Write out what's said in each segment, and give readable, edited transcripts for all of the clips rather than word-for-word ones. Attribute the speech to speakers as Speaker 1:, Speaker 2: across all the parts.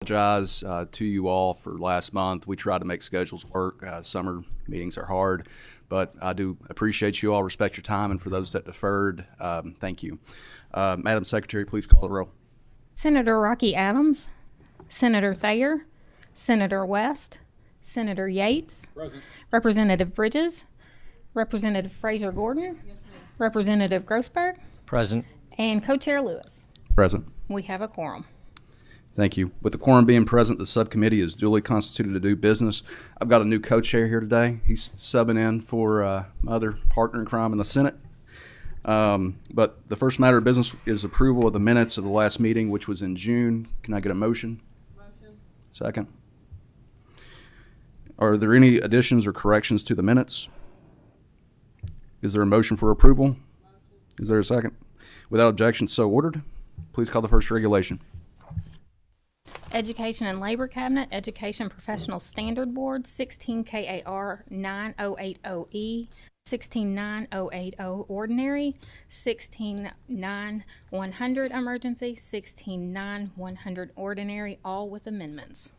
Speaker 1: Apologize to you all for last month. We tried to make schedules work. Summer meetings are hard, but I do appreciate you all, respect your time, and for those that deferred, thank you. Madam Secretary, please call the roll.
Speaker 2: Senator Rocky Adams, Senator Thayer, Senator West, Senator Yates,
Speaker 3: Present.
Speaker 2: Representative Bridges, Representative Fraser Gordon, yes, Representative Grossberg,
Speaker 3: Present.
Speaker 2: and Co-Chair Lewis.
Speaker 1: Present.
Speaker 2: We have a quorum.
Speaker 1: Thank you. With the quorum being present, the subcommittee is duly constituted to do business. I've got a new co-chair here today. He's subbing in for my other partner in crime in the Senate. But the first matter of business is approval of the minutes of the last meeting, which was in June. Can I get a motion?
Speaker 4: Motion.
Speaker 1: Second. Are there any additions or corrections to the minutes? Is there a motion for approval?
Speaker 4: Motion.
Speaker 1: Is there a second? Without objection, so ordered. Please call the first regulation.
Speaker 2: Education and Labor Cabinet, Education Professional Standard Board, 16 KAR 9080E, 16980 Ordinary, 169-100 Emergency, 169-100 Ordinary, all with amendments.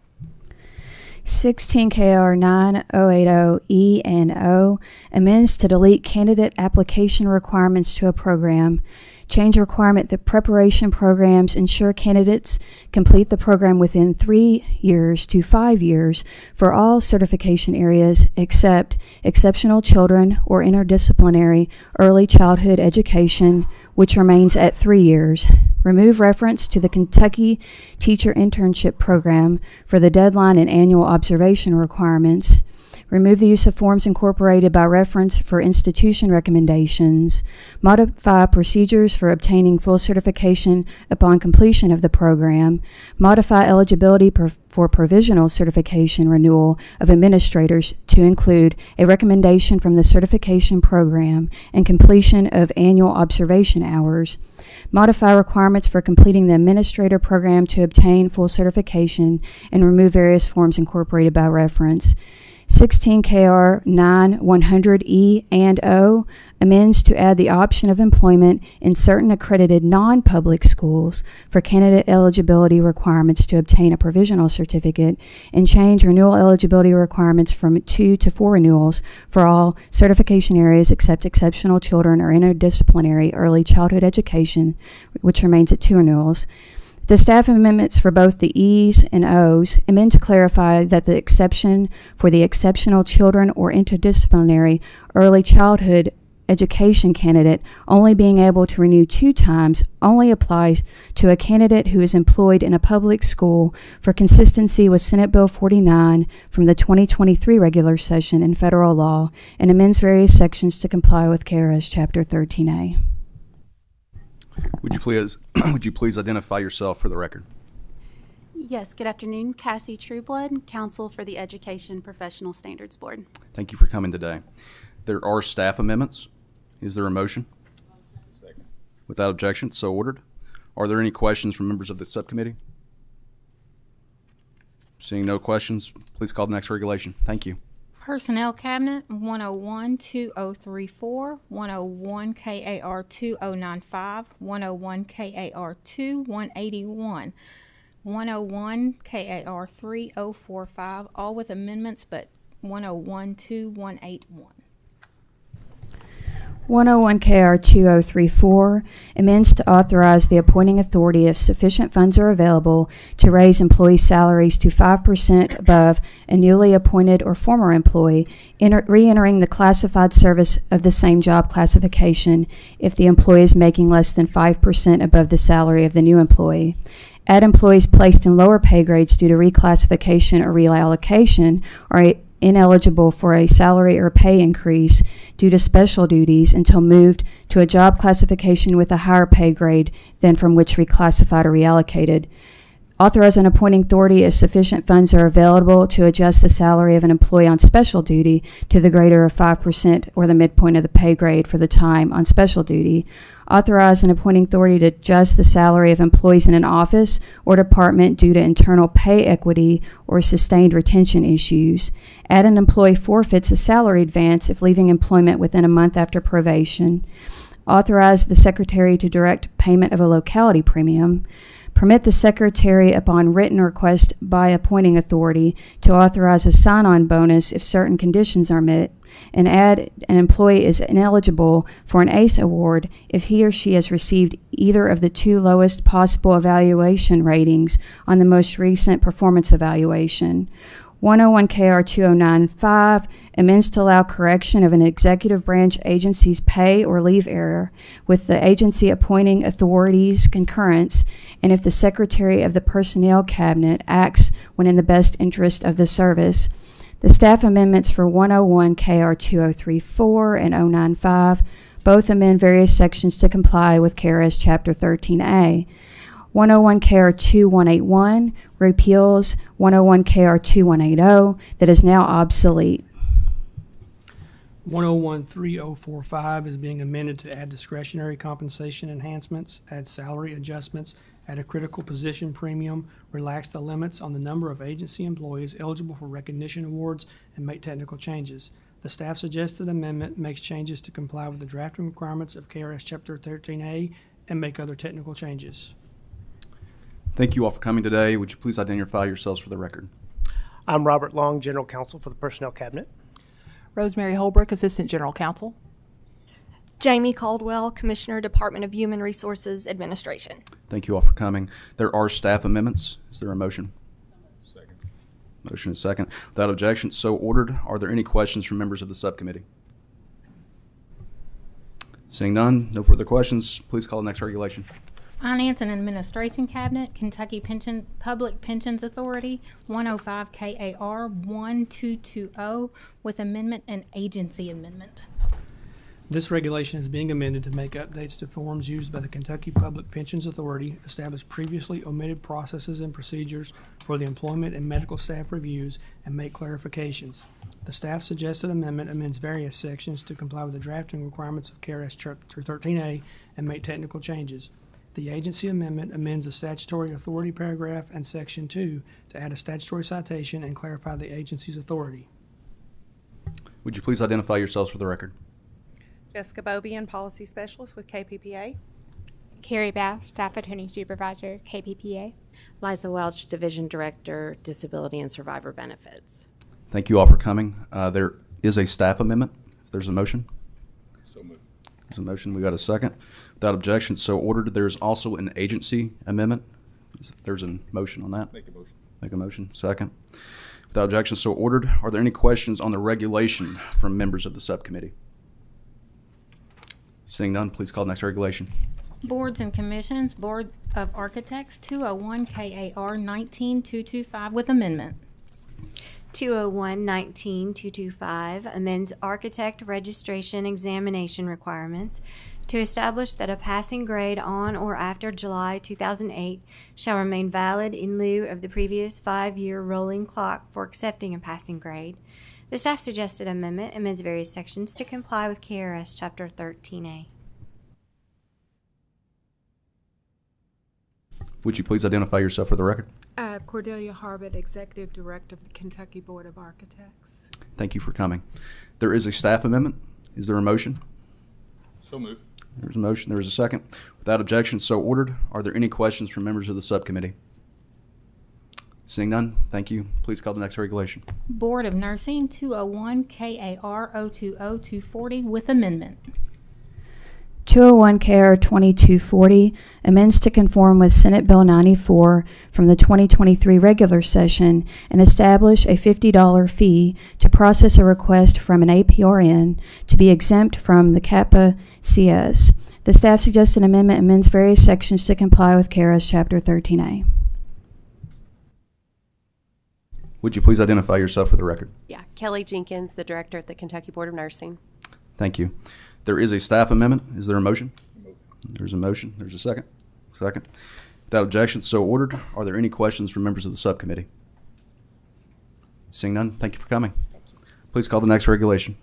Speaker 5: 16 KR 9080 E and O amends to delete candidate application requirements to a program. Change requirement that preparation programs ensure candidates complete the program within 3 years to 5 years for all certification areas except exceptional children or interdisciplinary early childhood education, which remains at 3 years. Remove reference to the Kentucky Teacher Internship Program for the deadline and annual observation requirements. Remove the use of forms incorporated by reference for institution recommendations. Modify procedures for obtaining full certification upon completion of the program. Modify eligibility for provisional certification renewal of administrators to include a recommendation from the certification program and completion of annual observation hours. Modify requirements for completing the administrator program to obtain full certification and remove various forms incorporated by reference. 16 KR 9100E and O amends to add the option of employment in certain accredited non-public schools for candidate eligibility requirements to obtain a provisional certificate and change renewal eligibility requirements from 2 to 4 renewals for all certification areas except exceptional children or interdisciplinary early childhood education, which remains at 2 renewals. The staff amendments for both the E's and O's amend to clarify that the exception for the exceptional children or interdisciplinary early childhood education candidate only being able to renew 2 times only applies to a candidate who is employed in a public school for consistency with Senate Bill 49 from the 2023 regular session in federal law and amends various sections to comply with KRS Chapter 13A.
Speaker 1: Would you please identify yourself for the record?
Speaker 4: Yes, good afternoon. Cassie Trueblood, Counsel for the Education Professional Standards Board.
Speaker 1: Thank you for coming today. There are staff amendments. Is there a motion?
Speaker 3: Second.
Speaker 1: Without objection, so ordered. Are there any questions from members of the subcommittee? Seeing no questions, please call the next regulation. Thank you.
Speaker 2: Personnel Cabinet, 101-2034, 101 KAR 2095, 101 KAR 2181, 101 KAR 3045, all with amendments, but 101-181.
Speaker 5: 101 KR 2034 amends to authorize the appointing authority if sufficient funds are available to raise employee salaries to 5% above a newly appointed or former employee re-entering the classified service of the same job classification if the employee is making less than 5% above the salary of the new employee. Add employees placed in lower pay grades due to reclassification or reallocation or ineligible for a salary or pay increase due to special duties until moved to a job classification with a higher pay grade than from which reclassified or reallocated. Authorize an appointing authority if sufficient funds are available to adjust the salary of an employee on special duty to the greater of 5% or the midpoint of the pay grade for the time on special duty. Authorize an appointing authority to adjust the salary of employees in an office or department due to internal pay equity or sustained retention issues. Add an employee forfeits a salary advance if leaving employment within a month after probation. Authorize the secretary to direct payment of a locality premium. permit the Secretary, upon written request by appointing authority, to authorize a sign-on bonus if certain conditions are met, and add an employee is ineligible for an ACE award if he or she has received either of the two lowest possible evaluation ratings on the most recent performance evaluation. 101 KR 2095 amends to allow correction of an executive branch agency's pay or leave error with the agency appointing authority's concurrence, and if the Secretary of the Personnel Cabinet acts when in the best interest of the service. The staff amendments for 101 KR 2034 and 095 both amend various sections to comply with KRS Chapter 13A. 101 KR 2181 repeals 101 KR 2180 that is now obsolete.
Speaker 3: 101-3045 is being amended to add discretionary compensation enhancements, add salary adjustments, add a critical position premium, relax the limits on the number of agency employees eligible for recognition awards, and make technical changes. The staff suggested amendment makes changes to comply with the drafting requirements of KRS Chapter 13A and make other technical changes.
Speaker 1: Thank you all for coming today. Would you please identify yourselves for the record?
Speaker 6: I'm Robert Long, General Counsel for the Personnel Cabinet.
Speaker 7: Rosemary Holbrook, Assistant General Counsel.
Speaker 8: Jamie Caldwell, Commissioner, Department of Human Resources Administration.
Speaker 1: Thank you all for coming. There are staff amendments. Is there a motion?
Speaker 9: Second.
Speaker 1: Motion is second. Without objection, so ordered. Are there any questions from members of the subcommittee? Seeing none, no further questions, please call the next regulation.
Speaker 2: Finance and Administration Cabinet, Kentucky Public Pensions Authority, 105 KAR 1220 with amendment and agency amendment.
Speaker 3: This regulation is being amended to make updates to forms used by the Kentucky Public Pensions Authority, establish previously omitted processes and procedures for the employment and medical staff reviews, and make clarifications. The staff suggested amendment amends various sections to comply with the drafting requirements of KRS Chapter 13A and make technical changes. The agency amendment amends the statutory authority paragraph and Section 2 to add a statutory citation and clarify the agency's authority.
Speaker 1: Would you please identify yourselves for the record?
Speaker 10: Jessica Bobian, Policy Specialist with KPPA.
Speaker 11: Carrie Bass, Staff Attorney Supervisor, KPPA.
Speaker 12: Liza Welch, Division Director, Disability and Survivor Benefits.
Speaker 1: Thank you all for coming. There is a staff amendment. If there's a motion.
Speaker 9: So moved.
Speaker 1: There's a motion. We got a second. Without objection, so ordered. There's also an agency amendment. There's a motion on that.
Speaker 9: Make a motion.
Speaker 1: Make a motion. Second. Without objection, so ordered. Are there any questions on the regulation from members of the subcommittee? Seeing none, please call the next regulation.
Speaker 2: Boards and Commissions, Board of Architects, 201 KAR 19225 with amendment.
Speaker 8: 201-19-225 amends architect registration examination requirements to establish that a passing grade on or after July 2008 shall remain valid in lieu of the previous 5-year rolling clock for accepting a passing grade. The staff suggested amendment amends various sections to comply with KRS Chapter 13A.
Speaker 1: Would you please identify yourself for the record?
Speaker 13: Cordelia Harbert, Executive Director of the Kentucky Board of Architects.
Speaker 1: Thank you for coming. There is a staff amendment. Is there a motion?
Speaker 9: So moved.
Speaker 1: There's a motion. There is a second. Without objection, so ordered. Are there any questions from members of the subcommittee? Seeing none, thank you. Please call the next regulation.
Speaker 2: Board of Nursing, 201 KAR 020240 with amendment.
Speaker 5: 201 KR 2240 amends to conform with Senate Bill 94 from the 2023 regular session and establish a $50 fee to process a request from an APRN to be exempt from the CAPA CS. The staff suggested amendment amends various sections to comply with KRS Chapter 13A.
Speaker 1: Would you please identify yourself for the record?
Speaker 12: Yeah, Kelly Jenkins, the Director of the Kentucky Board of Nursing.
Speaker 1: Thank you. There is a staff amendment. Is there a motion? There's a motion. There's a second. Second. Without objection, so ordered. Are there any questions from members of the subcommittee? Seeing none, thank you for coming. Please call the next regulation.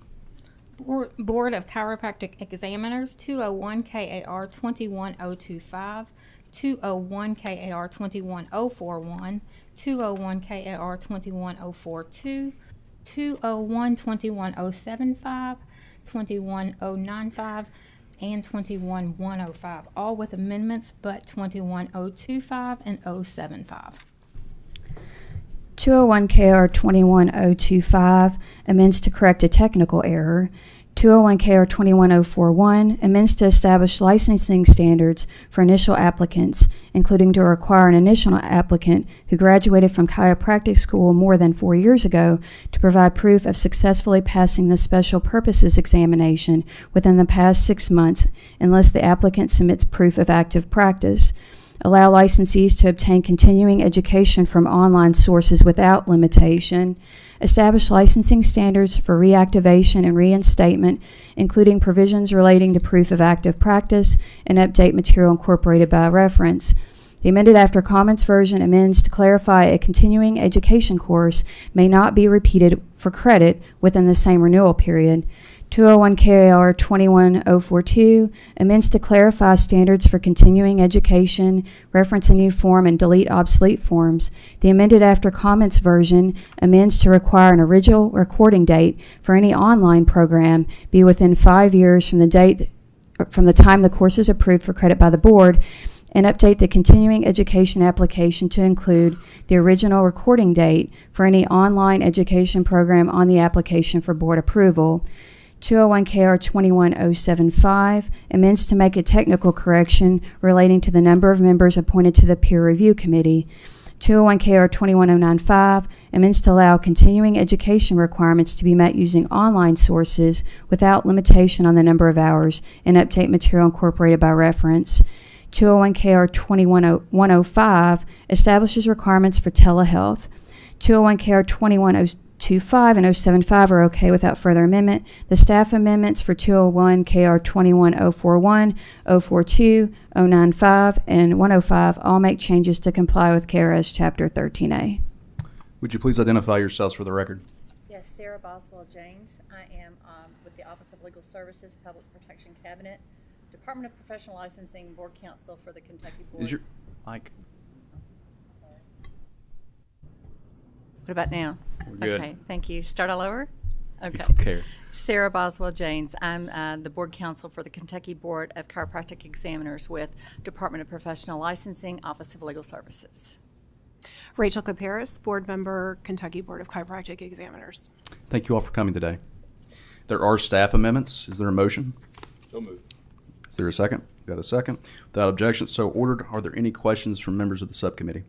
Speaker 2: Board of Chiropractic Examiners, 201 KAR 21025, 201 KAR 21041, 201 KAR 21042, 201 21075, 21095, and 21105, all with amendments but 21025 and 075.
Speaker 5: 201 KR 21025 amends to correct a technical error. 201 KR 21041 amends to establish licensing standards for initial applicants, including to require an initial applicant who graduated from chiropractic school more than 4 years ago to provide proof of successfully passing the special purposes examination within the past 6 months, unless the applicant submits proof of active practice. Allow licensees to obtain continuing education from online sources without limitation. Establish licensing standards for reactivation and reinstatement, including provisions relating to proof of active practice and update material incorporated by reference. The amended after comments version amends to clarify a continuing education course may not be repeated for credit within the same renewal period. 201 KAR 21042 amends to clarify standards for continuing education, reference a new form, and delete obsolete forms. The amended after comments version amends to require an original recording date for any online program be within 5 years from the time the course is approved for credit by the board, and update the continuing education application to include the original recording date for any online education program on the application for board approval. 201 KR 21075 amends to make a technical correction relating to the number of members appointed to the peer review committee. 201 KR 21095 amends to allow continuing education requirements to be met using online sources without limitation on the number of hours and update material incorporated by reference. 201 KR 21105 establishes requirements for telehealth. 201 KR 21025 and 075 are okay without further amendment. The staff amendments for 201 KR 21041, 042, 095, and 105 all make changes to comply with KRS Chapter 13A.
Speaker 1: Would you please identify yourselves for the record?
Speaker 14: Yes, Sarah Boswell James. I am with the Office of Legal Services, Public Protection Cabinet, Department of Professional Licensing, Board Counsel for the Kentucky Board.
Speaker 1: Is your mic?
Speaker 14: What about now?
Speaker 1: We're good.
Speaker 14: Okay, thank you. Start all over?
Speaker 1: If you
Speaker 14: Okay.
Speaker 1: don't care.
Speaker 14: Sarah Boswell James. I'm the Board Counsel for the Kentucky Board of Chiropractic Examiners with Department of Professional Licensing, Office of Legal Services.
Speaker 15: Rachel Caparis, Board Member, Kentucky Board of Chiropractic Examiners.
Speaker 1: Thank you all for coming today. There are staff amendments. Is there a motion?
Speaker 9: So moved.
Speaker 1: Is there a second? Got a second. Without objection, so ordered. Are there any questions from members of the subcommittee?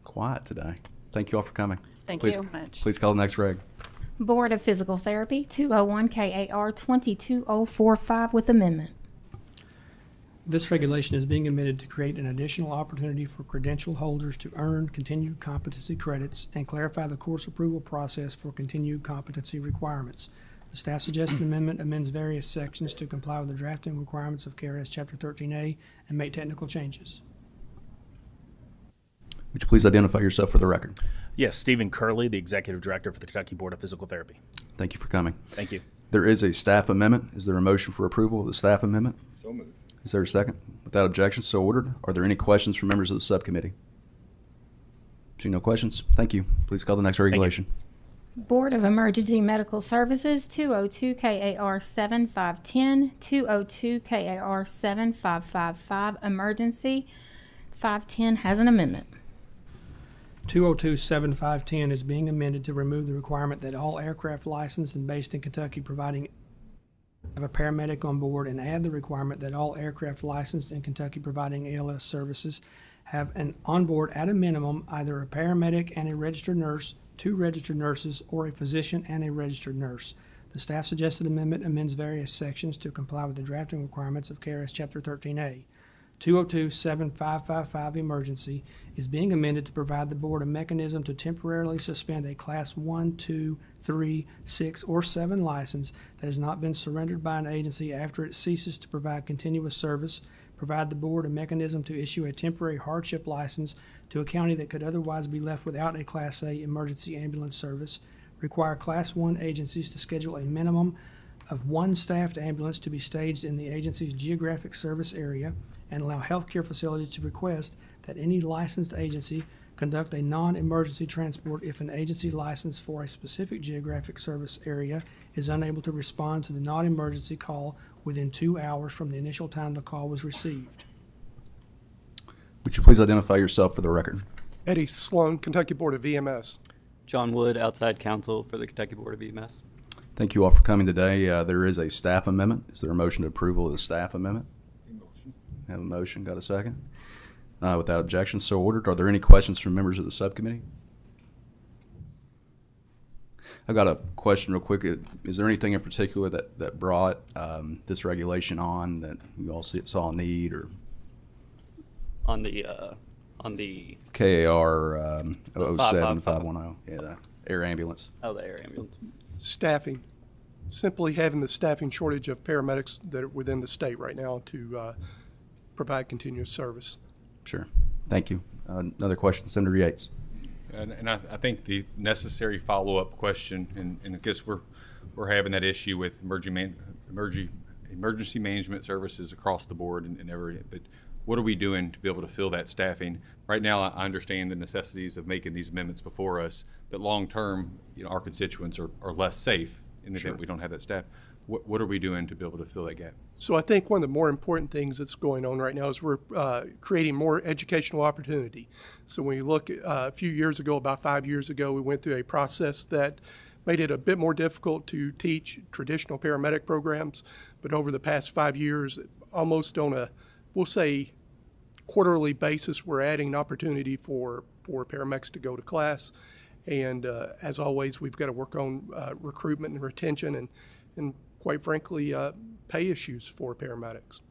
Speaker 1: Quiet today. Thank you all for coming.
Speaker 14: Thank you so much.
Speaker 1: Please call the next reg.
Speaker 2: Board of Physical Therapy, 201 KAR 22045 with amendment.
Speaker 3: This regulation is being amended to create an additional opportunity for credential holders to earn continued competency credits and clarify the course approval process for continued competency requirements. The staff suggested amendment amends various sections to comply with the drafting requirements of KRS Chapter 13A and make technical changes.
Speaker 1: Would you please identify yourself for the record?
Speaker 16: Yes, Stephen Curley, the Executive Director for the Kentucky Board of Physical Therapy.
Speaker 1: Thank you for coming.
Speaker 16: Thank you.
Speaker 1: There is a staff amendment. Is there a motion for approval of the staff amendment?
Speaker 9: So moved.
Speaker 1: Is there a second? Without objection, so ordered. Are there any questions from members of the subcommittee? See no questions. Thank you. Please call the next regulation.
Speaker 2: Board of Emergency Medical Services, 202 KAR 7510, 202 KAR 7555, emergency 510 has an amendment.
Speaker 3: 202-7510 is being amended to remove the requirement that all aircraft licensed and based in Kentucky providing have a paramedic on board, and add the requirement that all aircraft licensed in Kentucky providing ALS services have an onboard at a minimum either a paramedic and a registered nurse, 2 registered nurses, or a physician and a registered nurse. The staff suggested amendment amends various sections to comply with the drafting requirements of KRS Chapter 13A. 202-7555 emergency is being amended to provide the board a mechanism to temporarily suspend a Class 1, 2, 3, 6, or 7 license that has not been surrendered by an agency after it ceases to provide continuous service, provide the board a mechanism to issue a temporary hardship license to a county that could otherwise be left without a Class A emergency ambulance service, require Class 1 agencies to schedule a minimum of 1 staffed ambulance to be staged in the agency's geographic service area, and allow healthcare facilities to request that any licensed agency conduct a non-emergency transport if an agency licensed for a specific geographic service area is unable to respond to the non-emergency call within 2 hours from the initial time the call was received.
Speaker 1: Would you please identify yourself for the record?
Speaker 17: Eddie Sloan, Kentucky Board of EMS.
Speaker 18: John Wood, outside counsel for the Kentucky Board of EMS.
Speaker 1: Thank you all for coming today. There is a staff amendment. Is there a motion to approval of the staff amendment?
Speaker 9: Motion.
Speaker 1: Have a motion. Got a second? Without objection, so ordered. Are there any questions from members of the subcommittee? I've got a question real quick. Is there anything in particular that brought this regulation on that you all saw a need, or
Speaker 18: On the
Speaker 1: KAR 007-510? Yeah, the air ambulance.
Speaker 18: Oh, the air ambulance.
Speaker 17: Staffing. Simply having the staffing shortage of paramedics that are within the state right now to provide continuous service.
Speaker 1: Sure. Thank you. Another question, Senator Yates.
Speaker 9: And I think the necessary follow-up question, and I guess we're having that issue with emergency management services across the board and everything. But what are we doing to be able to fill that staffing? Right now, I understand the necessities of making these amendments before us, but long-term, our constituents are less safe in the event we don't have that staff. What are we doing to be able to fill that gap?
Speaker 17: So I think one of the more important things that's going on right now is we're creating more educational opportunity. So when you look a few years ago, about 5 years ago, we went through a process that made it a bit more difficult to teach traditional paramedic programs. But over the past 5 years, almost on a, we'll say, quarterly basis, we're adding opportunity for paramedics to go to class. And as always, we've got to work on recruitment and retention and quite frankly, pay issues for paramedics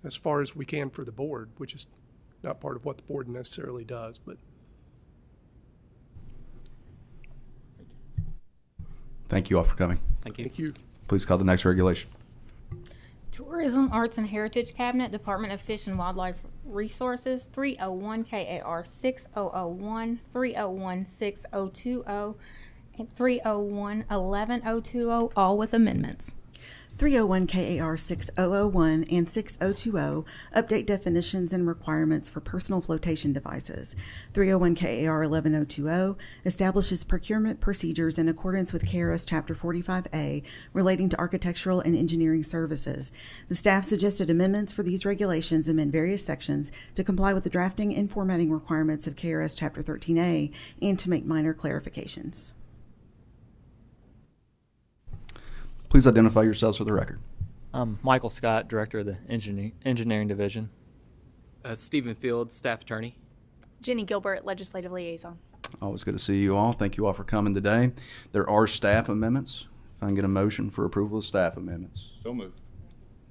Speaker 17: as far as we can for the board, which is not part of what the board necessarily does. But
Speaker 1: Thank you all for coming.
Speaker 18: Thank you.
Speaker 17: Thank you.
Speaker 1: Please call the next regulation.
Speaker 2: Tourism, Arts, and Heritage Cabinet, Department of Fish and Wildlife Resources, 301 KAR 6001, 301 6020, and 301 11020, all with amendments.
Speaker 19: 301 KAR 6001 and 6020 update definitions and requirements for personal flotation devices. 301 KAR 11020 establishes procurement procedures in accordance with KRS Chapter 45A relating to architectural and engineering services. The staff suggested amendments for these regulations amend various sections to comply with the drafting and formatting requirements of KRS Chapter 13A and to make minor clarifications.
Speaker 1: Please identify yourselves for the record.
Speaker 20: Michael Scott, Director of the Engineering Division.
Speaker 21: Stephen Fields, Staff Attorney.
Speaker 15: Jenny Gilbert, Legislative Liaison.
Speaker 1: Always good to see you all. Thank you all for coming today. There are staff amendments. If I can get a motion for approval of staff amendments.
Speaker 9: So moved.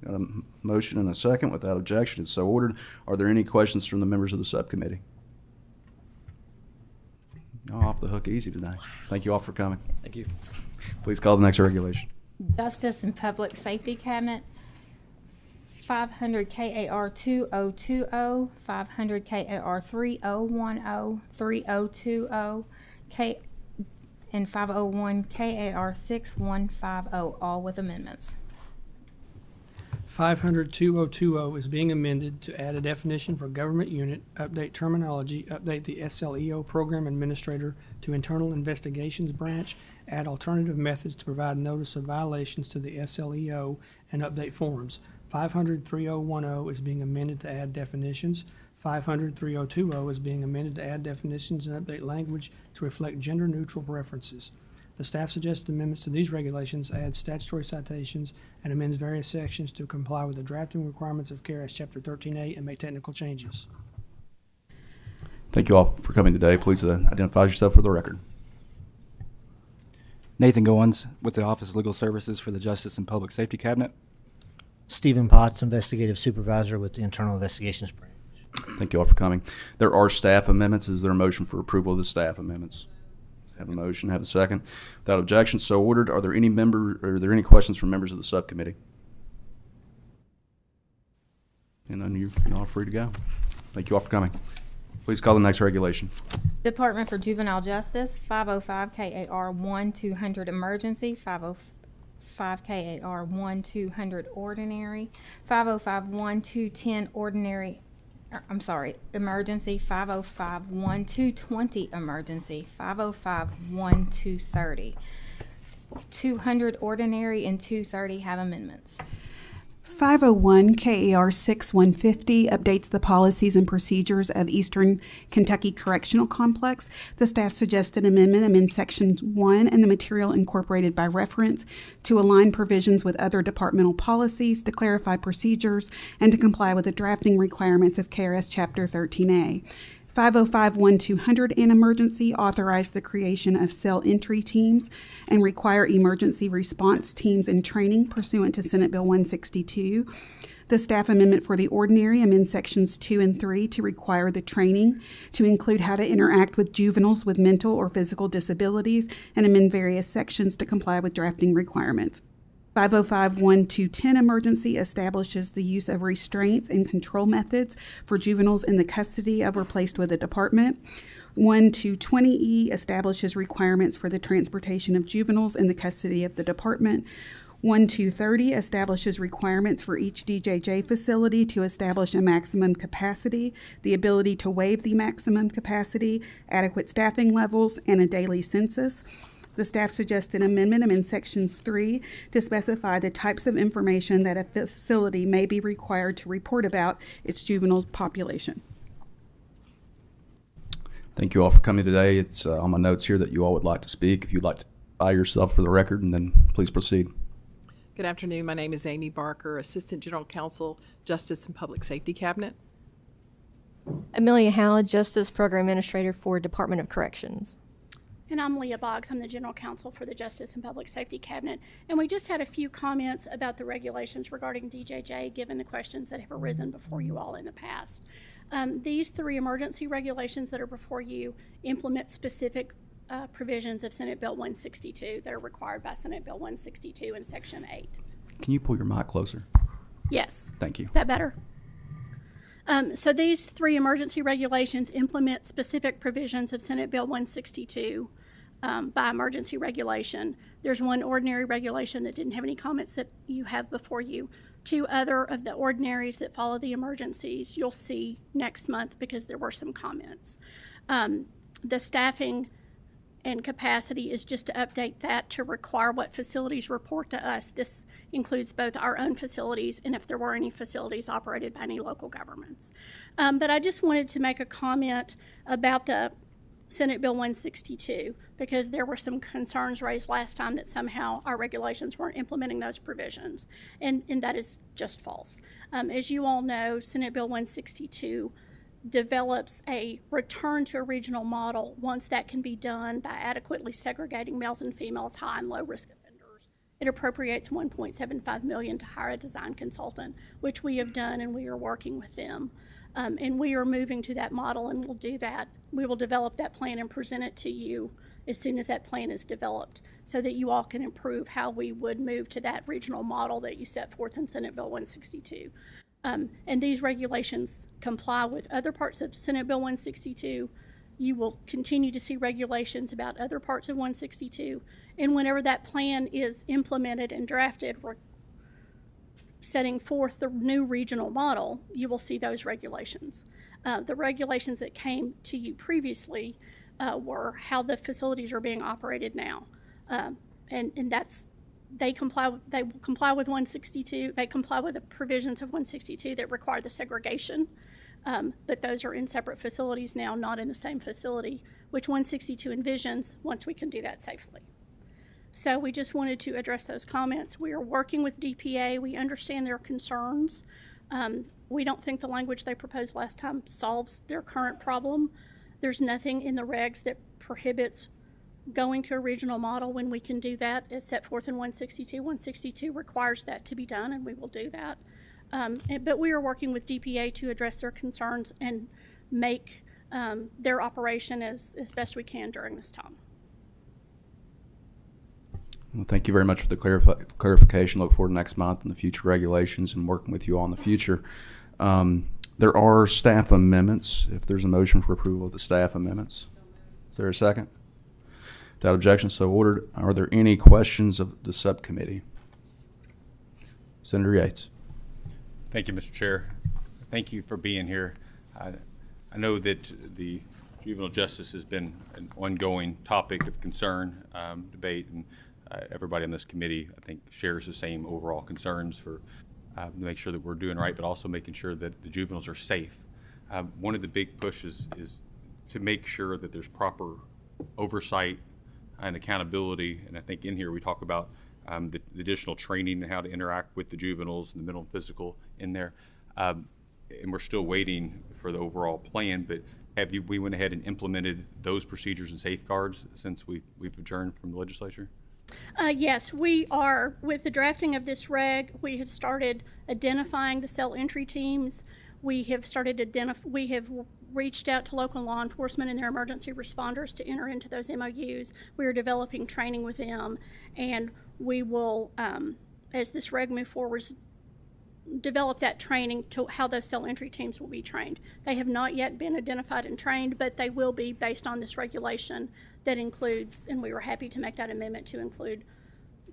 Speaker 1: Got a motion and a second. Without objection, it's so ordered. Are there any questions from the members of the subcommittee? Y'all off the hook easy today. Thank you all for coming.
Speaker 21: Thank you.
Speaker 1: Please call the next regulation.
Speaker 2: Justice and Public Safety Cabinet, 500 KAR 2020, 500 KAR 3010, 3020, and 501 KAR 6150, all with amendments.
Speaker 3: 500-2020 is being amended to add a definition for government unit, update terminology, update the SLEO program administrator to internal investigations branch, add alternative methods to provide notice of violations to the SLEO, and update forms. 500-3010 is being amended to add definitions. 500-3020 is being amended to add definitions and update language to reflect gender-neutral preferences. The staff suggested amendments to these regulations add statutory citations and amends various sections to comply with the drafting requirements of KRS Chapter 13A and make technical changes.
Speaker 1: Thank you all for coming today. Please identify yourself for the record.
Speaker 22: Nathan Goins with the Office of Legal Services for the Justice and Public Safety Cabinet.
Speaker 23: Stephen Potts, Investigative Supervisor with the Internal Investigations Branch.
Speaker 1: Thank you all for coming. There are staff amendments. Is there a motion for approval of the staff amendments? Have a motion, have a second. Without objection, so ordered. Are there any any questions from members of the subcommittee? And then you're all free to go. Thank you all for coming. Please call the next regulation.
Speaker 2: Department for Juvenile Justice, 505 KAR 1200 emergency, 505 KAR 1200 ordinary, 505 1210 ordinary. Emergency, 505 1220 emergency, 505 1230. 200 ordinary and 230 have amendments.
Speaker 4: 501 KAR 6150 updates the policies and procedures of Eastern Kentucky Correctional Complex. The staff suggested amends Sections 1 and the material incorporated by reference to align provisions with other departmental policies, to clarify procedures, and to comply with the drafting requirements of KRS Chapter 13A. 505-1200 and emergency authorize the creation of cell entry teams and require emergency response teams in training pursuant to Senate Bill 162. The staff amendment for the ordinary amends Sections 2 and 3 to require the training to include how to interact with juveniles with mental or physical disabilities and amend various sections to comply with drafting requirements. 505-1210 emergency establishes the use of restraints and control methods for juveniles in the custody of or placed with a department. 1220E establishes requirements for the transportation of juveniles in the custody of the department. 1230 establishes requirements for each DJJ facility to establish a maximum capacity, the ability to waive the maximum capacity, adequate staffing levels, and a daily census. The staff suggested amendment in Sections 3 to specify the types of information that a facility may be required to report about its juvenile population.
Speaker 1: Thank you all for coming today. It's on my notes here that you all would like to speak. If you'd like to identify yourself for the record, and then please proceed.
Speaker 6: Good afternoon. My name is Amy Barker, Assistant General Counsel, Justice and Public Safety Cabinet.
Speaker 7: Amelia Howard, Justice Program Administrator for Department of Corrections.
Speaker 24: And I'm Leah Boggs. I'm the General Counsel for the Justice and Public Safety Cabinet. And we just had a few comments about the regulations regarding DJJ, given the questions that have arisen before you all in the past. These 3 emergency regulations that are before you implement specific provisions of Senate Bill 162 that are required by Senate Bill 162 in Section 8.
Speaker 1: Can you pull your mic closer?
Speaker 24: Yes.
Speaker 1: Thank you.
Speaker 24: Is that better? So these 3 emergency regulations implement specific provisions of Senate Bill 162 by emergency regulation. There's one ordinary regulation that didn't have any comments that you have before you. 2 other of the ordinaries that follow the emergencies you'll see next month because there were some comments. The staffing and capacity is just to update that to require what facilities report to us. This includes both our own facilities and if there were any facilities operated by any local governments. But I just wanted to make a comment about the Senate Bill 162 because there were some concerns raised last time that somehow our regulations weren't implementing those provisions, and that is just false. As you all know, Senate Bill 162 develops a return to a regional model once that can be done by adequately segregating males and females, high and low risk offenders. It appropriates $1.75 million to hire a design consultant, which we have done, and we are working with them. And we are moving to that model, and we'll do that. We will develop that plan and present it to you as soon as that plan is developed so that you all can improve how we would move to that regional model that you set forth in Senate Bill 162. And these regulations comply with other parts of Senate Bill 162. You will continue to see regulations about other parts of 162. And whenever that plan is implemented and drafted, setting forth the new regional model, you will see those regulations. The regulations that came to you previously were how the facilities are being operated now. And that's they will comply with 162. They comply with the provisions of 162 that require the segregation, but those are in separate facilities now, not in the same facility, which 162 envisions once we can do that safely. So we just wanted to address those comments. We are working with DPA. We understand their concerns. We don't think the language they proposed last time solves their current problem. There's nothing in the regs that prohibits going to a regional model when we can do that. It's set forth in 162. 162 requires that to be done, and we will do that. But we are working with DPA to address their concerns and make their operation as best we can during this time.
Speaker 1: Well, thank you very much for the clarification. Look forward to next month and the future regulations and working with you all in the future. There are staff amendments. If there's a motion for approval of the staff amendments. Is there a second? Without objection, so ordered. Are there any questions of the subcommittee? Senator Yates.
Speaker 9: Thank you, Mr. Chair. Thank you for being here. I know that the juvenile justice has been an ongoing topic of concern, debate, and everybody on this committee, I think, shares the same overall concerns for to make sure that we're doing right, but also making sure that the juveniles are safe. One of the big pushes is to make sure that there's proper oversight and accountability. And I think in here we talk about the additional training and how to interact with the juveniles and the mental and physical in there. And we're still waiting for the overall plan, but we went ahead and implemented those procedures and safeguards since we've adjourned from the legislature?
Speaker 24: Yes, we are. With the drafting of this reg, we have started identifying the cell entry teams. We have reached out to local law enforcement and their emergency responders to enter into those MOUs. We are developing training with them, and we will, as this reg moves forward, develop that training to how those cell entry teams will be trained. They have not yet been identified and trained, but they will be based on this regulation that includes, and we were happy to make that amendment to include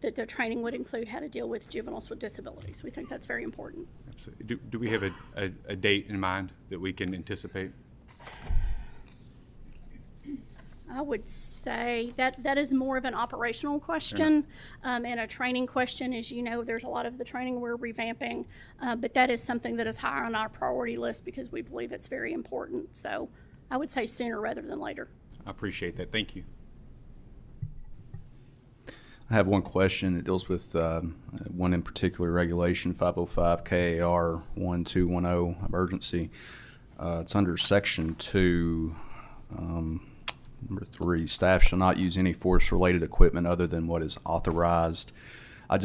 Speaker 24: that the training would include how to deal with juveniles with disabilities. We think that's very important.
Speaker 9: Absolutely. Do we have a date in mind that we can anticipate?
Speaker 24: I would say that is more of an operational question and a training question. As you know, there's a lot of the training we're revamping, but that is something that is higher on our priority list because we believe it's very important. So I would say sooner rather than later.
Speaker 9: I appreciate that. Thank you.
Speaker 1: I have one question. It deals with one in particular regulation, 505 KAR 1210, emergency. It's under Section 2, number 3. Staff shall not use any force-related equipment other than what is authorized. I'll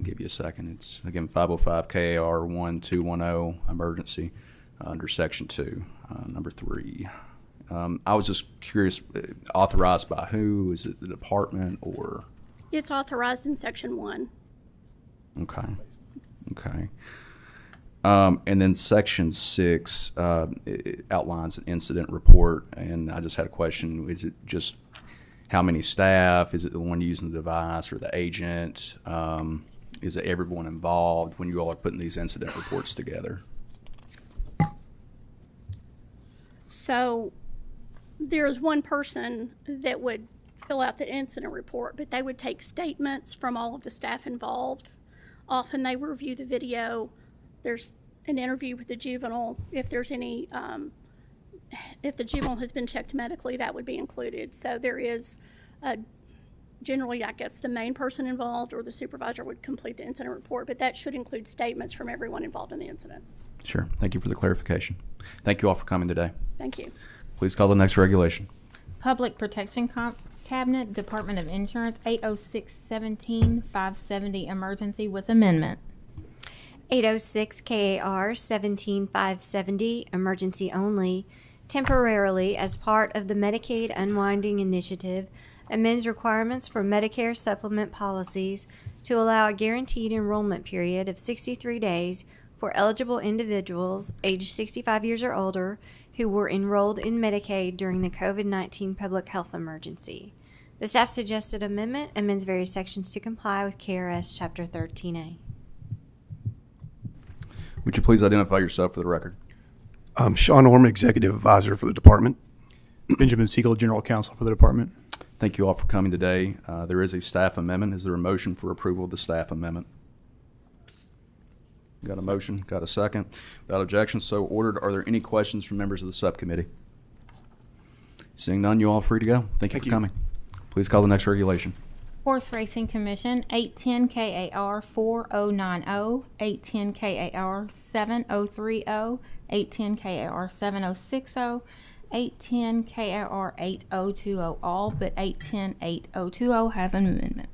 Speaker 1: give you a second. It's, again, 505 KAR 1210, emergency, under Section 2, number 3. I was just curious, authorized by who? Is it the department or?
Speaker 24: It's authorized in Section 1.
Speaker 1: Okay. And then Section 6 it outlines an incident report, and I just had a question. Is it just how many staff? Is it the one using the device or the agent? Is it everyone involved when you all are putting these incident reports together?
Speaker 24: So there's one person that would fill out the incident report, but they would take statements from all of the staff involved. Often they review the video. There's an interview with the juvenile. If there's any, if the juvenile has been checked medically, that would be included. So there is generally, I guess, the main person involved or the supervisor would complete the incident report, but that should include statements from everyone involved in the incident.
Speaker 1: Sure. Thank you for the clarification. Thank you all for coming today.
Speaker 24: Thank you.
Speaker 1: Please call the next regulation.
Speaker 2: Public Protection Cabinet, Department of Insurance, 806-17-570, emergency with amendment.
Speaker 8: 806 KAR 17570, emergency only, temporarily as part of the Medicaid Unwinding Initiative, amends requirements for Medicare supplement policies to allow a guaranteed enrollment period of 63 days for eligible individuals aged 65 years or older who were enrolled in Medicaid during the COVID-19 public health emergency. The staff suggested amendment amends various sections to comply with KRS Chapter 13A.
Speaker 1: Would you please identify yourself for the record?
Speaker 10: I'm Sean Orm, Executive Advisor for the Department.
Speaker 11: Benjamin Siegel, General Counsel for the Department.
Speaker 1: Thank you all for coming today. There is a staff amendment. Is there a motion for approval of the staff amendment? Got a motion? Got a second? Without objection, so ordered. Are there any questions from members of the subcommittee? Seeing none, you all free to go. Thank you for coming. Please call the next regulation.
Speaker 2: Horse Racing Commission, 810 KAR 4090, 810 KAR 7030, 810 KAR 7060, 810 KAR 8020, all but 810 8020 have an amendment.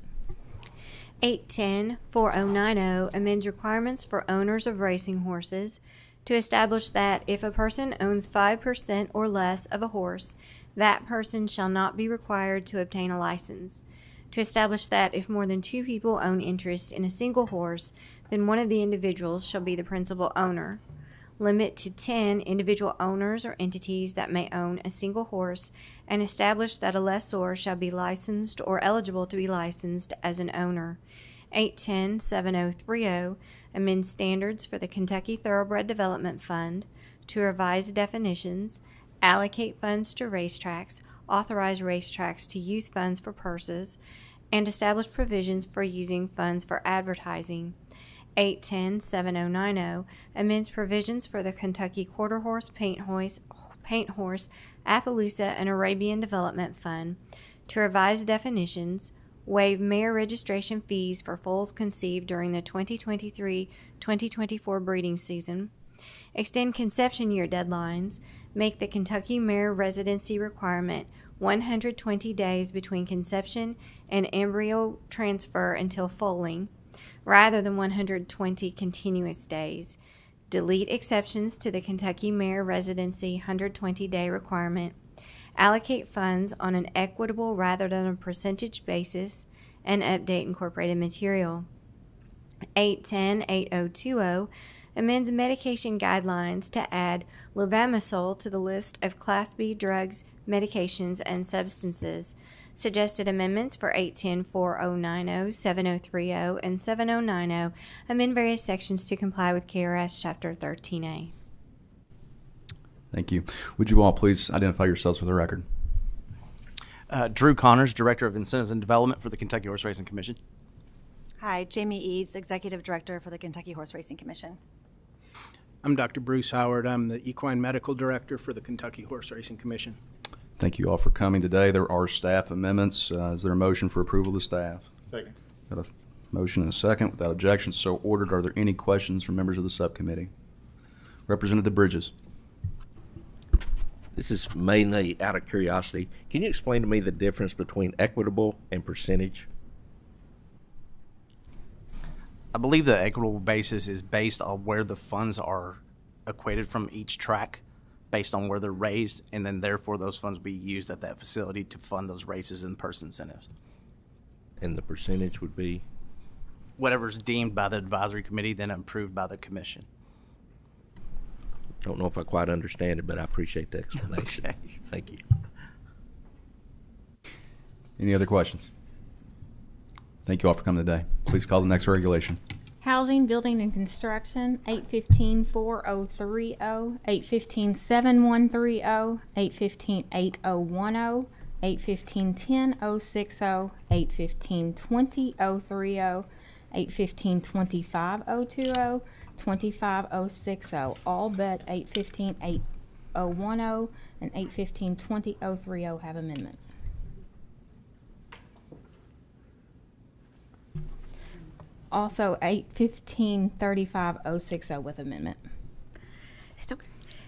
Speaker 8: 810 4090 amends requirements for owners of racing horses to establish that if a person owns 5% or less of a horse, that person shall not be required to obtain a license. To establish that if more than 2 people own interest in a single horse, then one of the individuals shall be the principal owner. Limit to 10 individual owners or entities that may own a single horse, and establish that a lessor shall be licensed or eligible to be licensed as an owner. 810-7030 amends standards for the Kentucky Thoroughbred Development Fund to revise definitions, allocate funds to racetracks, authorize racetracks to use funds for purses, and establish provisions for using funds for advertising. 810-7090 amends provisions for the Kentucky Quarter Horse, Paint Horse, Appaloosa, and Arabian Development Fund to revise definitions, waive mare registration fees for foals conceived during the 2023-2024 breeding season, extend conception year deadlines, make the Kentucky mare residency requirement 120 days between conception and embryo transfer until foaling, rather than 120 continuous days, delete exceptions to the Kentucky mare residency 120-day requirement, allocate funds on an equitable rather than a percentage basis, and update incorporated material. 810-8020 amends medication guidelines to add levamisole to the list of Class B drugs, medications, and substances. Suggested amendments for 810-4090, 7030, and 7090 amend various sections to comply with KRS Chapter 13A.
Speaker 1: Thank you. Would you all please identify yourselves for the record?
Speaker 16: Drew Connors, Director of Incentives and Development for the Kentucky Horse Racing Commission.
Speaker 5: Hi, Jamie Eads, Executive Director for the Kentucky Horse Racing Commission.
Speaker 12: I'm Dr. Bruce Howard. I'm the Equine Medical Director for the Kentucky Horse Racing Commission.
Speaker 1: Thank you all for coming today. There are staff amendments. Is there a motion for approval of the staff?
Speaker 11: Second.
Speaker 1: Got a motion and a second. Without objection, so ordered. Are there any questions from members of the subcommittee? Representative Bridges.
Speaker 13: This is mainly out of curiosity. Can you explain to me the difference between equitable and percentage?
Speaker 16: I believe the equitable basis is based on where the funds are equated from each track, based on where they're raised, and then therefore those funds be used at that facility to fund those races and purse incentives.
Speaker 13: And the percentage would be?
Speaker 16: Whatever's deemed by the advisory committee, then approved by the commission.
Speaker 13: Don't know if I quite understand it, but I appreciate the explanation.
Speaker 16: Okay.
Speaker 13: Thank you.
Speaker 1: Any other questions? Thank you all for coming today. Please call the next regulation.
Speaker 2: Housing, Building, and Construction, 815-4030, 815-7130, 815-8010, 815-10060, 815-20030, 815-25020, 25060, all but 815-8010 and 815-20030 have amendments. Also 815-35060 with amendment.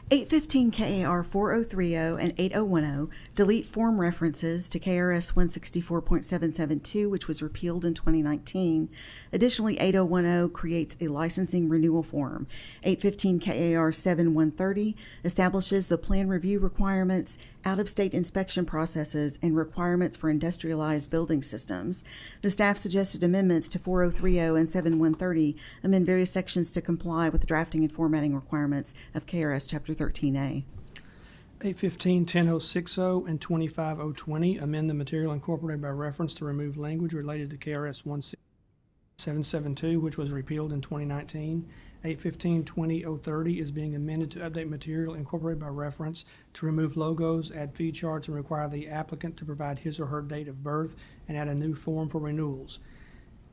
Speaker 19: 815 KAR 4030 and 8010 delete form references to KRS 164.772, which was repealed in 2019. Additionally, 8010 creates a licensing renewal form. 815 KAR 7130 establishes the plan review requirements, out-of-state inspection processes, and requirements for industrialized building systems. The staff suggested amendments to 4030 and 7130 amend various sections to comply with the drafting and formatting requirements of KRS Chapter 13A.
Speaker 3: 815, 10060, and 25020 amend the material incorporated by reference to remove language related to KRS 16772, which was repealed in 2019. 815, 20030 is being amended to update material incorporated by reference to remove logos, add fee charts, and require the applicant to provide his or her date of birth and add a new form for renewals.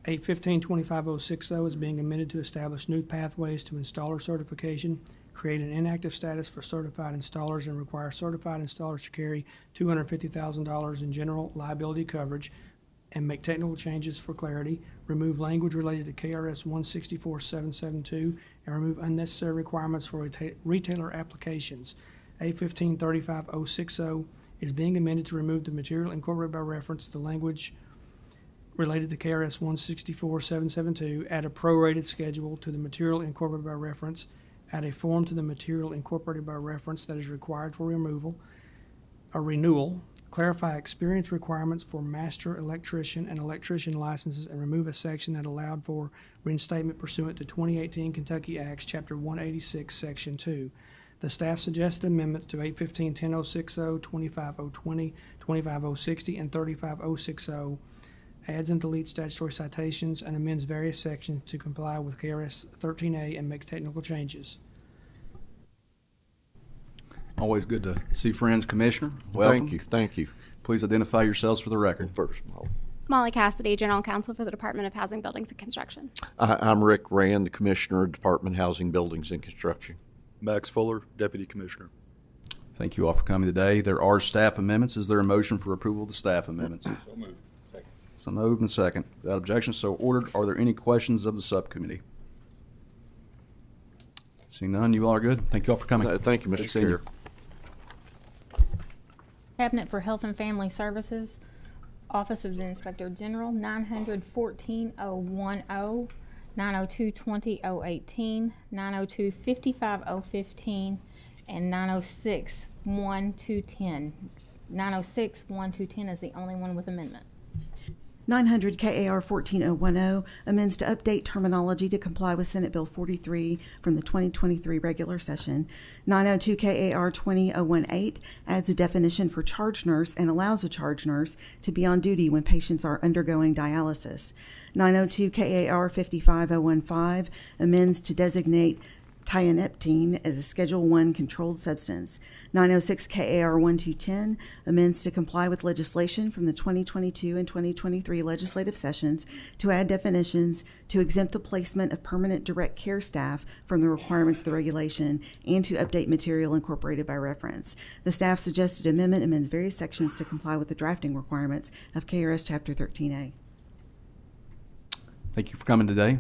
Speaker 3: 815, 25060 is being amended to establish new pathways to installer certification, create an inactive status for certified installers, and require certified installers to carry $250,000 in general liability coverage, and make technical changes for clarity, remove language related to KRS 164.772, and remove unnecessary requirements for retailer applications. 815-35060 is being amended to remove the material incorporated by reference to the language related to KRS 164.772, add a prorated schedule to the material incorporated by reference, add a form to the material incorporated by reference that is required for renewal, clarify experience requirements for master electrician and electrician licenses, and remove a section that allowed for reinstatement pursuant to 2018 Kentucky Acts, Chapter 186, Section 2. The staff suggested amendments to 815, 10060, 25020, 25060, and 35060, adds and deletes statutory citations, and amends various sections to comply with KRS 13A and makes technical changes.
Speaker 1: Always good to see friends, Commissioner. Welcome.
Speaker 14: Thank you.
Speaker 1: Please identify yourselves for the record.
Speaker 14: First of all,
Speaker 15: Molly Cassidy, General Counsel for the Department of Housing, Buildings, and Construction.
Speaker 14: I'm Rick Rand, the Commissioner of Department of Housing, Buildings, and Construction.
Speaker 17: Max Fuller, Deputy Commissioner.
Speaker 1: Thank you all for coming today. There are staff amendments. Is there a motion for approval of the staff amendments?
Speaker 9: So moved. Second.
Speaker 1: So moved and second. Without objection, so ordered. Are there any questions of the subcommittee? Seeing none, you all are good. Thank you all for coming.
Speaker 14: Thank you,
Speaker 1: Good
Speaker 14: Mr.
Speaker 1: seeing
Speaker 14: Chair.
Speaker 2: Cabinet for Health and Family Services, Office of the Inspector General, 914-0110, 902-20018, 902-55015, and 906-1210. 906-1210 is the only one with amendment.
Speaker 19: 900 KAR 14010 amends to update terminology to comply with Senate Bill 43 from the 2023 regular session. 902 KAR 20018 adds a definition for charge nurse and allows a charge nurse to be on duty when patients are undergoing dialysis. 902 KAR 55015 amends to designate tianeptine as a Schedule I controlled substance. 906 KAR 1210 amends to comply with legislation from the 2022 and 2023 legislative sessions to add definitions to exempt the placement of permanent direct care staff from the requirements of the regulation and to update material incorporated by reference. The staff suggested amendment amends various sections to comply with the drafting requirements of KRS Chapter 13A.
Speaker 1: Thank you for coming today.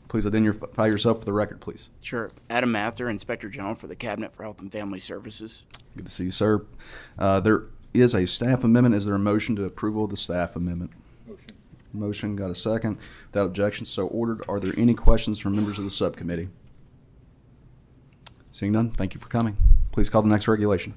Speaker 1: Please identify yourself for the record, please.
Speaker 18: Sure. Adam Mather, Inspector General for the Cabinet for Health and Family Services.
Speaker 1: Good to see you, sir. There is a staff amendment. Is there a motion to approval of the staff amendment?
Speaker 9: Motion.
Speaker 1: Motion. Got a second. Without objection, so ordered. Are there any questions from members of the subcommittee? Seeing none, thank you for coming. Please call the next regulation.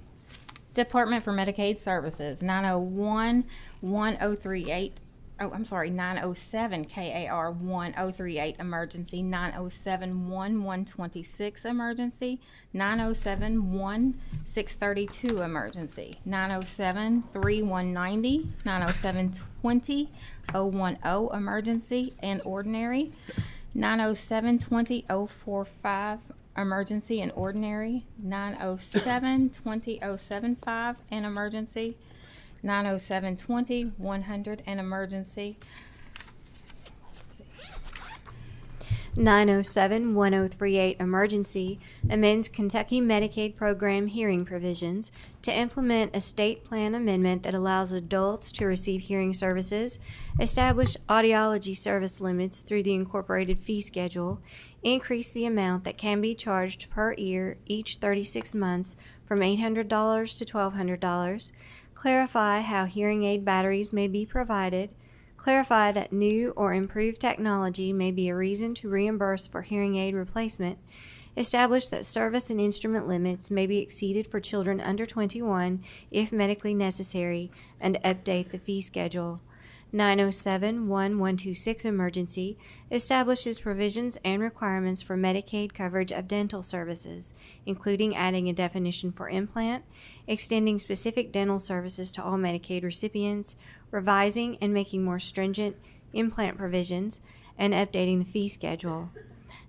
Speaker 2: Department for Medicaid Services, 901-1038. 907 KAR 1038 emergency, 907-1126 emergency, 907-1632 emergency, 907-3190, 907-20-010 emergency and ordinary, 907-20-045 emergency and ordinary, 907-20-075 and emergency, 907-20-100 and emergency.
Speaker 8: 907-1038 emergency amends Kentucky Medicaid program hearing provisions to implement a state plan amendment that allows adults to receive hearing services, establish audiology service limits through the incorporated fee schedule, increase the amount that can be charged per ear each 36 months from $800 to $1,200, clarify how hearing aid batteries may be provided, clarify that new or improved technology may be a reason to reimburse for hearing aid replacement, establish that service and instrument limits may be exceeded for children under 21 if medically necessary, and update the fee schedule. 907-1126 emergency establishes provisions and requirements for Medicaid coverage of dental services, including adding a definition for implant, extending specific dental services to all Medicaid recipients, revising and making more stringent implant provisions, and updating the fee schedule.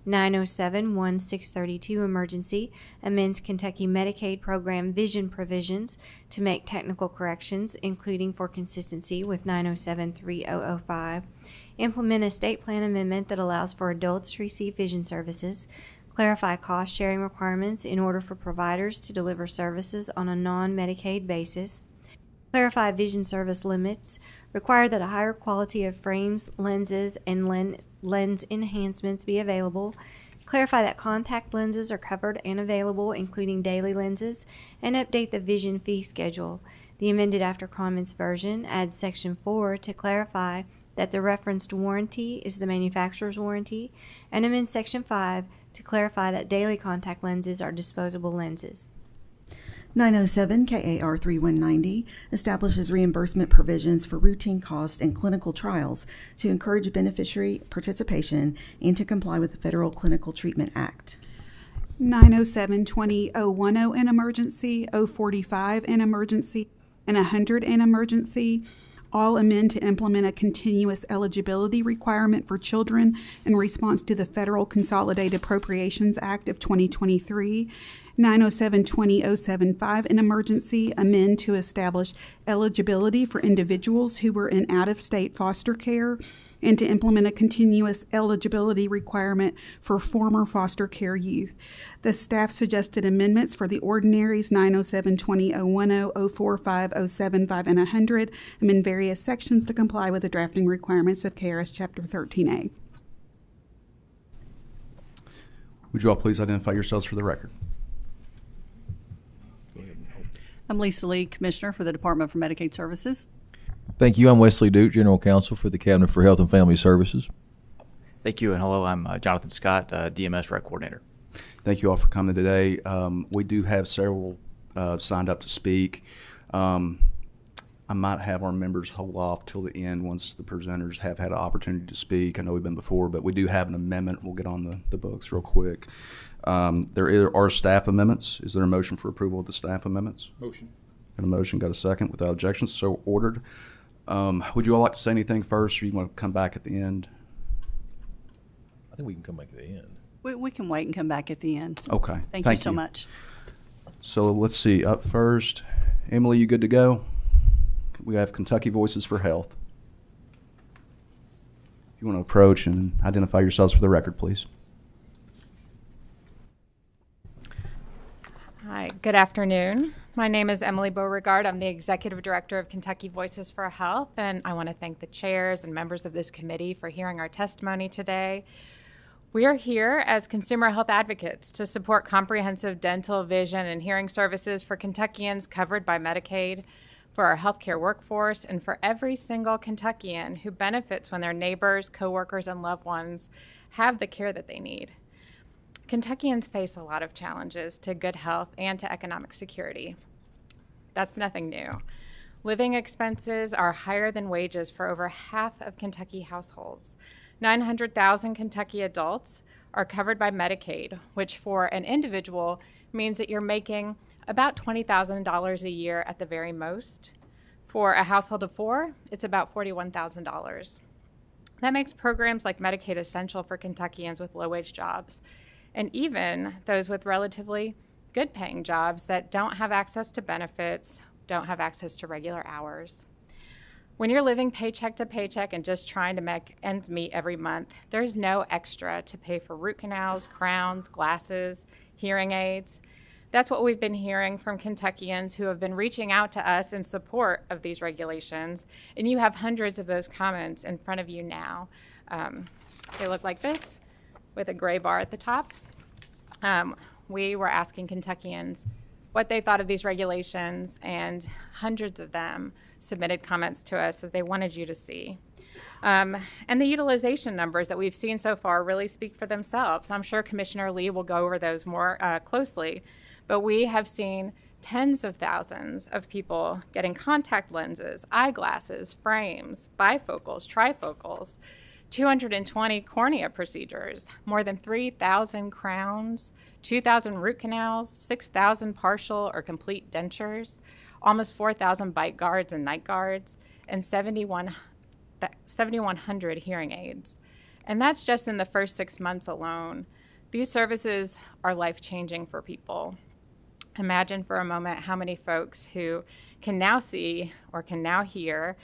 Speaker 8: 907-1632 emergency amends Kentucky Medicaid program vision provisions to make technical corrections, including for consistency with 907-3005, implement a state plan amendment that allows for adults to receive vision services, clarify cost-sharing requirements in order for providers to deliver services on a non-Medicaid basis, clarify vision service limits, require that a higher quality of frames, lenses, and lens enhancements be available, clarify that contact lenses are covered and available, including daily lenses, and update the vision fee schedule. The amended after comments version adds Section 4 to clarify that the referenced warranty is the manufacturer's warranty, and amends Section 5 to clarify that daily contact lenses are disposable lenses.
Speaker 19: 907 KAR 3190 establishes reimbursement provisions for routine costs and clinical trials to encourage beneficiary participation and to comply with the Federal Clinical Treatment Act.
Speaker 4: 907-20-010 in emergency, 045 in emergency, and 100 in emergency. All amend to implement a continuous eligibility requirement for children in response to the Federal Consolidated Appropriations Act of 2023. 907-2075, an emergency, amend to establish eligibility for individuals who were in out-of-state foster care and to implement a continuous eligibility requirement for former foster care youth. The staff suggested amendments for the ordinaries 907-20, 010, 045, 075, and 100, amend various sections to comply with the drafting requirements of KRS Chapter 13A.
Speaker 1: Would you all please identify yourselves for the record?
Speaker 20: I'm Lisa Lee, Commissioner for the Department for Medicaid Services.
Speaker 21: Thank you. I'm Wesley Duke, General Counsel for the Cabinet for Health and Family Services.
Speaker 22: Thank you, and hello, I'm Jonathan Scott, DMS Rec Coordinator.
Speaker 1: Thank you all for coming today. We do have several signed up to speak. I might have our members hold off till the end once the presenters have had an opportunity to speak. I know we've been before, but we do have an amendment. We'll get on the books real quick. There are staff amendments. Is there a motion for approval of the staff amendments?
Speaker 9: Motion.
Speaker 1: Got a motion, got a second. Without objections, so ordered. Would you all like to say anything first, or you want to come back at the end?
Speaker 14: I think we can come back at the end.
Speaker 20: We can wait and come back at the end.
Speaker 1: Okay.
Speaker 20: Thank you so much.
Speaker 1: So let's see. Up first, Emily, you good to go? We have Kentucky Voices for Health. If you want to approach and identify yourselves for the record, please.
Speaker 23: Hi, good afternoon. My name is Emily Beauregard. I'm the Executive Director of Kentucky Voices for Health, and I want to thank the chairs and members of this committee for hearing our testimony today. We are here as consumer health advocates to support comprehensive dental, vision, and hearing services for Kentuckians covered by Medicaid, for our healthcare workforce, and for every single Kentuckian who benefits when their neighbors, coworkers, and loved ones have the care that they need. Kentuckians face a lot of challenges to good health and to economic security. That's nothing new. Living expenses are higher than wages for over half of Kentucky households. 900,000 Kentucky adults are covered by Medicaid, which for an individual means that you're making about $20,000 a year at the very most. For a household of four, it's about $41,000. That makes programs like Medicaid essential for Kentuckians with low-wage jobs, and even those with relatively good-paying jobs that don't have access to benefits, don't have access to regular hours. When you're living paycheck to paycheck and just trying to make ends meet every month, there's no extra to pay for root canals, crowns, glasses, hearing aids. That's what we've been hearing from Kentuckians who have been reaching out to us in support of these regulations, and you have hundreds of those comments in front of you now. They look like this, with a gray bar at the top. We were asking Kentuckians what they thought of these regulations, and hundreds of them submitted comments to us that they wanted you to see. And the utilization numbers that we've seen so far really speak for themselves. I'm sure Commissioner Lee will go over those more closely, but we have seen tens of thousands of people getting contact lenses, eyeglasses, frames, bifocals, trifocals, 220 cornea procedures, more than 3,000 crowns, 2,000 root canals, 6,000 partial or complete dentures, almost 4,000 bite guards and night guards, and 7,100 hearing aids. And that's just in the first 6 months alone. These services are life-changing for people. Imagine for a moment how many folks who can now see or can now hear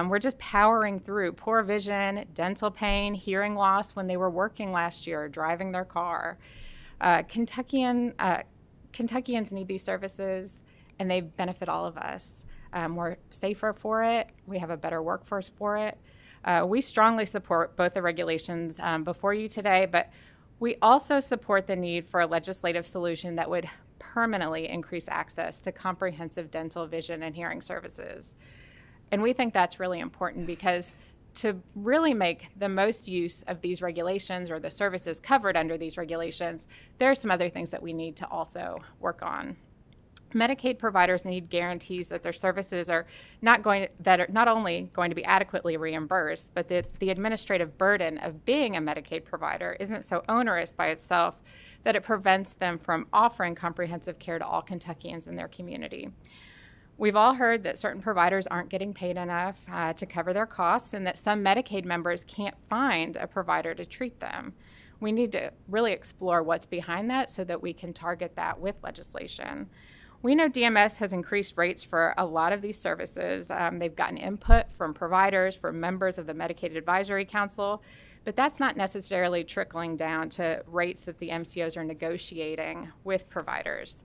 Speaker 23: we're just powering through poor vision, dental pain, hearing loss when they were working last year, driving their car. Kentuckians need these services, and they benefit all of us. We're safer for it. We have a better workforce for it. We strongly support both the regulations before you today, but we also support the need for a legislative solution that would permanently increase access to comprehensive dental, vision, and hearing services. And we think that's really important because to really make the most use of these regulations or the services covered under these regulations, there are some other things that we need to also work on. Medicaid providers need guarantees that their services are not only going to be adequately reimbursed, but that the administrative burden of being a Medicaid provider isn't so onerous by itself that it prevents them from offering comprehensive care to all Kentuckians in their community. We've all heard that certain providers aren't getting paid enough to cover their costs, and that some Medicaid members can't find a provider to treat them. We need to really explore what's behind that so that we can target that with legislation. We know DMS has increased rates for a lot of these services. They've gotten input from providers, from members of the Medicaid Advisory Council, but that's not necessarily trickling down to rates that the MCOs are negotiating with providers.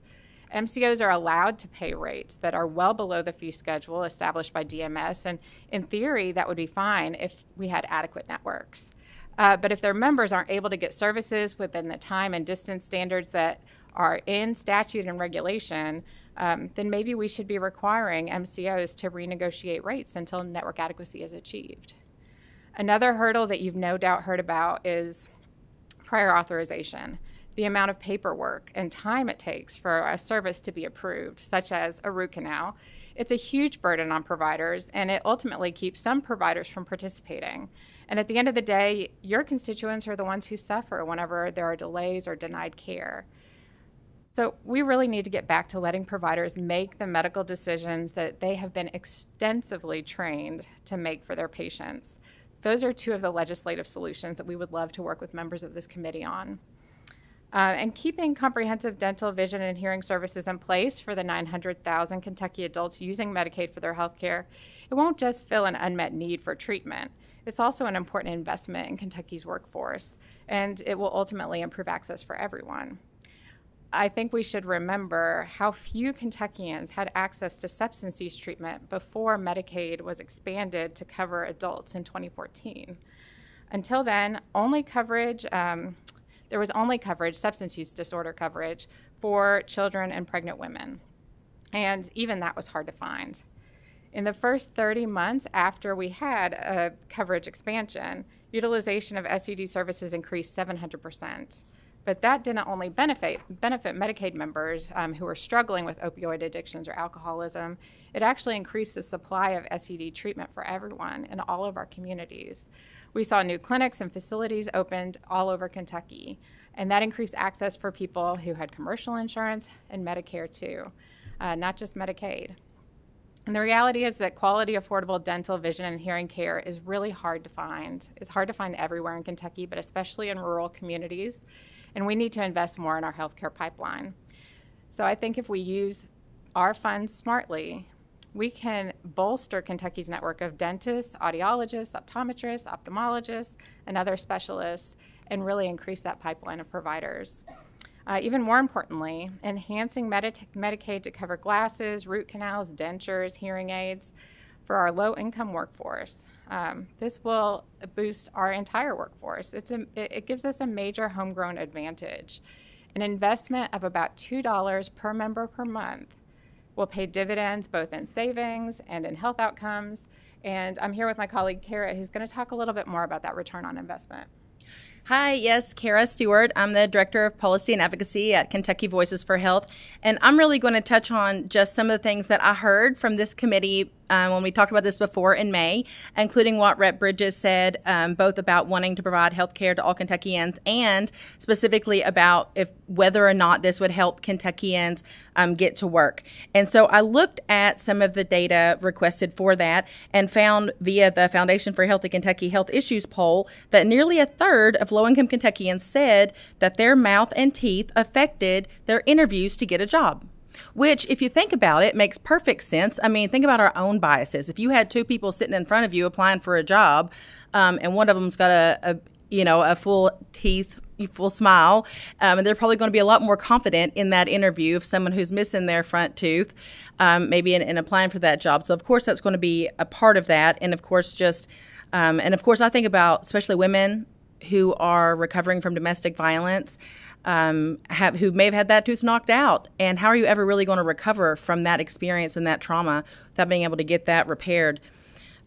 Speaker 23: MCOs are allowed to pay rates that are well below the fee schedule established by DMS, and in theory, that would be fine if we had adequate networks. But if their members aren't able to get services within the time and distance standards that are in statute and regulation, then maybe we should be requiring MCOs to renegotiate rates until network adequacy is achieved. Another hurdle that you've no doubt heard about is prior authorization, the amount of paperwork and time it takes for a service to be approved, such as a root canal. It's a huge burden on providers, and it ultimately keeps some providers from participating. And at the end of the day, your constituents are the ones who suffer whenever there are delays or denied care. So we really need to get back to letting providers make the medical decisions that they have been extensively trained to make for their patients. Those are two of the legislative solutions that we would love to work with members of this committee on. And keeping comprehensive dental, vision, and hearing services in place for the 900,000 Kentucky adults using Medicaid for their health care, it won't just fill an unmet need for treatment. It's also an important investment in Kentucky's workforce, and it will ultimately improve access for everyone. I think we should remember how few Kentuckians had access to substance use treatment before Medicaid was expanded to cover adults in 2014. Until then, there was only coverage, substance use disorder coverage, for children and pregnant women. And even that was hard to find. In the first 30 months after we had a coverage expansion, utilization of SUD services increased 700%. But that didn't only benefit Medicaid members who were struggling with opioid addictions or alcoholism. It actually increased the supply of SUD treatment for everyone in all of our communities. We saw new clinics and facilities opened all over Kentucky, and that increased access for people who had commercial insurance and Medicare too, not just Medicaid. And the reality is that quality, affordable dental, vision, and hearing care is really hard to find. It's hard to find everywhere in Kentucky, but especially in rural communities. And we need to invest more in our healthcare pipeline. So I think if we use our funds smartly, we can bolster Kentucky's network of dentists, audiologists, optometrists, ophthalmologists, and other specialists, and really increase that pipeline of providers. Even more importantly, enhancing Medicaid to cover glasses, root canals, dentures, hearing aids for our low-income workforce. This will boost our entire workforce. It gives us a major homegrown advantage. An investment of about $2 per member per month will pay dividends both in savings and in health outcomes. And I'm here with my colleague, Kara, who's going to talk a little bit more about that return on investment.
Speaker 6: Hi, yes, Kara Stewart. I'm the Director of Policy and Advocacy at Kentucky Voices for Health, and I'm really going to touch on just some of the things that I heard from this committee when we talked about this before in May, including what Rep. Bridges said, both about wanting to provide health care to all Kentuckians and specifically about whether or not this would help Kentuckians get to work. And so I looked at some of the data requested for that and found via the Foundation for Healthy Kentucky Health Issues poll that nearly a third of low-income Kentuckians said that their mouth and teeth affected their interviews to get a job. Which, if you think about it, makes perfect sense. I mean, think about our own biases. If you had two people sitting in front of you applying for a job, and one of them's got a full teeth, full smile, and they're probably going to be a lot more confident in that interview of someone who's missing their front tooth, maybe in applying for that job. So, of course, that's going to be a part of that. And, of course, I think about especially women who are recovering from domestic violence, who may have had that tooth knocked out. And how are you ever really going to recover from that experience and that trauma without being able to get that repaired?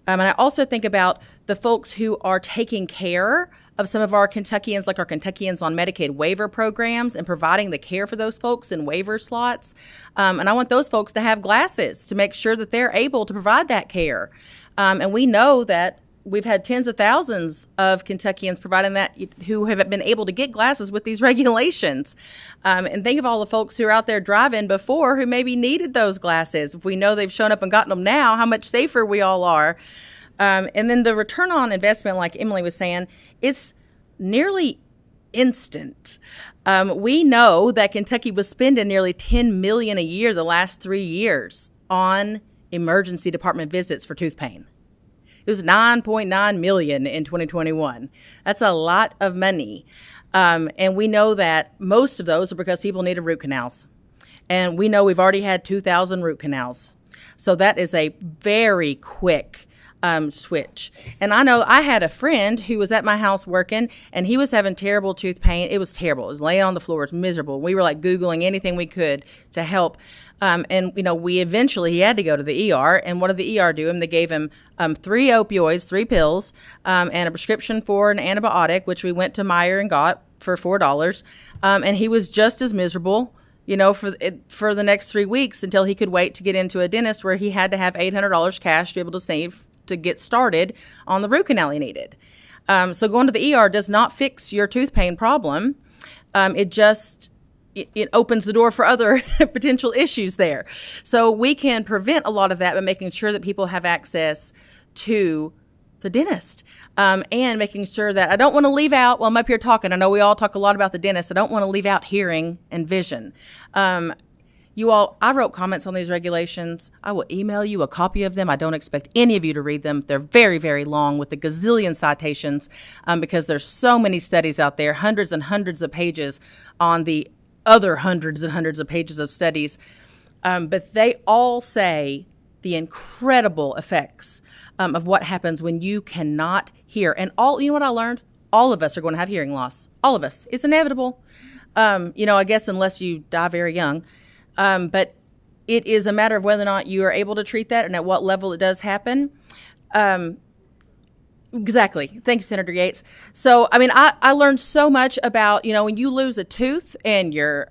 Speaker 6: And I also think about the folks who are taking care of some of our Kentuckians, like our Kentuckians on Medicaid waiver programs, and providing the care for those folks in waiver slots. And I want those folks to have glasses to make sure that they're able to provide that care. And we know that we've had tens of thousands of Kentuckians providing that who have been able to get glasses with these regulations. And think of all the folks who are out there driving before who maybe needed those glasses. If we know they've shown up and gotten them now, how much safer we all are. And then the return on investment, like Emily was saying, it's nearly instant. We know that Kentucky was spending nearly $10 million a year the last 3 years on emergency department visits for tooth pain. It was $9.9 million in 2021. That's a lot of money. And we know that most of those are because people needed root canals. And we know we've already had 2,000 root canals. So that is a very quick switch. And I know I had a friend who was at my house working, and he was having terrible tooth pain. It was terrible. It was laying on the floor. It was miserable. We were like Googling anything we could to help. And, you know, he had to go to the ER. And what did the ER do him? They gave him 3 opioids, 3 pills, and a prescription for an antibiotic, which we went to Meijer and got for $4. And he was just as miserable, you know, for the next 3 weeks until he could wait to get into a dentist where he had to have $800 cash to be able to save to get started on the root canal he needed. So going to the ER does not fix your tooth pain problem. It opens the door for other potential issues there. So we can prevent a lot of that by making sure that people have access to the dentist, and making sure that I don't want to leave out, while I'm up here talking, I know we all talk a lot about the dentist, I don't want to leave out hearing and vision. I wrote comments on these regulations. I will email you a copy of them. I don't expect any of you to read them. They're very, very long with a gazillion citations, because there's so many studies out there, hundreds and hundreds of pages on the other hundreds and hundreds of pages of studies. But they all say the incredible effects of what happens when you cannot hear. And you know what I learned? All of us are going to have hearing loss. All of us. It's inevitable. I guess unless you die very young. But it is a matter of whether or not you are able to treat that and at what level it does happen. Exactly. Thank you, Senator Yates. So, I learned so much about, when you lose a tooth and your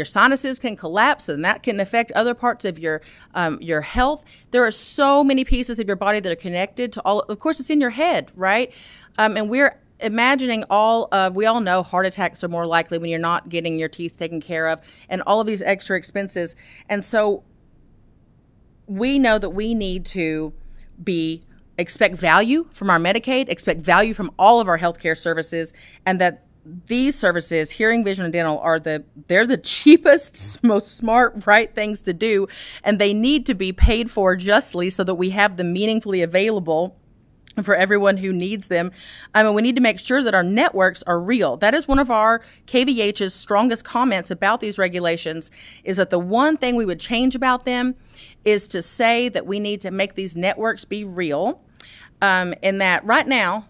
Speaker 6: sinuses can collapse, and that can affect other parts of your health. There are so many pieces of your body that are connected to all. Of course, it's in your head, right? And we're imagining we all know heart attacks are more likely when you're not getting your teeth taken care of, and all of these extra expenses. And so we know that we need to expect value from our Medicaid, expect value from all of our healthcare services, and that these services, hearing, vision, and dental, they're the cheapest, most smart, right things to do, and they need to be paid for justly so that we have them meaningfully available for everyone who needs them. We need to make sure that our networks are real. That is one of our KVH's strongest comments about these regulations, is that the one thing we would change about them is to say that we need to make these networks be real. In that right now,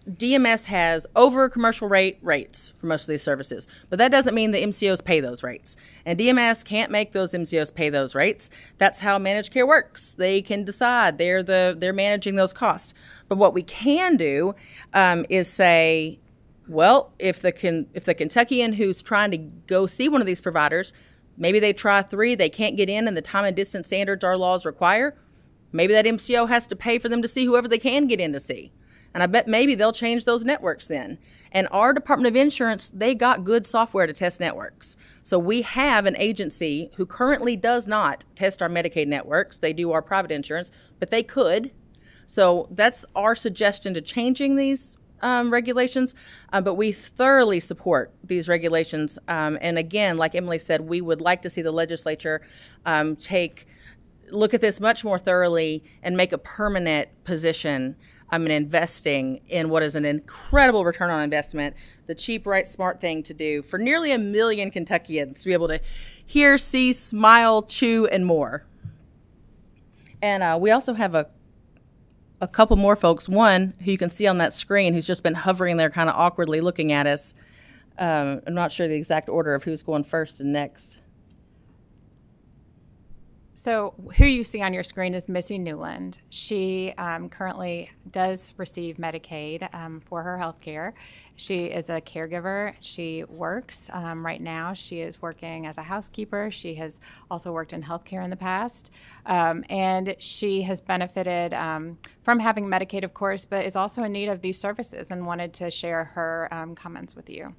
Speaker 6: DMS has over commercial rates for most of these services, but that doesn't mean the MCOs pay those rates. And DMS can't make those MCOs pay those rates. That's how managed care works. They can decide. They're managing those costs. But what we can do is say, well, if the Kentuckian who's trying to go see one of these providers, maybe they try 3, they can't get in, and the time and distance standards our laws require, maybe that MCO has to pay for them to see whoever they can get in to see. And I bet maybe they'll change those networks then. And our Department of Insurance, they got good software to test networks. So we have an agency who currently does not test our Medicaid networks. They do our private insurance, but they could. So that's our suggestion to changing these regulations. But we thoroughly support these regulations. And again, like Emily said, we would like to see the legislature look at this much more thoroughly and make a permanent position in investing in what is an incredible return on investment, the cheap, right, smart thing to do for nearly 1 million Kentuckians to be able to hear, see, smile, chew, and more. And we also have a couple more folks, one who you can see on that screen who's just been hovering there kind of awkwardly looking at us. I'm not sure the exact order of who's going first and next.
Speaker 23: So who you see on your screen is Missy Newland. She currently does receive Medicaid for her health care. She is a caregiver. She works right now. She is working as a housekeeper. She has also worked in healthcare in the past. And she has benefited from having Medicaid, of course, but is also in need of these services and wanted to share her comments with you.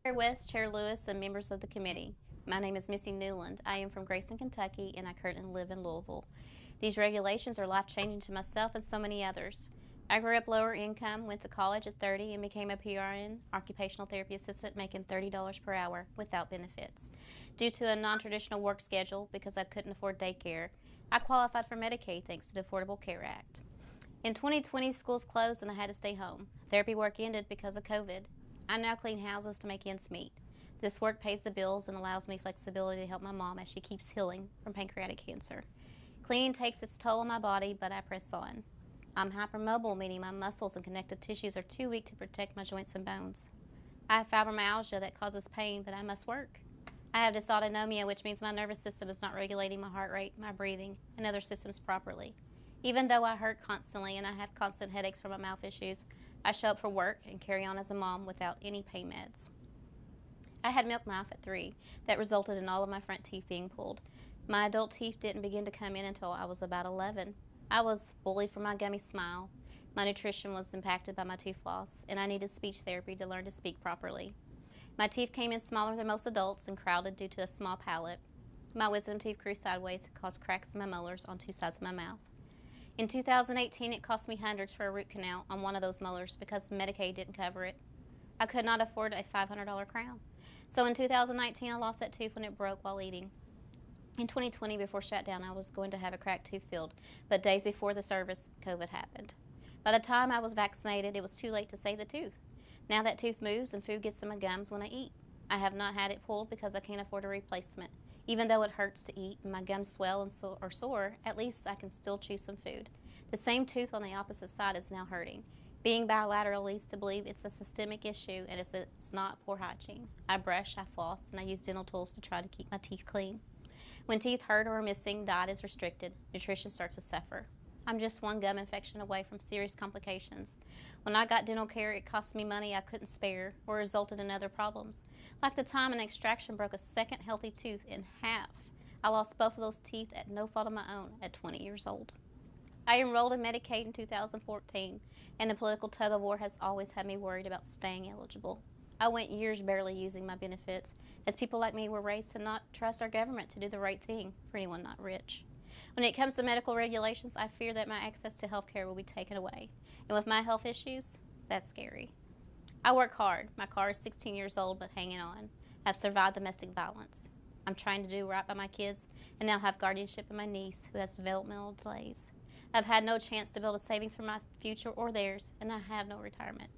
Speaker 5: Chair West, Chair Lewis, and members of the committee. My name is Missy Newland. I am from Grayson, Kentucky, and I currently live in Louisville. These regulations are life-changing to myself and so many others. I grew up lower income, went to college at 30, and became a PRN, occupational therapy assistant, making $30 per hour without benefits. Due to a non-traditional work schedule, because I couldn't afford daycare, I qualified for Medicaid thanks to the Affordable Care Act. In 2020, schools closed and I had to stay home. Therapy work ended because of COVID. I now clean houses to make ends meet. This work pays the bills and allows me flexibility to help my mom as she keeps healing from pancreatic cancer. Cleaning takes its toll on my body, but I press on. I'm hypermobile, meaning my muscles and connective tissues are too weak to protect my joints and bones. I have fibromyalgia that causes pain, but I must work. I have dysautonomia, which means my nervous system is not regulating my heart rate, my breathing, and other systems properly. Even though I hurt constantly and I have constant headaches from my mouth issues, I show up for work and carry on as a mom without any pain meds. I had milk mouth at 3 that resulted in all of my front teeth being pulled. My adult teeth didn't begin to come in until I was about 11. I was bullied for my gummy smile. My nutrition was impacted by my tooth loss, and I needed speech therapy to learn to speak properly. My teeth came in smaller than most adults and crowded due to a small palate. My wisdom teeth grew sideways and caused cracks in my molars on 2 sides of my mouth. In 2018, it cost me hundreds for a root canal on one of those molars because Medicaid didn't cover it. I could not afford a $500 crown. So in 2019, I lost that tooth when it broke while eating. In 2020, before shutdown, I was going to have a cracked tooth filled, but days before the service, COVID happened. By the time I was vaccinated, it was too late to save the tooth. Now that tooth moves and food gets in my gums when I eat. I have not had it pulled because I can't afford a replacement. Even though it hurts to eat and my gums swell and are sore, at least I can still chew some food. The same tooth on the opposite side is now hurting. Being bilateral leads to believe it's a systemic issue and it's not poor hygiene. I brush, I floss, and I use dental tools to try to keep my teeth clean. When teeth hurt or are missing, diet is restricted, nutrition starts to suffer. I'm just one gum infection away from serious complications. When I got dental care, it cost me money I couldn't spare or resulted in other problems. Like the time an extraction broke a second healthy tooth in half. I lost both of those teeth at no fault of my own at 20 years old. I enrolled in Medicaid in 2014, and the political tug-of-war has always had me worried about staying eligible. I went years barely using my benefits, as people like me were raised to not trust our government to do the right thing for anyone not rich. When it comes to medical regulations, I fear that my access to health care will be taken away. And with my health issues, that's scary. I work hard. My car is 16 years old, but hanging on. I've survived domestic violence. I'm trying to do right by my kids and now have guardianship of my niece who has developmental delays. I've had no chance to build a savings for my future or theirs, and I have no retirement.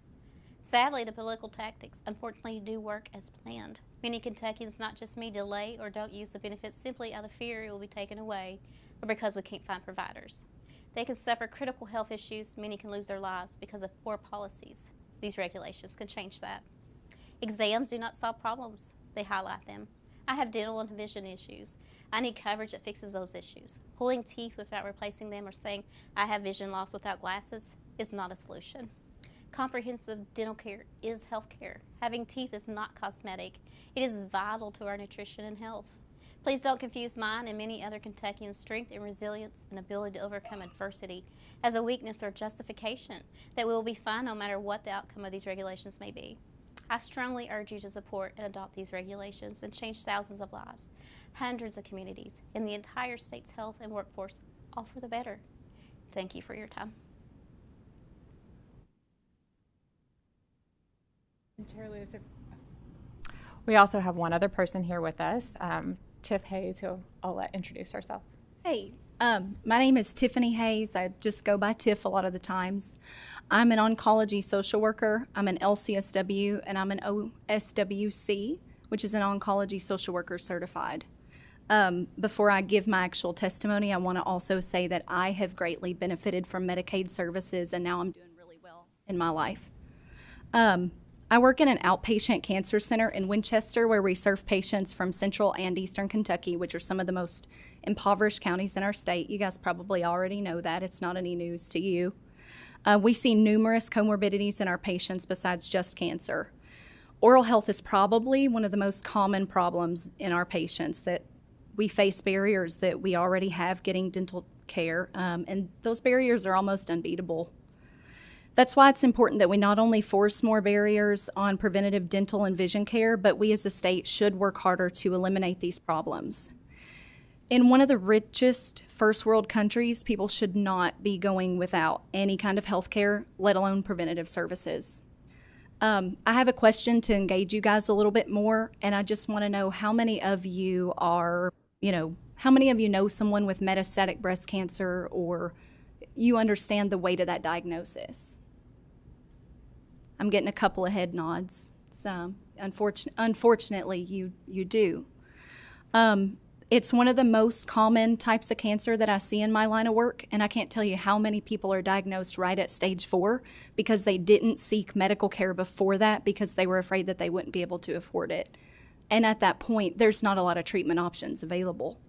Speaker 5: Sadly, the political tactics unfortunately do work as planned. Many Kentuckians, not just me, delay or don't use the benefits simply out of fear it will be taken away or because we can't find providers. They can suffer critical health issues. Many can lose their lives because of poor policies. These regulations can change that. Exams do not solve problems. They highlight them. I have dental and vision issues. I need coverage that fixes those issues. Pulling teeth without replacing them or saying I have vision loss without glasses is not a solution. Comprehensive dental care is health care. Having teeth is not cosmetic. It is vital to our nutrition and health. Please don't confuse mine and many other Kentuckians' strength and resilience and ability to overcome adversity as a weakness or justification that we will be fine no matter what the outcome of these regulations may be. I strongly urge you to support and adopt these regulations and change thousands of lives, hundreds of communities, and the entire state's health and workforce, all for the better. Thank you for your time.
Speaker 23: Chair Lewis, we also have one other person here with us, Tiff Hayes, who I'll let introduce herself.
Speaker 7: Hey, my name is Tiffany Hayes. I just go by Tiff a lot of the times. I'm an oncology social worker. I'm an LCSW, and I'm an OSWC, which is an oncology social worker certified. Before I give my actual testimony, I want to also say that I have greatly benefited from Medicaid services, and now I'm doing really well in my life. I work in an outpatient cancer center in Winchester where we serve patients from central and eastern Kentucky, which are some of the most impoverished counties in our state. You guys probably already know that. It's not any news to you. We see numerous comorbidities in our patients besides just cancer. Oral health is probably one of the most common problems in our patients, that we face barriers that we already have getting dental care, and those barriers are almost unbeatable. That's why it's important that we not only force more barriers on preventative dental and vision care, but we as a state should work harder to eliminate these problems. In one of the richest first world countries, people should not be going without any kind of health care, let alone preventative services. I have a question to engage you guys a little bit more, and I just want to know how many of you are, how many of you know someone with metastatic breast cancer, or you understand the weight of that diagnosis? I'm getting a couple of head nods. So unfortunately, you do. It's one of the most common types of cancer that I see in my line of work, and I can't tell you how many people are diagnosed right at stage 4 because they didn't seek medical care before that because they were afraid that they wouldn't be able to afford it. And at that point, there's not a lot of treatment options available.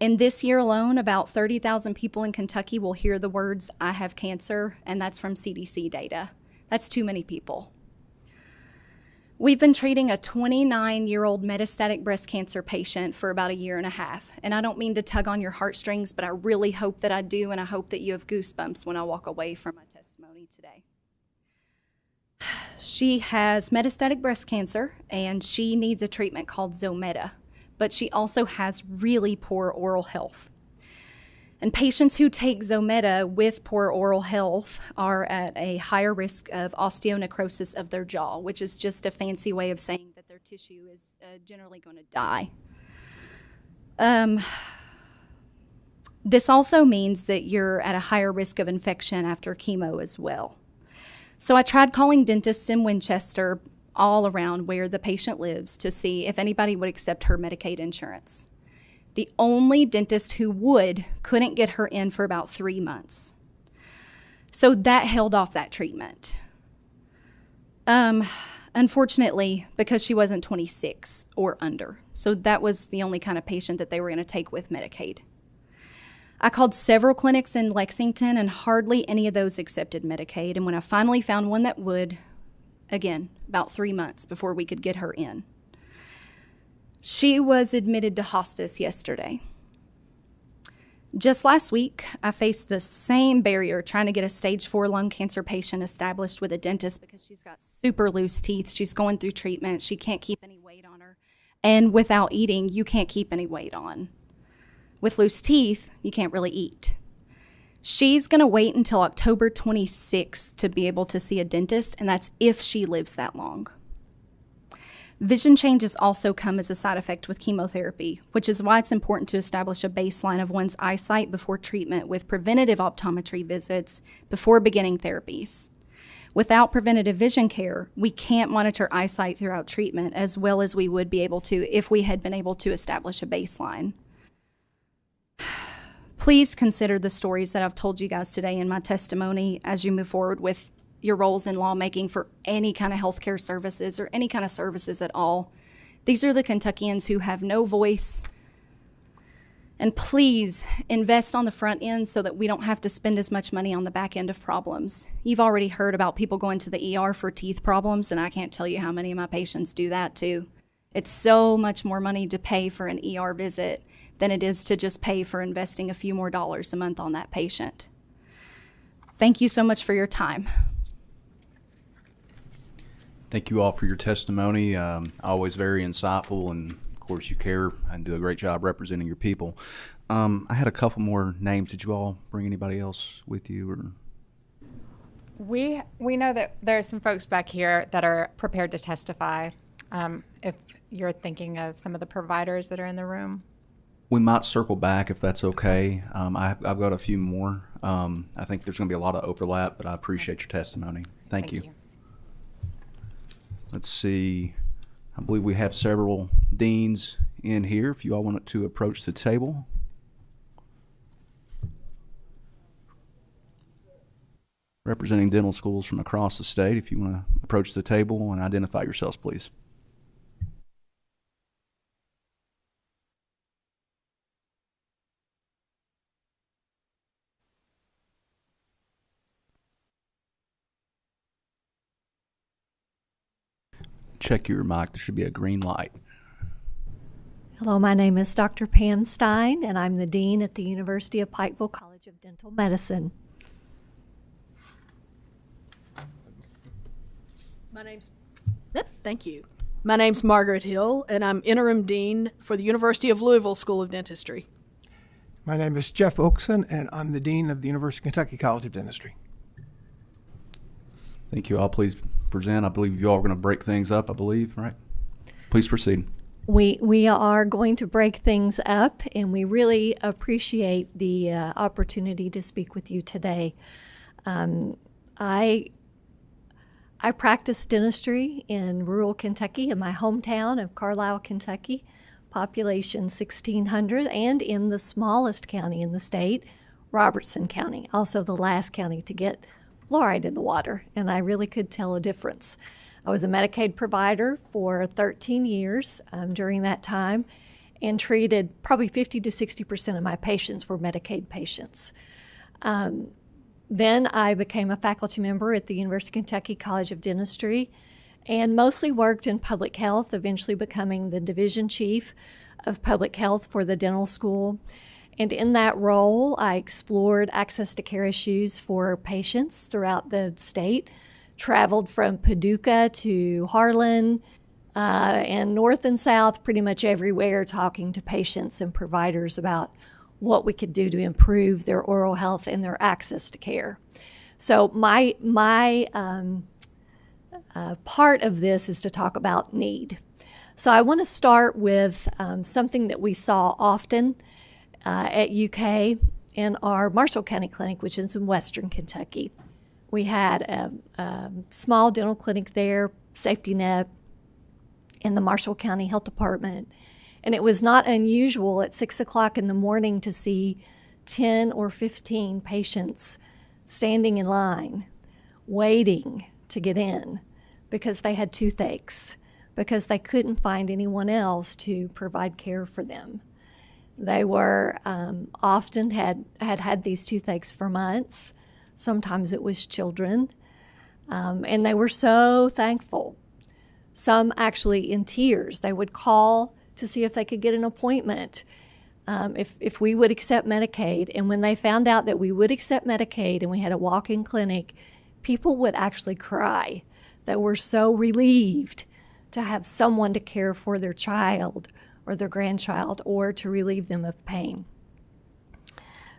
Speaker 7: In this year alone, about 30,000 people in Kentucky will hear the words, "I have cancer," and that's from CDC data. That's too many people. We've been treating a 29-year-old metastatic breast cancer patient for about 1.5 years, and I don't mean to tug on your heartstrings, but I really hope that I do, and I hope that you have goosebumps when I walk away from my testimony today. She has metastatic breast cancer, and she needs a treatment called Zometa, but she also has really poor oral health. And patients who take Zometa with poor oral health are at a higher risk of osteonecrosis of their jaw, which is just a fancy way of saying that their tissue is generally going to die. This also means that you're at a higher risk of infection after chemo as well. So I tried calling dentists in Winchester all around where the patient lives to see if anybody would accept her Medicaid insurance. The only dentist who couldn't get her in for about 3 months. So that held off that treatment. Unfortunately, because she wasn't 26 or under. So that was the only kind of patient that they were going to take with Medicaid. I called several clinics in Lexington, and hardly any of those accepted Medicaid. And when I finally found one that would, again, about 3 months before we could get her in. She was admitted to hospice yesterday. Just last week, I faced the same barrier trying to get a stage 4 lung cancer patient established with a dentist because she's got super loose teeth. She's going through treatment. She can't keep any weight on her. And without eating, you can't keep any weight on. With loose teeth, you can't really eat. She's going to wait until October 26th to be able to see a dentist, and that's if she lives that long. Vision changes also come as a side effect with chemotherapy, which is why it's important to establish a baseline of one's eyesight before treatment with preventative optometry visits before beginning therapies. Without preventative vision care, we can't monitor eyesight throughout treatment as well as we would be able to if we had been able to establish a baseline. Please consider the stories that I've told you guys today in my testimony as you move forward with your roles in lawmaking for any kind of healthcare services or any kind of services at all. These are the Kentuckians who have no voice. And please invest on the front end so that we don't have to spend as much money on the back end of problems. You've already heard about people going to the ER for teeth problems, and I can't tell you how many of my patients do that too. It's so much more money to pay for an ER visit than it is to just pay for investing a few more dollars a month on that patient. Thank you so much for your time.
Speaker 1: Thank you all for your testimony. Always very insightful, and of course you care and do a great job representing your people. I had a couple more names. Did you all bring anybody else with you? Or?
Speaker 23: We know that there are some folks back here that are prepared to testify. If you're thinking of some of the providers that are in the room.
Speaker 1: We might circle back if that's okay. I've got a few more. I think there's going to be a lot of overlap, but I appreciate your testimony. Thank you. Let's see. I believe we have several deans in here. If you all wanted to approach the table. Representing dental schools from across the state, if you want to approach the table and identify yourselves, please. Check your mic. There should be a green light.
Speaker 10: Hello, my name is Dr. Pam Stein, and I'm the Dean at the University of Pikeville College of Dental Medicine.
Speaker 15: Thank you.
Speaker 11: My name's Margaret Hill, and I'm interim dean for the University of Louisville School of Dentistry.
Speaker 12: My name is Jeff Oakson, and I'm the dean of the University of Kentucky College of Dentistry.
Speaker 1: Thank you all. Please present. I believe you all are going to break things up, I believe, right? Please proceed.
Speaker 10: We are going to break things up, and we really appreciate the opportunity to speak with you today. I practice dentistry in rural Kentucky, in my hometown of Carlisle, Kentucky, population 1,600, and in the smallest county in the state, Robertson County, also the last county to get fluoride in the water, and I really could tell a difference. I was a Medicaid provider for 13 years during that time and treated probably 50 to 60% of my patients were Medicaid patients. Then I became a faculty member at the University of Kentucky College of Dentistry and mostly worked in public health, eventually becoming the division chief of public health for the dental school. And in that role, I explored access to care issues for patients throughout the state, traveled from Paducah to Harlan, and north and south, pretty much everywhere, talking to patients and providers about what we could do to improve their oral health and their access to care. So my part of this is to talk about need. So I want to start with something that we saw often at UK in our Marshall County Clinic, which is in western Kentucky. We had a small dental clinic there, safety net, in the Marshall County Health Department. And it was not unusual at 6 o'clock in the morning to see 10 or 15 patients standing in line, waiting to get in because they had toothaches, because they couldn't find anyone else to provide care for them. They were often had these toothaches for months. Sometimes it was children. And they were so thankful. Some actually in tears. They would call to see if they could get an appointment, if we would accept Medicaid. And when they found out that we would accept Medicaid and we had a walk-in clinic, people would actually cry. They were so relieved to have someone to care for their child or their grandchild or to relieve them of pain.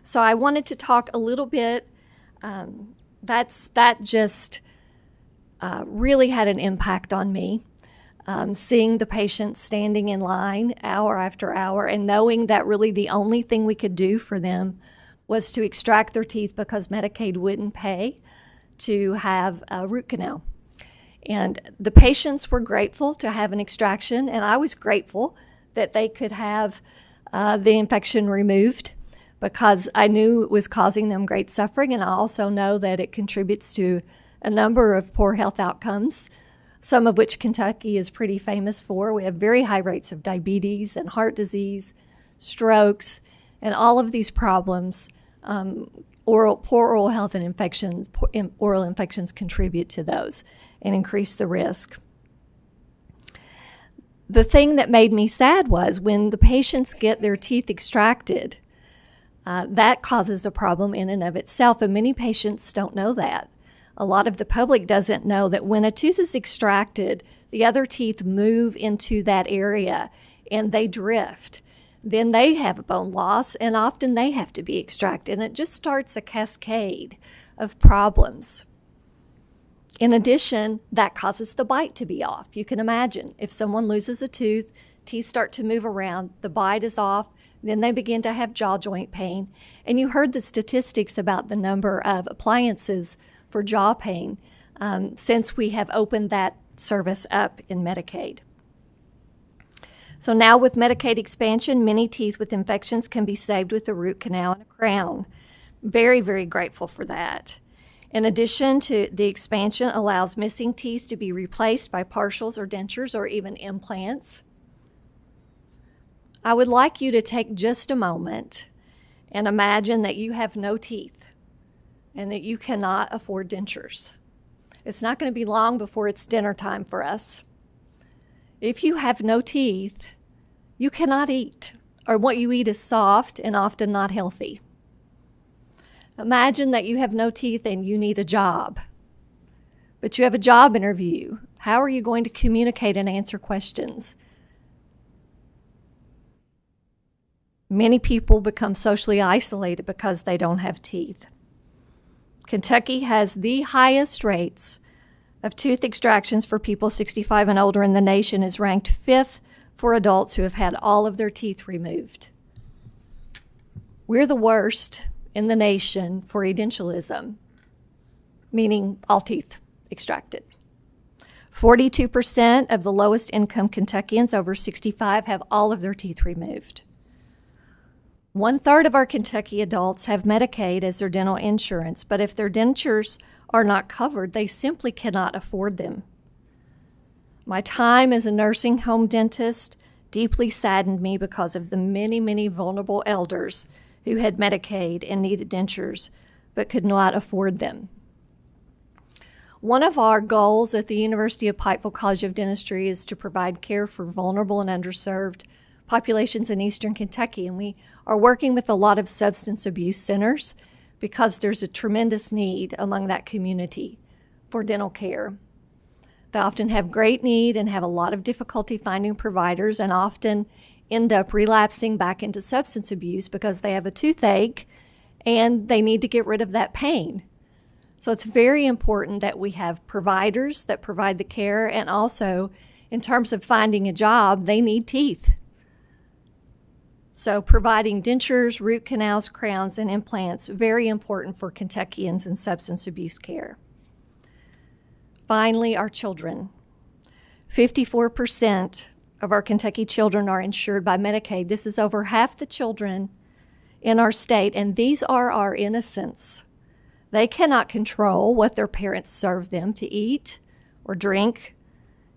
Speaker 10: So I wanted to talk a little bit. That just really had an impact on me. Seeing the patients standing in line hour after hour and knowing that really the only thing we could do for them was to extract their teeth because Medicaid wouldn't pay to have a root canal. And the patients were grateful to have an extraction, and I was grateful that they could have the infection removed because I knew it was causing them great suffering, and I also know that it contributes to a number of poor health outcomes, some of which Kentucky is pretty famous for. We have very high rates of diabetes and heart disease, strokes, and all of these problems. Poor oral health and oral infections contribute to those and increase the risk. The thing that made me sad was when the patients get their teeth extracted, that causes a problem in and of itself, and many patients don't know that. A lot of the public doesn't know that when a tooth is extracted, the other teeth move into that area and they drift. Then they have bone loss, and often they have to be extracted, and it just starts a cascade of problems. In addition, that causes the bite to be off. You can imagine if someone loses a tooth, teeth start to move around, the bite is off, then they begin to have jaw joint pain. And you heard the statistics about the number of appliances for jaw pain since we have opened that service up in Medicaid. So now with Medicaid expansion, many teeth with infections can be saved with a root canal and a crown. Very, very grateful for that. In addition to the expansion allows missing teeth to be replaced by partials or dentures or even implants. I would like you to take just a moment and imagine that you have no teeth and that you cannot afford dentures. It's not going to be long before it's dinner time for us. If you have no teeth, you cannot eat, or what you eat is soft and often not healthy. Imagine that you have no teeth and you need a job. but you have a job interview. How are you going to communicate and answer questions? Many people become socially isolated because they don't have teeth. Kentucky has the highest rates of tooth extractions for people 65 and older in the nation, is ranked 5th for adults who have had all of their teeth removed. We're the worst in the nation for edentialism, meaning all teeth extracted. 42% of the lowest income Kentuckians over 65 have all of their teeth removed. 1/3 of our Kentucky adults have Medicaid as their dental insurance, but if their dentures are not covered, they simply cannot afford them. My time as a nursing home dentist deeply saddened me because of the many, many vulnerable elders who had Medicaid and needed dentures but could not afford them. One of our goals at the University of Pikeville College of Dentistry is to provide care for vulnerable and underserved populations in eastern Kentucky, and we are working with a lot of substance abuse centers because there's a tremendous need among that community for dental care. They often have great need and have a lot of difficulty finding providers, and often end up relapsing back into substance abuse because they have a toothache and they need to get rid of that pain. So it's very important that we have providers that provide the care, and also in terms of finding a job, they need teeth. So providing dentures, root canals, crowns, and implants, very important for Kentuckians in substance abuse care. Finally, our children. 54% of our Kentucky children are insured by Medicaid. This is over half the children in our state, and these are our innocents. They cannot control what their parents serve them to eat or drink,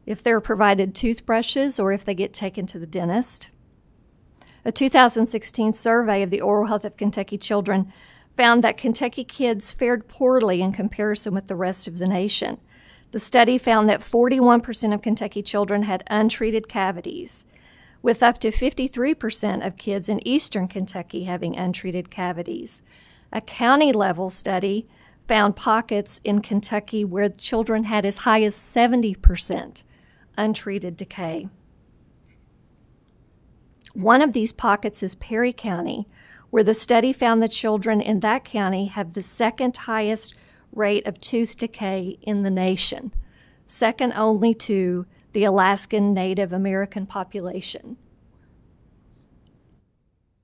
Speaker 10: if they're provided toothbrushes, or if they get taken to the dentist. A 2016 survey of the oral health of Kentucky children found that Kentucky kids fared poorly in comparison with the rest of the nation. The study found that 41% of Kentucky children had untreated cavities, with up to 53% of kids in eastern Kentucky having untreated cavities. A county-level study found pockets in Kentucky where children had as high as 70% untreated decay. One of these pockets is Perry County, where the study found that children in that county have the second highest rate of tooth decay in the nation, second only to the Alaskan Native American population.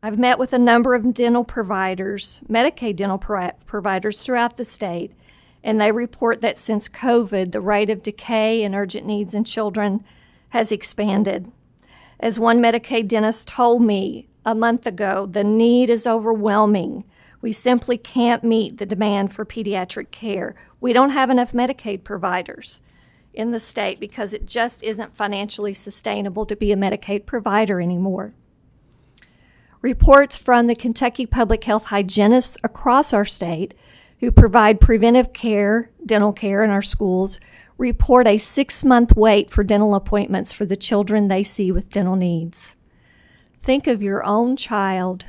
Speaker 10: I've met with a number of dental providers, Medicaid dental providers throughout the state, and they report that since COVID, the rate of decay and urgent needs in children has expanded. As one Medicaid dentist told me a month ago, the need is overwhelming. We simply can't meet the demand for pediatric care. We don't have enough Medicaid providers in the state because it just isn't financially sustainable to be a Medicaid provider anymore. Reports from the Kentucky public health hygienists across our state who provide preventive care, dental care in our schools, report a 6-month wait for dental appointments for the children they see with dental needs. Think of your own child,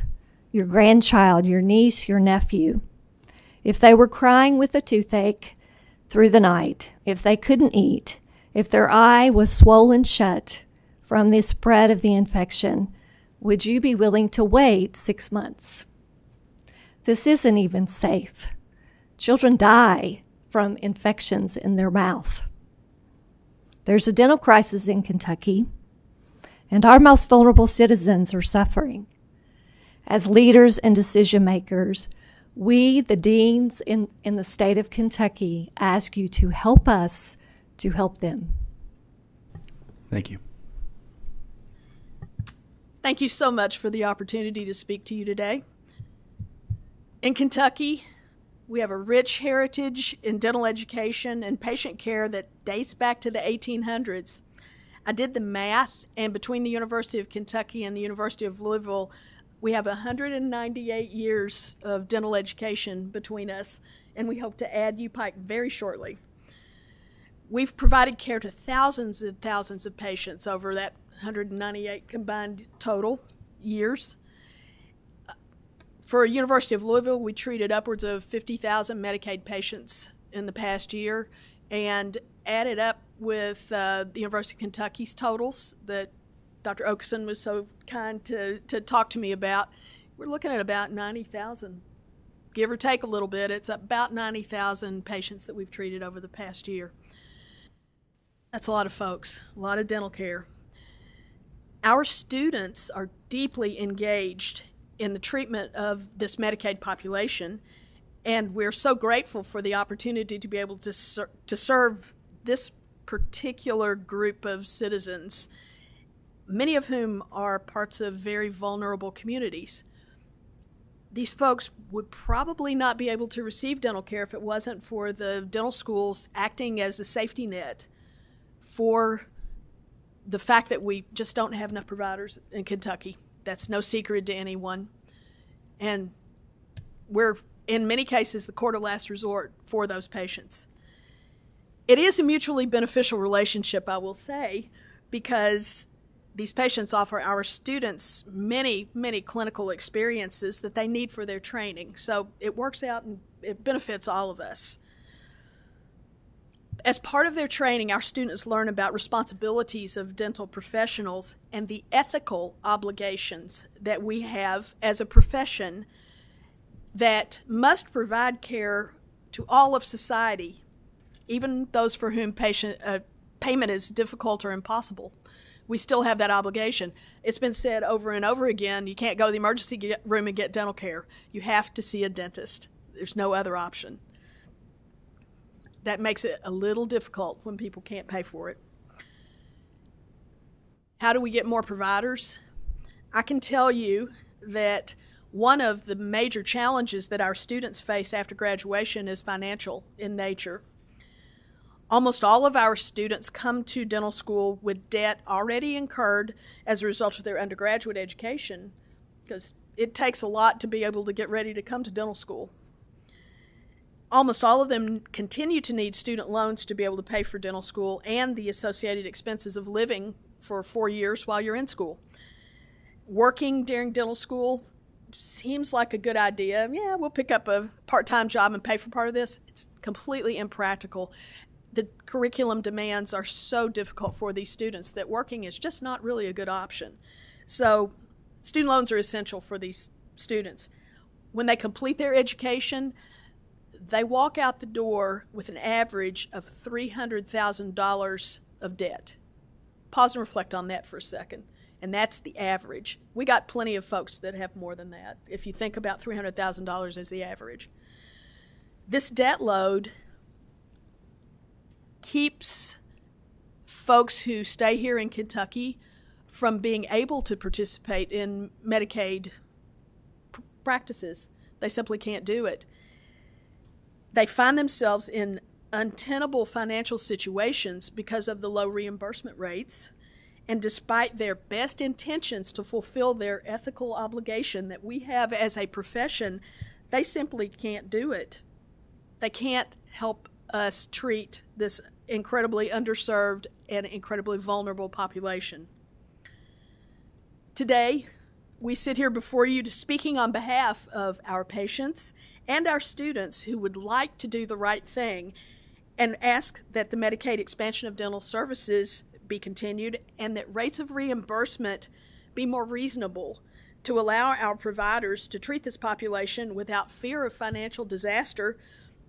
Speaker 10: your grandchild, your niece, your nephew. If they were crying with a toothache through the night, if they couldn't eat, if their eye was swollen shut from the spread of the infection, would you be willing to wait 6 months? This isn't even safe. Children die from infections in their mouth. There's a dental crisis in Kentucky, and our most vulnerable citizens are suffering. As leaders and decision makers, we, the deans in the state of Kentucky, ask you to help us to help them.
Speaker 1: Thank you.
Speaker 11: Thank you so much for the opportunity to speak to you today. In Kentucky, we have a rich heritage in dental education and patient care that dates back to the 1800s. I did the math, and between the University of Kentucky and the University of Louisville, we have 198 years of dental education between us, and we hope to add UPike very shortly. We've provided care to thousands and thousands of patients over that 198 combined total years. For University of Louisville, we treated upwards of 50,000 Medicaid patients in the past year, and added up with the University of Kentucky's totals that Dr. Okeson was so kind to talk to me about, we're looking at about 90,000, give or take a little bit. It's about 90,000 patients that we've treated over the past year. That's a lot of folks, a lot of dental care. Our students are deeply engaged in the treatment of this Medicaid population, and we're so grateful for the opportunity to be able to serve this particular group of citizens, many of whom are parts of very vulnerable communities. These folks would probably not be able to receive dental care if it wasn't for the dental schools acting as a safety net for the fact that we just don't have enough providers in Kentucky. That's no secret to anyone. And we're, in many cases, the court of last resort for those patients. It is a mutually beneficial relationship, I will say, because these patients offer our students many, many clinical experiences that they need for their training. So it works out and it benefits all of us. As part of their training, our students learn about responsibilities of dental professionals and the ethical obligations that we have as a profession that must provide care to all of society, even those for whom payment is difficult or impossible. We still have that obligation. It's been said over and over again, you can't go to the emergency room and get dental care. You have to see a dentist. There's no other option. That makes it a little difficult when people can't pay for it. How do we get more providers? I can tell you that one of the major challenges that our students face after graduation is financial in nature. Almost all of our students come to dental school with debt already incurred as a result of their undergraduate education, because it takes a lot to be able to get ready to come to dental school. Almost all of them continue to need student loans to be able to pay for dental school and the associated expenses of living for 4 years while you're in school. Working during dental school seems like a good idea. Yeah, we'll pick up a part-time job and pay for part of this. It's completely impractical. The curriculum demands are so difficult for these students that working is just not really a good option. So student loans are essential for these students. When they complete their education, they walk out the door with an average of $300,000 of debt. Pause and reflect on that for a second. And that's the average. We got plenty of folks that have more than that, if you think about $300,000 as the average. This debt load keeps folks who stay here in Kentucky from being able to participate in Medicaid practices. They simply can't do it. They find themselves in untenable financial situations because of the low reimbursement rates, and despite their best intentions to fulfill their ethical obligation that we have as a profession, they simply can't do it. They can't help us treat this incredibly underserved and incredibly vulnerable population. Today, we sit here before you speaking on behalf of our patients and our students who would like to do the right thing and ask that the Medicaid expansion of dental services be continued and that rates of reimbursement be more reasonable to allow our providers to treat this population without fear of financial disaster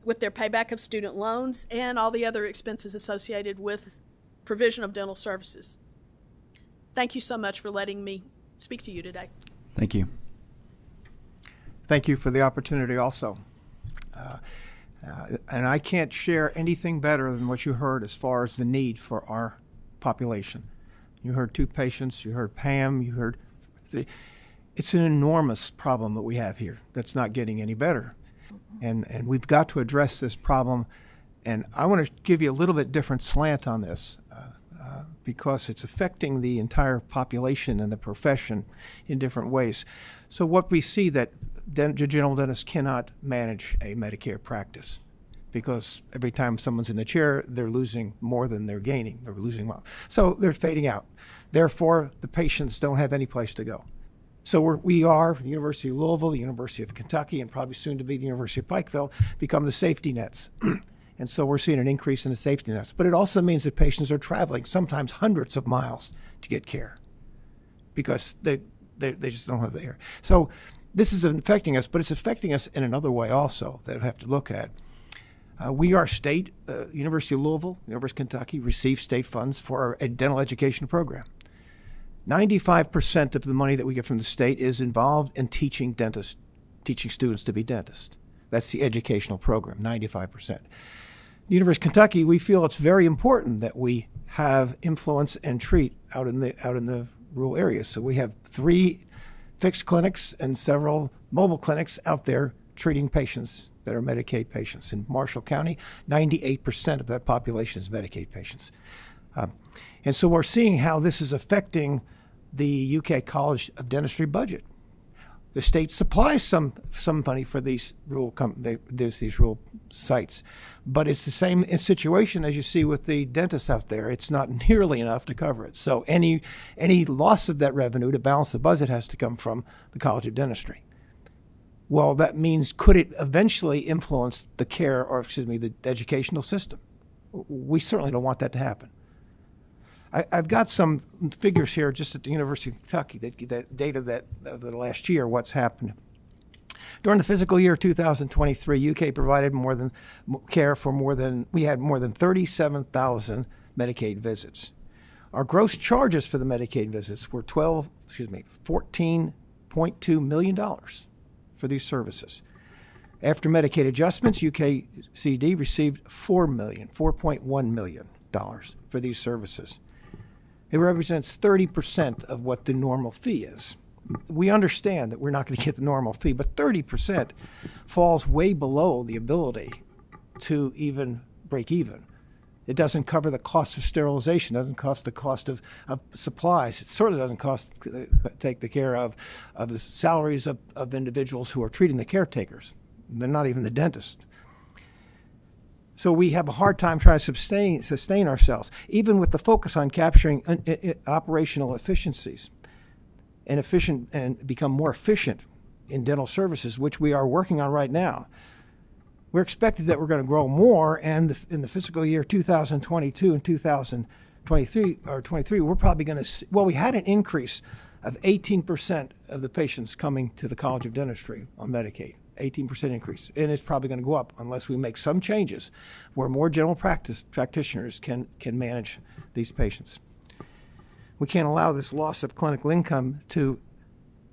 Speaker 11: with their payback of student loans and all the other expenses associated with provision of dental services. Thank you so much for letting me speak to you today.
Speaker 1: Thank you.
Speaker 12: Thank you for the opportunity also. And I can't share anything better than what you heard as far as the need for our population. You heard 2 patients, you heard Pam, you heard 3. It's an enormous problem that we have here that's not getting any better. And we've got to address this problem. And I want to give you a little bit different slant on this because it's affecting the entire population and the profession in different ways. So what we see that general dentists cannot manage a Medicare practice because every time someone's in the chair, they're losing more than they're gaining. They're losing more. So they're fading out. Therefore, the patients don't have any place to go. So we are, the University of Louisville, the University of Kentucky, and probably soon to be the University of Pikeville, become the safety nets. And so we're seeing an increase in the safety nets. But it also means that patients are traveling sometimes hundreds of miles to get care because they just don't have the air. So this is affecting us, but it's affecting us in another way also that we have to look at. We are state, University of Louisville, University of Kentucky, receive state funds for a dental education program. 95% of the money that we get from the state is involved in teaching students to be dentists. That's the educational program, 95%. The University of Kentucky, we feel it's very important that we have influence and treat out in the rural areas. So we have 3 fixed clinics and several mobile clinics out there treating patients that are Medicaid patients. In Marshall County, 98% of that population is Medicaid patients. And so we're seeing how this is affecting the UK College of Dentistry budget. The state supplies some money for these rural sites, but it's the same situation as you see with the dentists out there. It's not nearly enough to cover it. So any loss of that revenue to balance the budget has to come from the College of Dentistry. Well, that means could it eventually influence the care, or the educational system? We certainly don't want that to happen. I've got some figures here just at the University of Kentucky that data that of the last year, what's happened. During the fiscal year 2023, UK provided we had more than 37,000 Medicaid visits. Our gross charges for the Medicaid visits were $14.2 million for these services. After Medicaid adjustments, UKCD received $4.1 million for these services. It represents 30% of what the normal fee is. We understand that we're not going to get the normal fee, but 30% falls way below the ability to even break even. It doesn't cover the cost of sterilization, doesn't cost the cost of supplies. It certainly doesn't take the care of the salaries of individuals who are treating the caretakers. They're not even the dentist. So we have a hard time trying to sustain ourselves, even with the focus on capturing operational efficiencies and become more efficient in dental services, which we are working on right now. We're expected that we're going to grow more, and in the fiscal year 2022 and 2023, we're probably going to we had an increase of 18% of the patients coming to the College of Dentistry on Medicaid. 18% increase, and it's probably going to go up unless we make some changes where more general practitioners can manage these patients. We can't allow this loss of clinical income to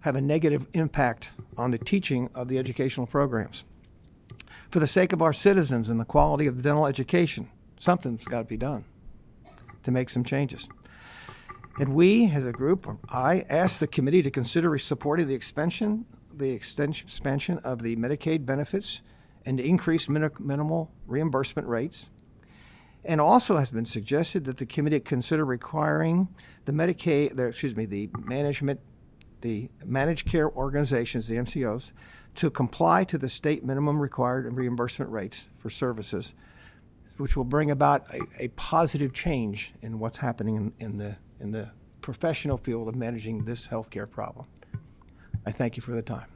Speaker 12: have a negative impact on the teaching of the educational programs. For the sake of our citizens and the quality of the dental education, something's got to be done to make some changes. And we, as a group, I asked the committee to consider supporting the expansion of the Medicaid benefits and to increase minimal reimbursement rates. And also has been suggested that the committee consider requiring the managed care organizations, the MCOs, to comply to the state minimum required reimbursement rates for services, which will bring about a positive change in what's happening in the professional field of managing this healthcare problem. I thank you for the time.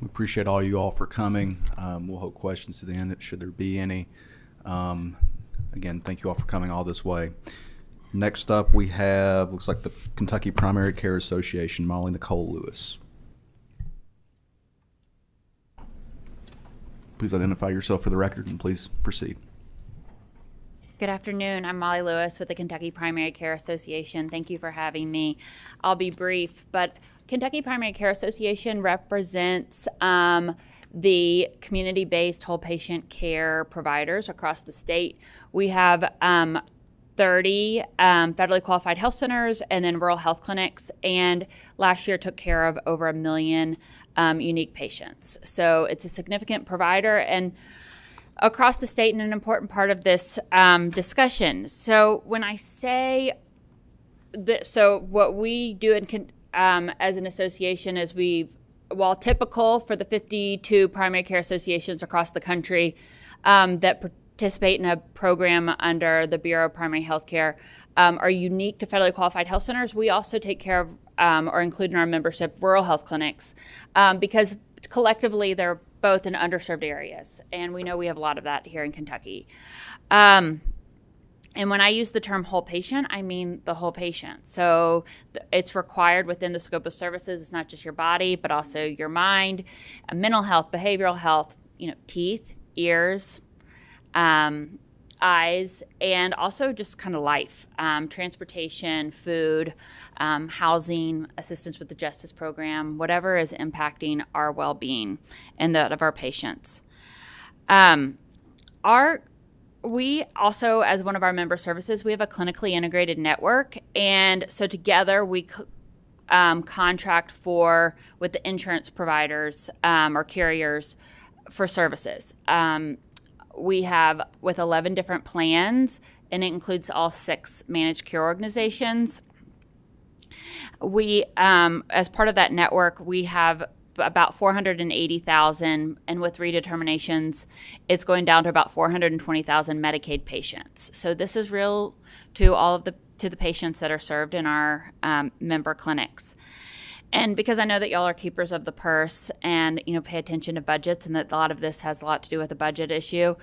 Speaker 1: We appreciate all you all for coming. We'll hold questions to the end, should there be any. Again, thank you all for coming all this way. Next up, we have, looks like the Kentucky Primary Care Association, Molly Nicole Lewis. Please identify yourself for the record and please proceed.
Speaker 3: Good afternoon. I'm Molly Lewis with the Kentucky Primary Care Association. Thank you for having me. I'll be brief, but Kentucky Primary Care Association represents the community-based whole patient care providers across the state. We have 30 federally qualified health centers and then rural health clinics, and last year took care of over 1 million unique patients. So it's a significant provider and across the state and an important part of this discussion. So when I say that, so what we do as an association is while typical for the 52 primary care associations across the country that participate in a program under the Bureau of Primary Health Care are unique to federally qualified health centers, we also take care of or include in our membership rural health clinics because collectively they're both in underserved areas. And we know we have a lot of that here in Kentucky. And when I use the term whole patient, I mean the whole patient. So it's required within the scope of services. It's not just your body, but also your mind, mental health, behavioral health, teeth, ears, eyes, and also just kind of life, transportation, food, housing, assistance with the justice program, whatever is impacting our well-being and that of our patients. We also, as one of our member services, we have a clinically integrated network, and so together we contract with the insurance providers or carriers for services. We have with 11 different plans, and it includes all 6 managed care organizations. We, as part of that network, we have about 480,000, and with redeterminations, it's going down to about 420,000 Medicaid patients. So this is real to to the patients that are served in our member clinics. And because I know that y'all are keepers of the purse and pay attention to budgets, and that a lot of this has a lot to do with a budget issue,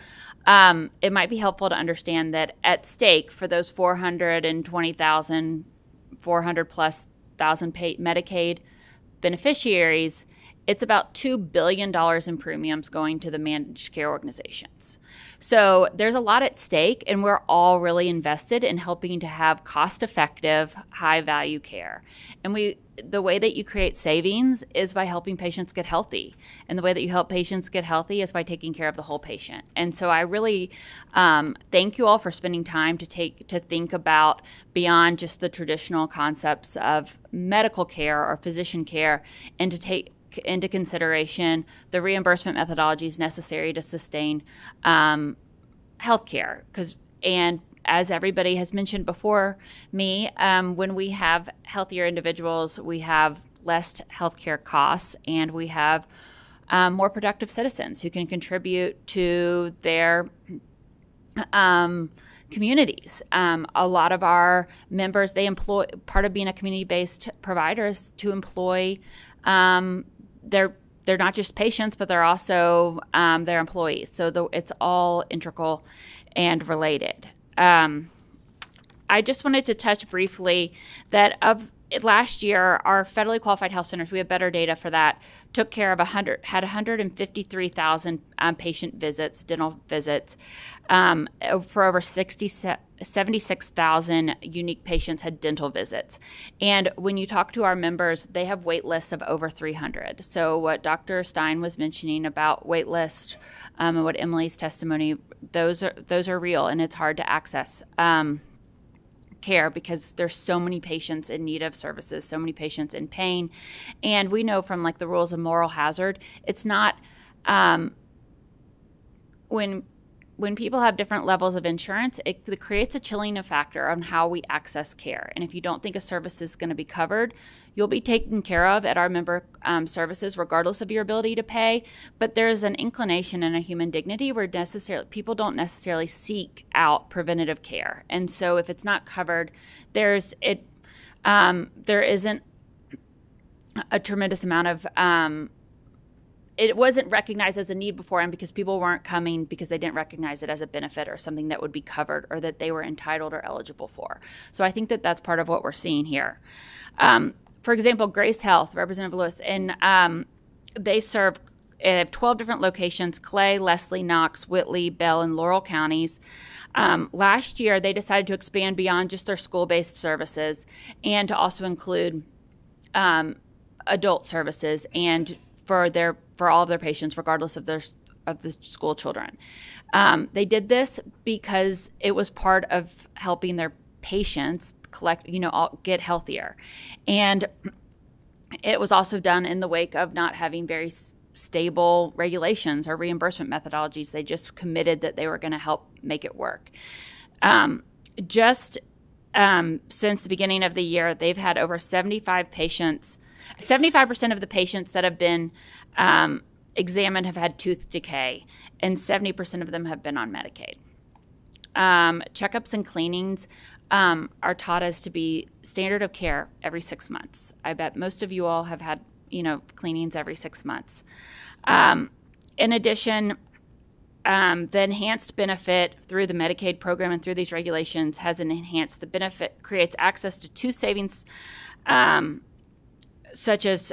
Speaker 3: it might be helpful to understand that at stake for those 420,000, 400 plus thousand Medicaid beneficiaries, it's about $2 billion in premiums going to the managed care organizations. So there's a lot at stake, and we're all really invested in helping to have cost-effective, high-value care. And the way that you create savings is by helping patients get healthy. And the way that you help patients get healthy is by taking care of the whole patient. And so I really thank you all for spending time to think about beyond just the traditional concepts of medical care or physician care, and to take into consideration the reimbursement methodologies necessary to sustain healthcare. And as everybody has mentioned before me, when we have healthier individuals, we have less healthcare costs, and we have more productive citizens who can contribute to their communities. A lot of our members, part of being a community-based provider is to employ they're not just patients, but they're also their employees. So it's all integral and related. I just wanted to touch briefly that last year, our federally qualified health centers, we have better data for that, took care of 153,000 patient visits, dental visits. For over 76,000 unique patients had dental visits. And when you talk to our members, they have wait lists of over 300. So what Dr. Stein was mentioning about wait lists and what Emily's testimony, those are real, and it's hard to access care because there's so many patients in need of services, so many patients in pain. And we know from the rules of moral hazard, it's not when people have different levels of insurance, it creates a chilling factor on how we access care. And if you don't think a service is going to be covered, you'll be taken care of at our member services regardless of your ability to pay. But there's an inclination in a human dignity where people don't necessarily seek out preventative care. And so if it's not covered, there isn't a tremendous amount of it wasn't recognized as a need beforehand because people weren't coming because they didn't recognize it as a benefit or something that would be covered or that they were entitled or eligible for. So I think that that's part of what we're seeing here. For example, Grace Health, Representative Lewis, and they serve 12 different locations: Clay, Leslie, Knox, Whitley, Bell, and Laurel counties. Last year, they decided to expand beyond just their school-based services and to also include adult services and for all of their patients, regardless of the school children. They did this because it was part of helping their patients get healthier. And it was also done in the wake of not having very stable regulations or reimbursement methodologies. They just committed that they were going to help make it work. Since the beginning of the year, they've had over 75 patients. 75% of the patients that have been examined have had tooth decay, and 70% of them have been on Medicaid. Checkups and cleanings are taught as to be standard of care every 6 months. I bet most of you all have had, cleanings every 6 months. In addition, the enhanced benefit through the Medicaid program and through these regulations has an enhanced the benefit, creates access to two savings, such as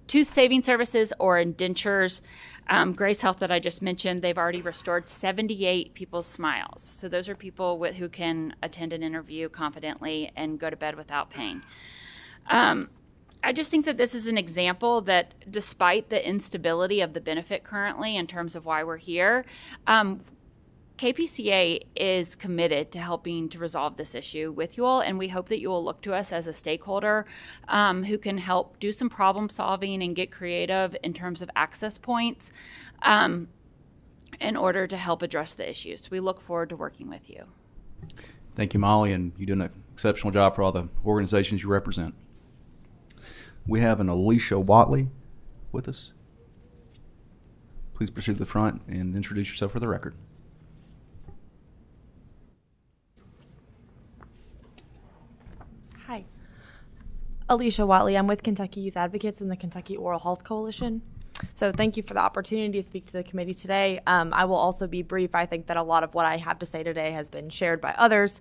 Speaker 3: two saving services or indentures. Grace Health that I just mentioned, they've already restored 78 people's smiles. So those are people who can attend an interview confidently and go to bed without pain. I just think that this is an example that despite the instability of the benefit currently in terms of why we're here, KPCA is committed to helping to resolve this issue with you all, and we hope that you will look to us as a stakeholder who can help do some problem solving and get creative in terms of access points in order to help address the issues. We look forward to working with you.
Speaker 1: Thank you, Molly, and you're doing an exceptional job for all the organizations you represent. We have an Alicia Watley with us. Please proceed to the front and introduce yourself for the record.
Speaker 13: Hi. Alicia Watley. I'm with Kentucky Youth Advocates and the Kentucky Oral Health Coalition. So thank you for the opportunity to speak to the committee today. I will also be brief. I think that a lot of what I have to say today has been shared by others.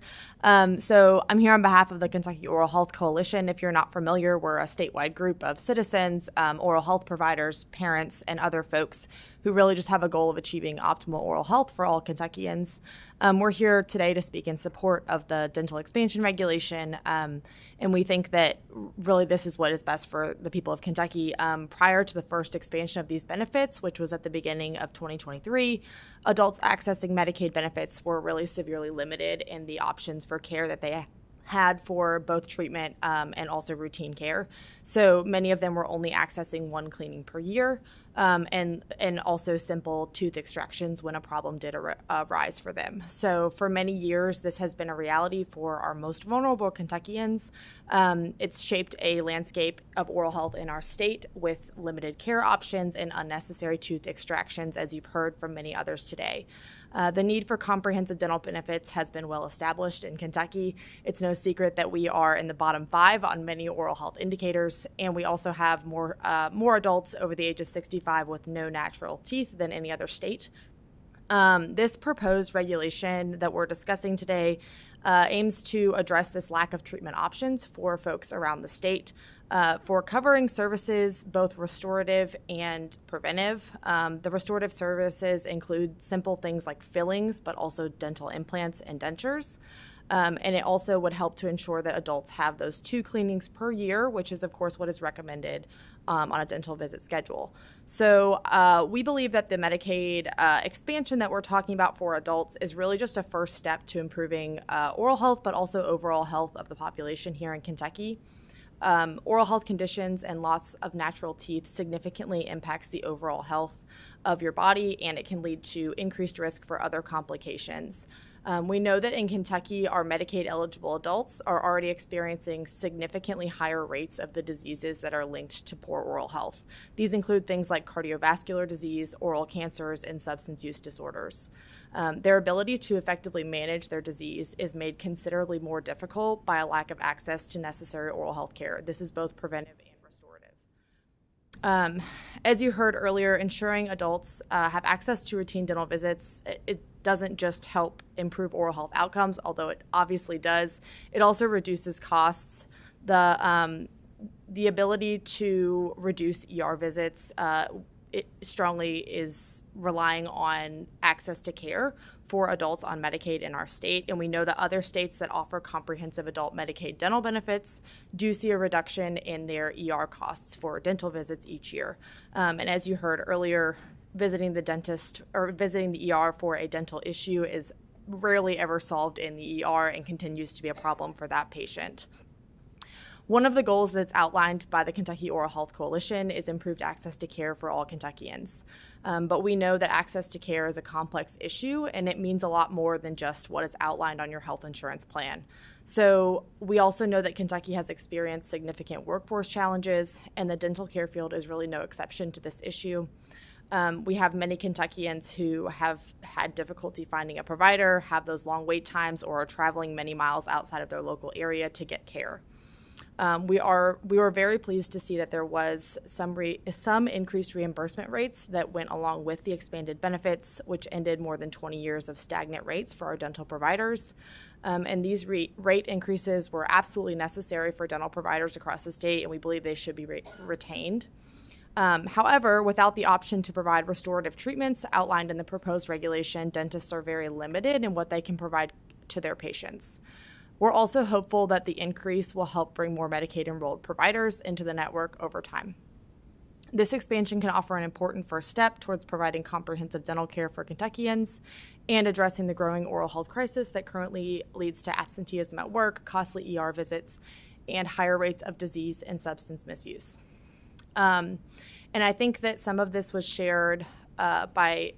Speaker 13: So I'm here on behalf of the Kentucky Oral Health Coalition. If you're not familiar, we're a statewide group of citizens, oral health providers, parents, and other folks who really just have a goal of achieving optimal oral health for all Kentuckians. We're here today to speak in support of the dental expansion regulation, and we think that really this is what is best for the people of Kentucky. Prior to the first expansion of these benefits, which was at the beginning of 2023, adults accessing Medicaid benefits were really severely limited in the options for care that they had for both treatment and also routine care. So many of them were only accessing one cleaning per year, and also simple tooth extractions when a problem did arise for them. So for many years, this has been a reality for our most vulnerable Kentuckians. It's shaped a landscape of oral health in our state with limited care options and unnecessary tooth extractions, as you've heard from many others today. The need for comprehensive dental benefits has been well established in Kentucky. It's no secret that we are in the bottom 5 on many oral health indicators, and we also have more adults over the age of 65 with no natural teeth than any other state. This proposed regulation that we're discussing today aims to address this lack of treatment options for folks around the state. For covering services, both restorative and preventive. The restorative services include simple things like fillings, but also dental implants and dentures. And it also would help to ensure that adults have those 2 cleanings per year, which is, of course, what is recommended on a dental visit schedule. So we believe that the Medicaid expansion that we're talking about for adults is really just a first step to improving oral health, but also overall health of the population here in Kentucky. Oral health conditions and loss of natural teeth significantly impacts the overall health of your body, and it can lead to increased risk for other complications. We know that in Kentucky, our Medicaid-eligible adults are already experiencing significantly higher rates of the diseases that are linked to poor oral health. These include things like cardiovascular disease, oral cancers, and substance use disorders. Their ability to effectively manage their disease is made considerably more difficult by a lack of access to necessary oral health care. This is both preventive and restorative. As you heard earlier, ensuring adults have access to routine dental visits, it doesn't just help improve oral health outcomes, although it obviously does. It also reduces costs. The ability to reduce ER visits it strongly is relying on access to care for adults on Medicaid in our state. And we know that other states that offer comprehensive adult Medicaid dental benefits do see a reduction in their ER costs for dental visits each year. And as you heard earlier, visiting the dentist or visiting the ER for a dental issue is rarely ever solved in the ER and continues to be a problem for that patient. One of the goals that's outlined by the Kentucky Oral Health Coalition is improved access to care for all Kentuckians. But we know that access to care is a complex issue, and it means a lot more than just what is outlined on your health insurance plan. So we also know that Kentucky has experienced significant workforce challenges, and the dental care field is really no exception to this issue. We have many Kentuckians who have had difficulty finding a provider, have those long wait times, or are traveling many miles outside of their local area to get care. We were very pleased to see that there was some increased reimbursement rates that went along with the expanded benefits, which ended more than 20 years of stagnant rates for our dental providers. And these rate increases were absolutely necessary for dental providers across the state, and we believe they should be retained. However, without the option to provide restorative treatments outlined in the proposed regulation, dentists are very limited in what they can provide to their patients. We're also hopeful that the increase will help bring more Medicaid-enrolled providers into the network over time. This expansion can offer an important first step towards providing comprehensive dental care for Kentuckians and addressing the growing oral health crisis that currently leads to absenteeism at work, costly ER visits, and higher rates of disease and substance misuse. And I think that some of this was shared by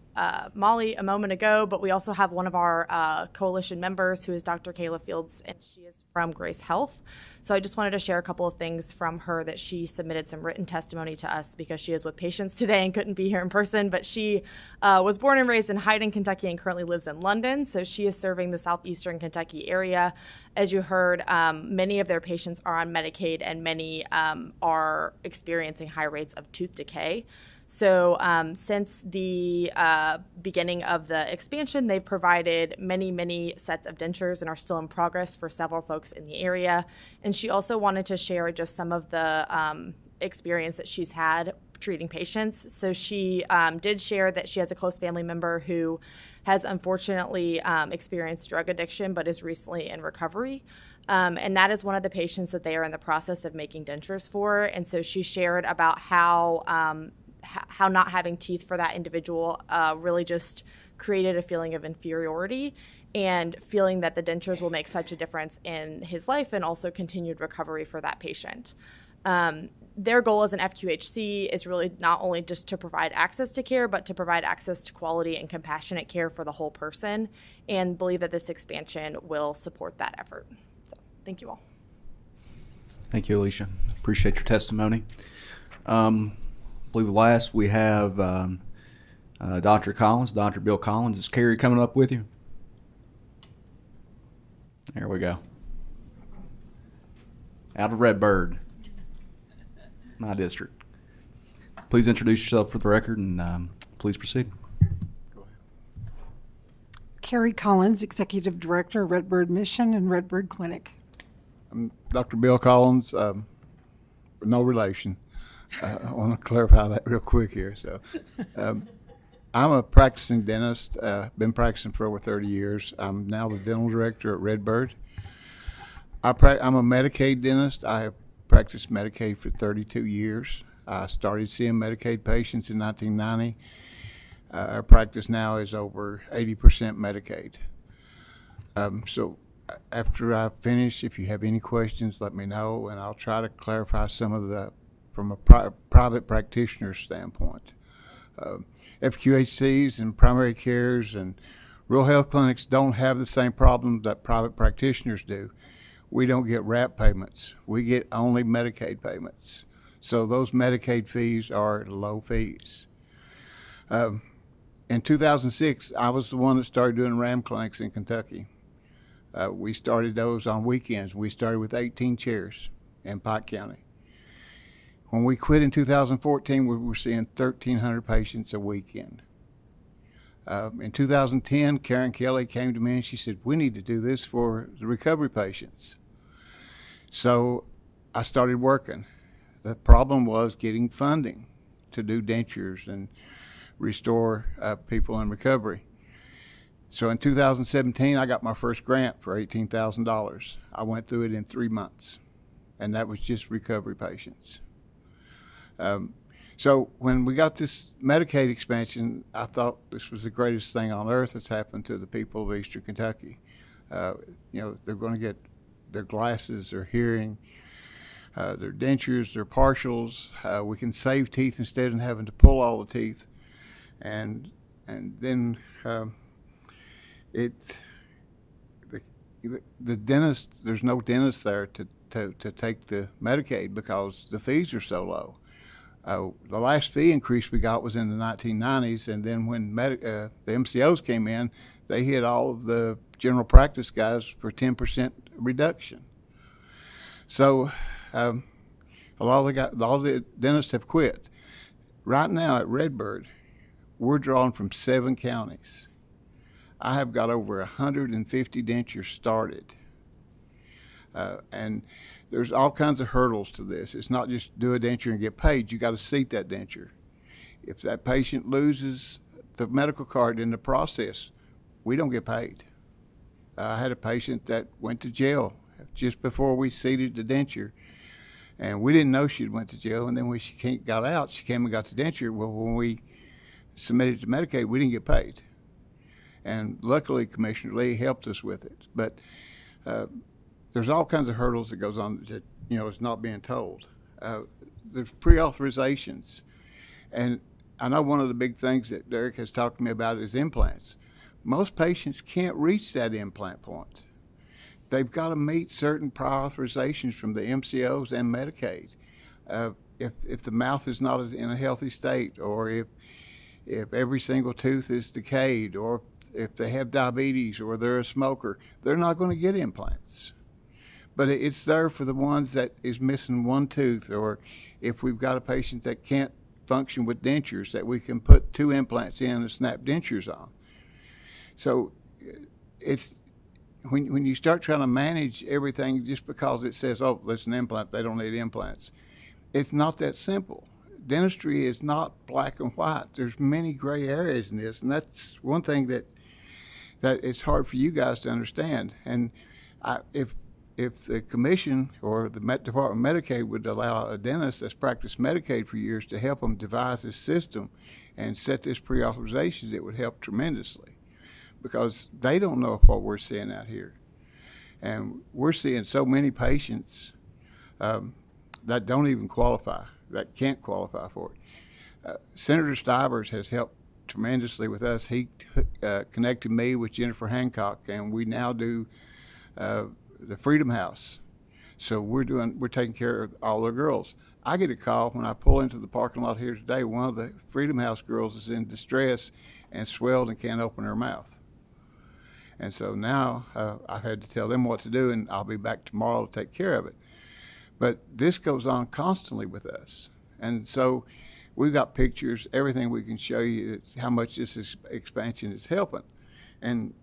Speaker 13: Molly a moment ago, but we also have one of our coalition members who is Dr. Kayla Fields, and she is from Grace Health. So I just wanted to share a couple of things from her that she submitted some written testimony to us because she is with patients today and couldn't be here in person, but she was born and raised in Hyden, Kentucky, and currently lives in London. So she is serving the southeastern Kentucky area. As you heard, many of their patients are on Medicaid, and many are experiencing high rates of tooth decay. So since the beginning of the expansion, they've provided many sets of dentures and are still in progress for several folks in the area. And she also wanted to share just some of the experience that she's had treating patients. So she did share that she has a close family member who has unfortunately experienced drug addiction but is recently in recovery. And that is one of the patients that they are in the process of making dentures for. And so she shared about how not having teeth for that individual really just created a feeling of inferiority and feeling that the dentures will make such a difference in his life and also continued recovery for that patient. Their goal as an FQHC is really not only just to provide access to care, but to provide access to quality and compassionate care for the whole person, and believe that this expansion will support that effort. So thank you all.
Speaker 1: Thank you, Alicia. Appreciate your testimony. I believe last we have Dr. Collins, Dr. Bill Collins. Is Carrie coming up with you? There we go. Out of Redbird, my district. Please introduce yourself for the record and please proceed.
Speaker 16: Carrie Collins, Executive Director, Redbird Mission and Redbird Clinic.
Speaker 17: I'm Dr. Bill Collins, no relation. I want to clarify that real quick here. So, I'm a practicing dentist, been practicing for over 30 years. I'm now the dental director at Redbird. I'm a Medicaid dentist. I have practiced Medicaid for 32 years. I started seeing Medicaid patients in 1990. Our practice now is over 80% Medicaid. So after I finish, if you have any questions, let me know, and I'll try to clarify some of the from a private practitioner standpoint. FQHCs and primary cares and rural health clinics don't have the same problem that private practitioners do. We don't get RAP payments. We get only Medicaid payments. So those Medicaid fees are low fees. In 2006, I was the one that started doing RAM clinics in Kentucky. We started those on weekends. We started with 18 chairs in Pike County. When we quit in 2014, we were seeing 1,300 patients a weekend. In 2010, Karen Kelly came to me and she said, we need to do this for the recovery patients. So I started working. The problem was getting funding to do dentures and restore people in recovery. So in 2017, I got my first grant for $18,000. I went through it in 3 months, and that was just recovery patients. So when we got this Medicaid expansion, I thought this was the greatest thing on earth that's happened to the people of Eastern Kentucky. You know, they're going to get their glasses, their hearing, their dentures, their partials. We can save teeth instead of having to pull all the teeth. And then the dentist, there's no dentist there to take the Medicaid because the fees are so low. The last fee increase we got was in the 1990s, and then when the MCOs came in, they hit all of the general practice guys for 10% reduction. So A lot of the dentists have quit. Right now at Redbird, we're drawing from 7 counties. I have got over 150 dentures started. And there's all kinds of hurdles to this. It's not just do a denture and get paid. You got to seat that denture. If that patient loses the medical card in the process, we don't get paid. I had a patient that went to jail just before we seated the denture, and we didn't know she'd went to jail. And then when she got out, she came and got the denture. Well, when we submitted to Medicaid, we didn't get paid. And luckily, Commissioner Lee helped us with it. But there's all kinds of hurdles that goes on that, you know, is not being told. There's pre-authorizations. And I know one of the big things that Derek has talked to me about is implants. Most patients can't reach that implant point. They've got to meet certain prior authorizations from the MCOs and Medicaid. If the mouth is not in a healthy state, or if every single tooth is decayed, or if they have diabetes or they're a smoker, they're not going to get implants. But it's there for the ones that is missing one tooth, or if we've got a patient that can't function with dentures, that we can put 2 implants in and snap dentures on. So it's when you start trying to manage everything just because it says, oh, there's an implant, they don't need implants. It's not that simple. Dentistry is not black and white. There's many gray areas in this, and that's one thing that it's hard for you guys to understand. And if the commission or the Department of Medicaid would allow a dentist that's practiced Medicaid for years to help them devise this system and set this pre-authorizations, it would help tremendously, because they don't know what we're seeing out here. And we're seeing so many patients that don't even qualify, that can't qualify for it. Senator Stivers has helped tremendously with us. He connected me with Jennifer Hancock, and we now do the Freedom House. So we're taking care of all the girls. I get a call when I pull into the parking lot here today. One of the Freedom House girls is in distress and swelled and can't open her mouth. And so now I've had to tell them what to do, and I'll be back tomorrow to take care of it. But this goes on constantly with us. And so we've got pictures, everything we can show you how much this expansion is helping. And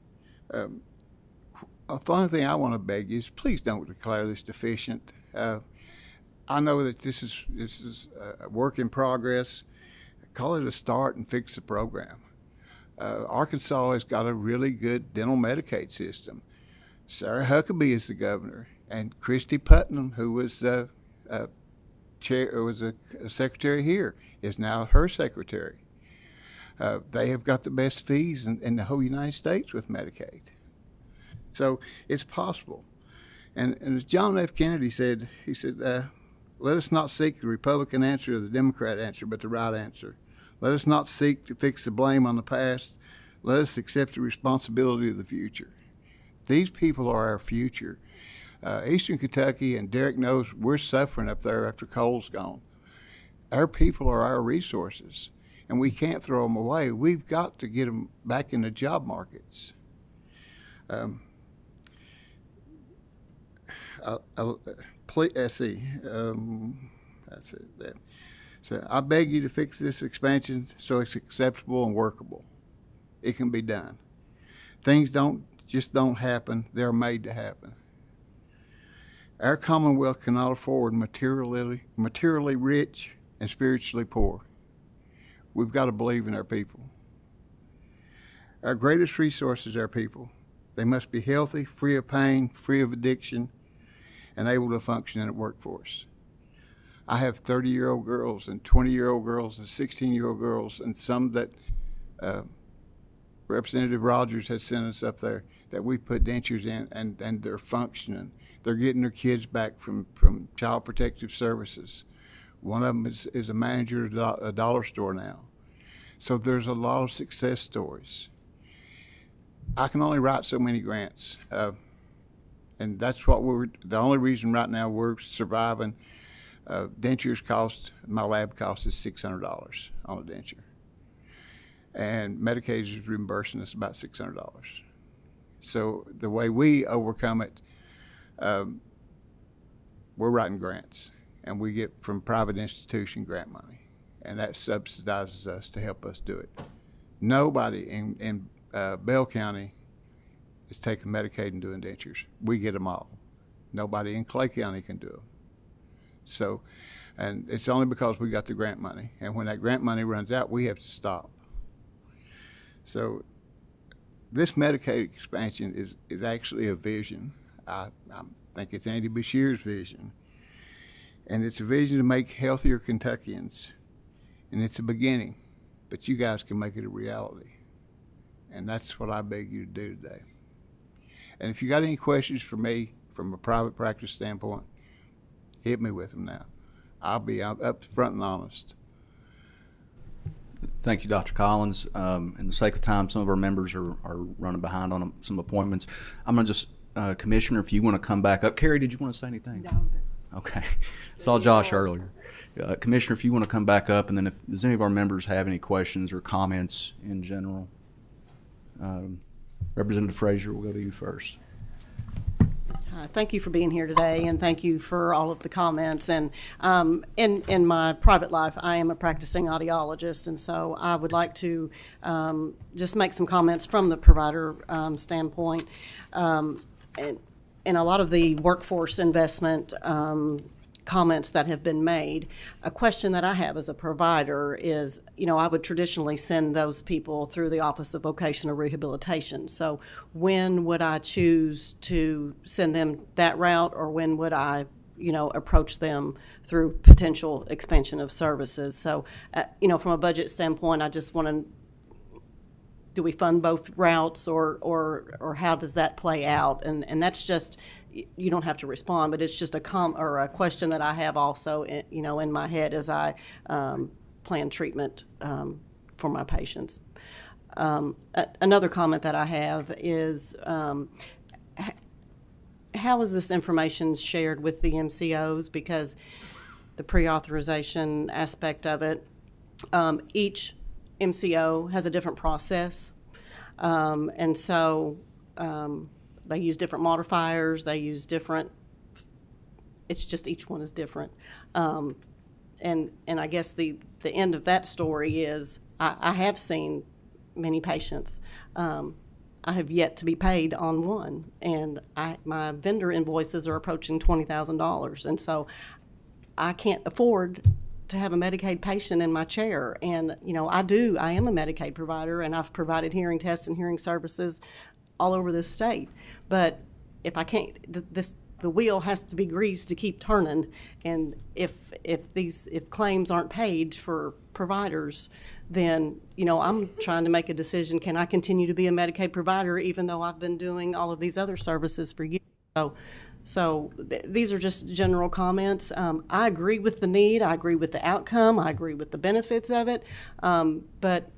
Speaker 17: a fun thing I want to beg is, please don't declare this deficient. I know that this is a work in progress. Call it a start and fix the program. Arkansas has got a really good dental Medicaid system. Sarah Huckabee is the governor, and Christy Putnam, who was a secretary here, is now her secretary. They have got the best fees in the whole United States with Medicaid. So it's possible. And as John F. Kennedy said, he said, let us not seek the Republican answer or the Democrat answer, but the right answer. Let us not seek to fix the blame on the past. Let us accept the responsibility of the future. These people are our future. Eastern Kentucky, and Derek knows we're suffering up there after Cole's gone. Our people are our resources, and we can't throw them away. We've got to get them back in the job markets. Let's see. That's it. So I beg you to fix this expansion so it's acceptable and workable. It can be done. Things don't happen. They're made to happen. Our Commonwealth cannot afford materially rich and spiritually poor. We've got to believe in our people. Our greatest resource is our people. They must be healthy, free of pain, free of addiction, and able to function in a workforce. I have 30-year-old girls and 20-year-old girls and 16-year-old girls, and some that Representative Rogers has sent us up there that we put dentures in, and they're functioning. They're getting their kids back from Child Protective Services. One of them is a manager at a dollar store now. So there's a lot of success stories. I can only write so many grants, and that's what the only reason right now we're surviving. Dentures cost, my lab cost is $600 on a denture. And Medicaid is reimbursing us about $600. So the way we overcome it, we're writing grants, and we get from private institution grant money, and that subsidizes us to help us do it. Nobody in Bell County is taking Medicaid and doing dentures. We get them all. Nobody in Clay County can do them. So, and it's only because we got the grant money, and when that grant money runs out, we have to stop. So this Medicaid expansion is actually a vision. I think it's Andy Bashir's vision. And it's a vision to make healthier Kentuckians. And it's a beginning, but you guys can make it a reality. And that's what I beg you to do today. And if you got any questions for me from a private practice standpoint, hit me with them now. I'll be up front and honest.
Speaker 1: Thank you, Dr. Collins. In the sake of time, some of our members are running behind on some appointments. I'm going to just, Commissioner, if you want to come back up. Carrie, did you want to say anything?
Speaker 20: No, that's
Speaker 1: okay. Saw Josh earlier. Commissioner, if you want to come back up, and then if does any of our members have any questions or comments in general? Representative Frazier, we'll go to you first.
Speaker 2: Thank you for being here today, and thank you for all of the comments. And in my private life, I am a practicing audiologist, and so I would like to just make some comments from the provider standpoint. And a lot of the workforce investment comments that have been made, a question that I have as a provider is, I would traditionally send those people through the Office of Vocational Rehabilitation. So when would I choose to send them that route, or when would I, approach them through potential expansion of services? So, from a budget standpoint, I just want to, do we fund both routes, or how does that play out? And that's just, you don't have to respond, but it's just a question that I have also, in my head as I plan treatment for my patients. Another comment that I have is, how is this information shared with the MCOs? Because the pre-authorization aspect of it, each MCO has a different process, and so they use different modifiers, they use different, it's just each one is different. And I guess the end of that story is I have seen many patients. I have yet to be paid on one, and my vendor invoices are approaching $20,000, and so I can't afford to have a Medicaid patient in my chair. And I am a Medicaid provider, and I've provided hearing tests and hearing services all over this state. But if I can't, the wheel has to be greased to keep turning. And if claims aren't paid for providers, then I'm trying to make a decision. Can I continue to be a Medicaid provider even though I've been doing all of these other services for years? So these are just general comments. I agree with the need. I agree with the outcome. I agree with the benefits of it. But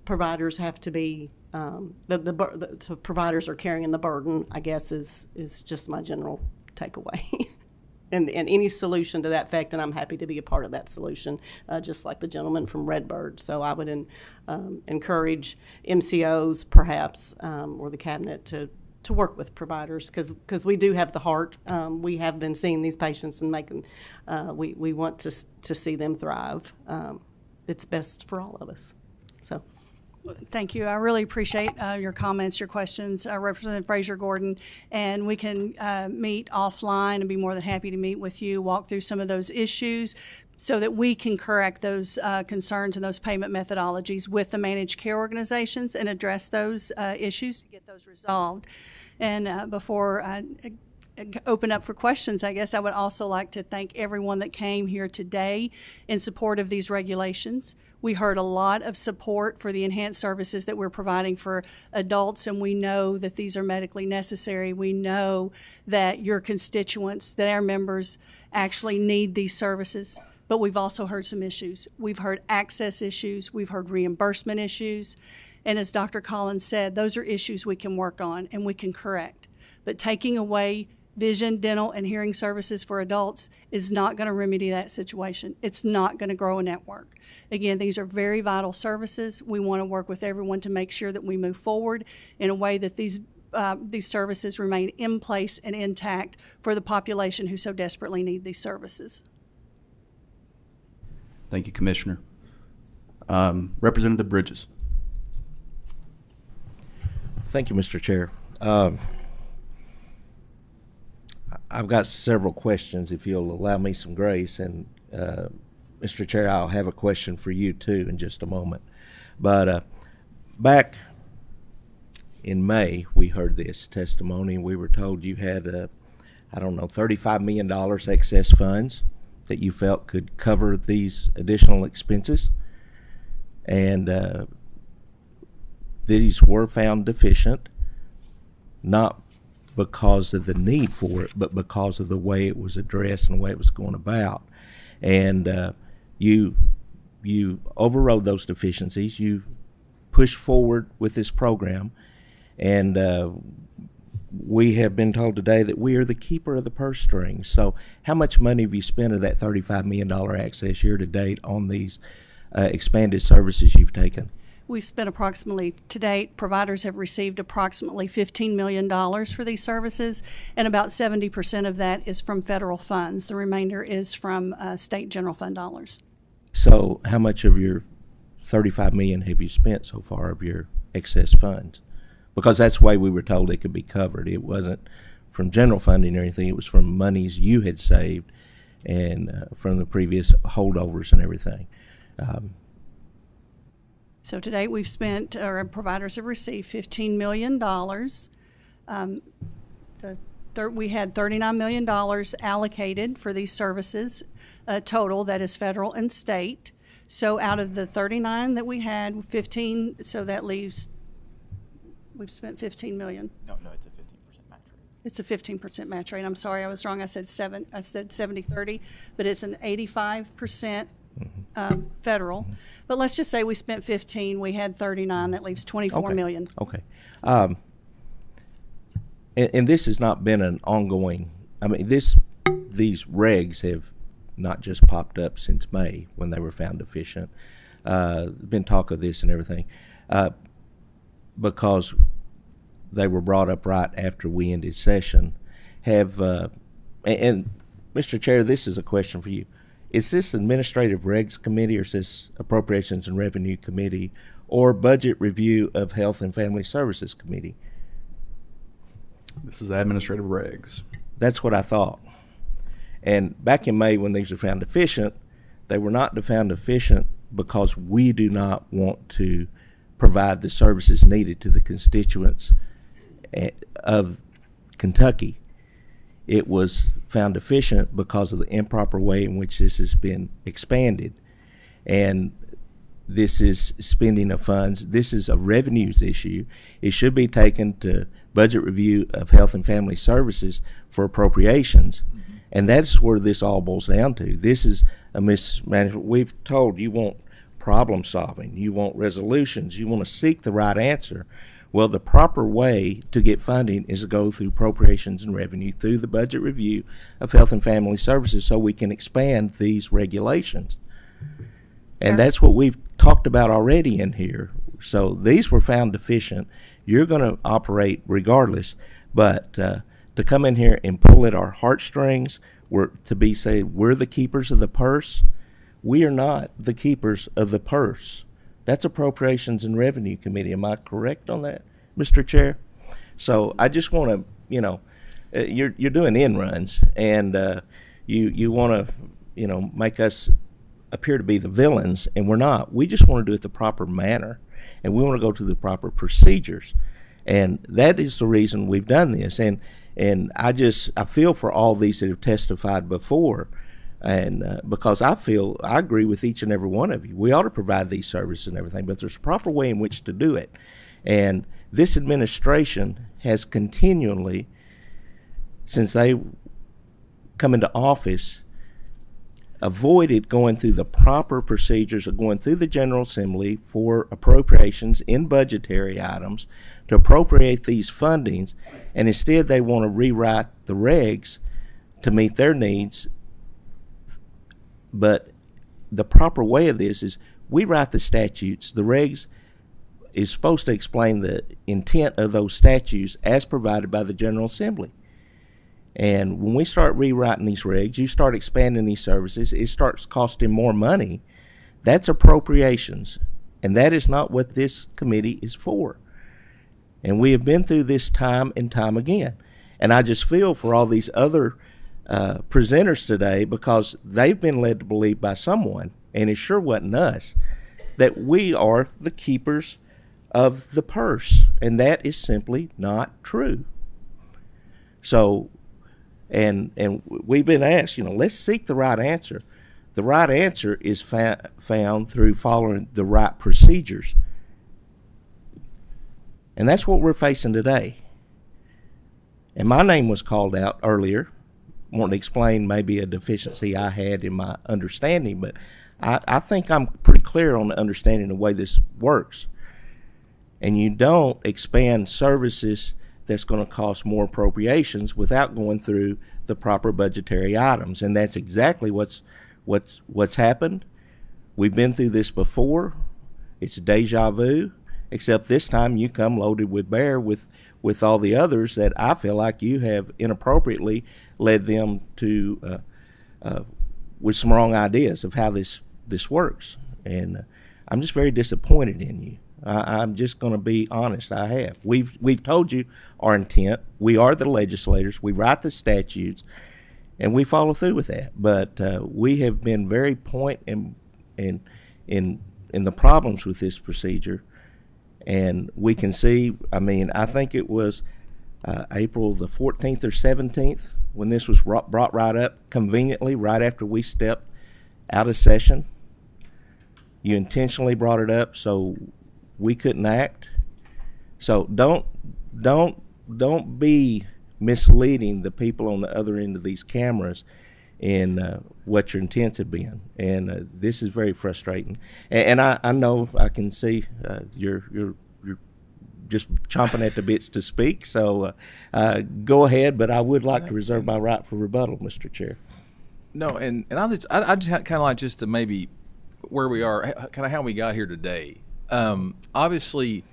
Speaker 2: providers have to be the providers are carrying the burden, I guess, is just my general takeaway. And any solution to that effect, and I'm happy to be a part of that solution, just like the gentleman from Redbird. So I would encourage MCOs, perhaps, or the cabinet to work with providers, because we do have the heart. We have been seeing these patients and making, we want to see them thrive. It's best for all of us. So.
Speaker 20: Thank you. I really appreciate your comments, your questions, Representative Frazier Gordon, and we can meet offline and be more than happy to meet with you, walk through some of those issues so that we can correct those concerns and those payment methodologies with the managed care organizations and address those issues to get those resolved. And before I open up for questions, I guess I would also like to thank everyone that came here today in support of these regulations. We heard a lot of support for the enhanced services that we're providing for adults, and we know that these are medically necessary. We know that your constituents, that our members actually need these services, but we've also heard some issues. We've heard access issues, we've heard reimbursement issues, and as Dr. Collins said, those are issues we can work on and we can correct. But taking away vision, dental, and hearing services for adults is not going to remedy that situation. It's not going to grow a network. Again, these are very vital services. We want to work with everyone to make sure that we move forward in a way that these these services remain in place and intact for the population who so desperately need these services.
Speaker 1: Thank you, Commissioner. Representative Bridges.
Speaker 8: Thank you, Mr. Chair. I've got several questions, if you'll allow me some grace. And, Mr. Chair, I'll have a question for you, too, in just a moment. But back in May, we heard this testimony, and we were told you had, $35 million excess funds that you felt could cover these additional expenses. And these were found deficient, not because of the need for it, but because of the way it was addressed and the way it was going about. And you overrode those deficiencies. You pushed forward with this program, and we have been told today that we are the keeper of the purse strings. So how much money have you spent of that $35 million access year to date on these expanded services you've taken?
Speaker 20: We've spent approximately, to date, providers have received approximately $15 million for these services, and about 70% of that is from federal funds. The remainder is from state general fund dollars.
Speaker 8: So how much of your $35 million have you spent so far of your excess funds? Because that's the way we were told it could be covered. It wasn't from general funding or anything. It was from monies you had saved and from the previous holdovers and everything.
Speaker 20: So to date, we've spent, our providers have received $15 million. We had $39 million allocated for these services, total, that is federal and state. So out of the 39 that we had, 15, so that leaves, we've spent $15 million.
Speaker 22: No, it's a 15% match rate.
Speaker 20: It's a 15% match rate. I'm sorry, I was wrong. I said 70-30, but it's an 85% federal. But let's just say we spent 15, we had 39, that leaves $24 million.
Speaker 8: Okay. And this has not been an ongoing, these regs have not just popped up since May when they were found deficient. Been talk of this and everything, because they were brought up right after we ended session. And Mr. Chair, this is a question for you. Is this Administrative Regs Committee, or is this Appropriations and Revenue Committee, or Budget Review of Health and Family Services Committee?
Speaker 1: This is Administrative Regs.
Speaker 8: That's what I thought. And back in May, when these were found deficient, they were not found deficient because we do not want to provide the services needed to the constituents of Kentucky. It was found deficient because of the improper way in which this has been expanded. And this is spending of funds. This is a revenues issue. It should be taken to Budget Review of Health and Family Services for appropriations. Mm-hmm. And that's where this all boils down to. This is a mismanagement. We've told you want problem solving, you want resolutions, you want to seek the right answer. Well, the proper way to get funding is to go through appropriations and revenue through the Budget Review of Health and Family Services so we can expand these regulations. And that's what we've talked about already in here. So these were found deficient. You're going to operate regardless, but to come in here and pull at our heartstrings, we're the keepers of the purse. We are not the keepers of the purse. That's Appropriations and Revenue Committee. Am I correct on that, Mr. Chair? So I just want to, you're doing end runs, and you want to, make us appear to be the villains, and we're not. We just want to do it the proper manner, and we want to go to the proper procedures, and that is the reason we've done this. And I feel for all these that have testified before. And because I agree with each and every one of you. We ought to provide these services and everything, but there's a proper way in which to do it. And this administration has continually, since they come into office, avoided going through the proper procedures of going through the General Assembly for appropriations in budgetary items to appropriate these fundings, and instead they want to rewrite the regs to meet their needs. But the proper way of this is we write the statutes, the regs. is supposed to explain the intent of those statutes as provided by the General Assembly. And when we start rewriting these regs, you start expanding these services, it starts costing more money. That's appropriations, and that is not what this committee is for. And we have been through this time and time again. And I just feel for all these other presenters today, because they've been led to believe by someone, and it sure wasn't us, that we are the keepers of the purse, and that is simply not true. So, and we've been asked, let's seek the right answer. The right answer is found through following the right procedures. And that's what we're facing today. And my name was called out earlier, wanting to explain maybe a deficiency I had in my understanding, but I think I'm pretty clear on the understanding of the way this works. And you don't expand services that's going to cost more appropriations without going through the proper budgetary items. And that's exactly what's happened. We've been through this before. It's deja vu, except this time you come loaded with bear with all the others that I feel like you have inappropriately led them to with some wrong ideas of how this works. And I'm just very disappointed in you. I'm just going to be honest. I have. We've told you our intent. We are the legislators. We write the statutes, and we follow through with that. But we have been very point in the problems with this procedure, and we can see. I mean, I think it was April the 14th or 17th when this was brought right up conveniently right after we stepped out of session. You intentionally brought it up so we couldn't act. So don't be misleading the people on the other end of these cameras in what your intents have been. And this is very frustrating. And I know I can see you're just chomping at the bits to speak. So go ahead, but I would like to reserve my right for rebuttal, Mr. Chair.
Speaker 21: No, and I just kind of like just to maybe where we are, kind of how we got here today. Obviously,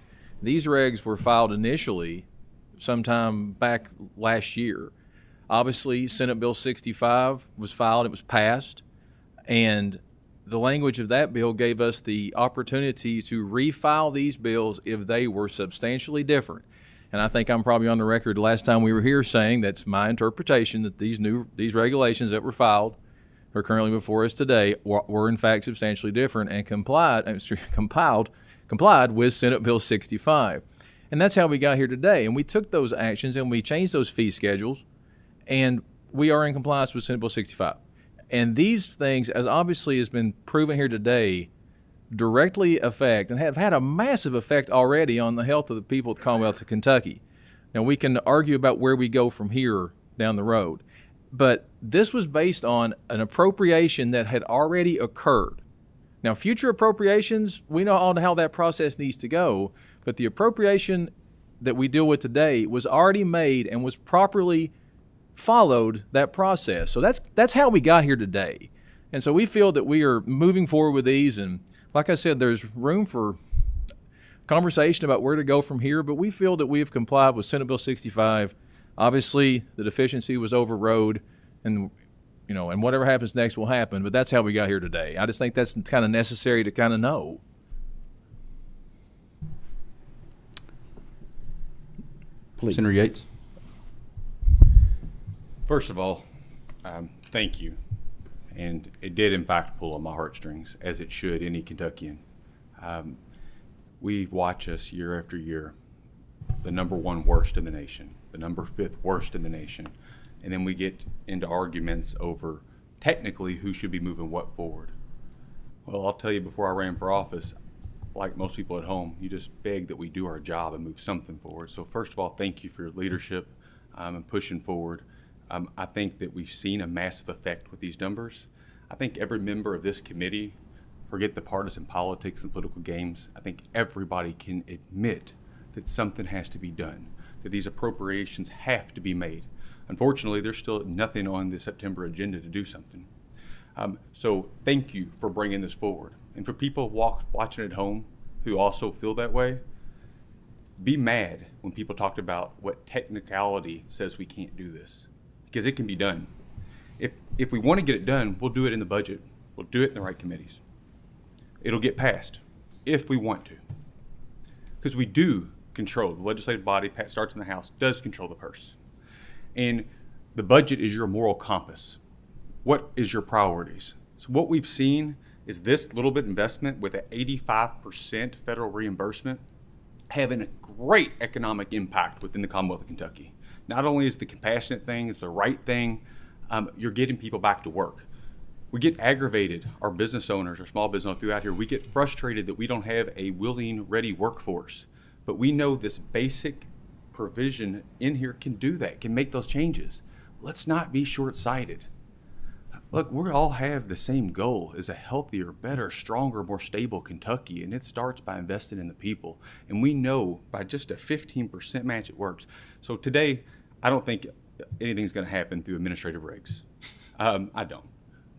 Speaker 21: these regs were filed initially sometime back last year. Obviously, Senate Bill 65 was filed, it was passed, and the language of that bill gave us the opportunity to refile these bills if they were substantially different. And I think I'm probably on the record last time we were here saying that's my interpretation that these regulations that were filed are currently before us today were in fact substantially different and complied with Senate Bill 65. And that's how we got here today. And we took those actions and we changed those fee schedules, and we are in compliance with Senate Bill 65. And these things, as obviously has been proven here today, directly affect and have had a massive effect already on the health of the people of the Commonwealth of Kentucky. Now, we can argue about where we go from here down the road, but this was based on an appropriation that had already occurred. Now, future appropriations, we know all how that process needs to go, but the appropriation that we deal with today was already made and was properly followed that process. So that's how we got here today. And so we feel that we are moving forward with these, and like I said, there's room for conversation about where to go from here, but we feel that we have complied with Senate Bill 65. Obviously, the deficiency was overrode, and and whatever happens next will happen, but that's how we got here today. I just think that's kind of necessary to kind of know.
Speaker 1: Please. Senator Yates.
Speaker 9: First of all, thank you. And it did, in fact, pull on my heartstrings, as it should any Kentuckian. We watch us year after year, the number one worst in the nation, the number 5th worst in the nation. And then we get into arguments over technically who should be moving what forward. Well, I'll tell you, before I ran for office, like most people at home, you just beg that we do our job and move something forward. So first of all, thank you for your leadership and pushing forward. I think that we've seen a massive effect with these numbers. I think every member of this committee, forget the partisan politics and political games, I think everybody can admit that something has to be done, that these appropriations have to be made. Unfortunately, there's still nothing on the September agenda to do something. So thank you for bringing this forward. And for people watching at home who also feel that way, be mad when people talked about what technicality says we can't do this, because it can be done. If we want to get it done, we'll do it in the budget. We'll do it in the right committees. It'll get passed if we want to, because we do control. The legislative body starts in the House, does control the purse. And the budget is your moral compass. What is your priorities? So what we've seen is this little bit investment with an 85% federal reimbursement having a great economic impact within the Commonwealth of Kentucky. Not only is the compassionate thing, it's the right thing, you're getting people back to work. We get aggravated, our business owners, our small business owners throughout here, we get frustrated that we don't have a willing, ready workforce. But we know this basic provision in here can do that, can make those changes. Let's not be short-sighted. Look, we all have the same goal, is a healthier, better, stronger, more stable Kentucky, and it starts by investing in the people. And we know by just a 15% match it works. So today, I don't think anything's going to happen through administrative regs. I don't.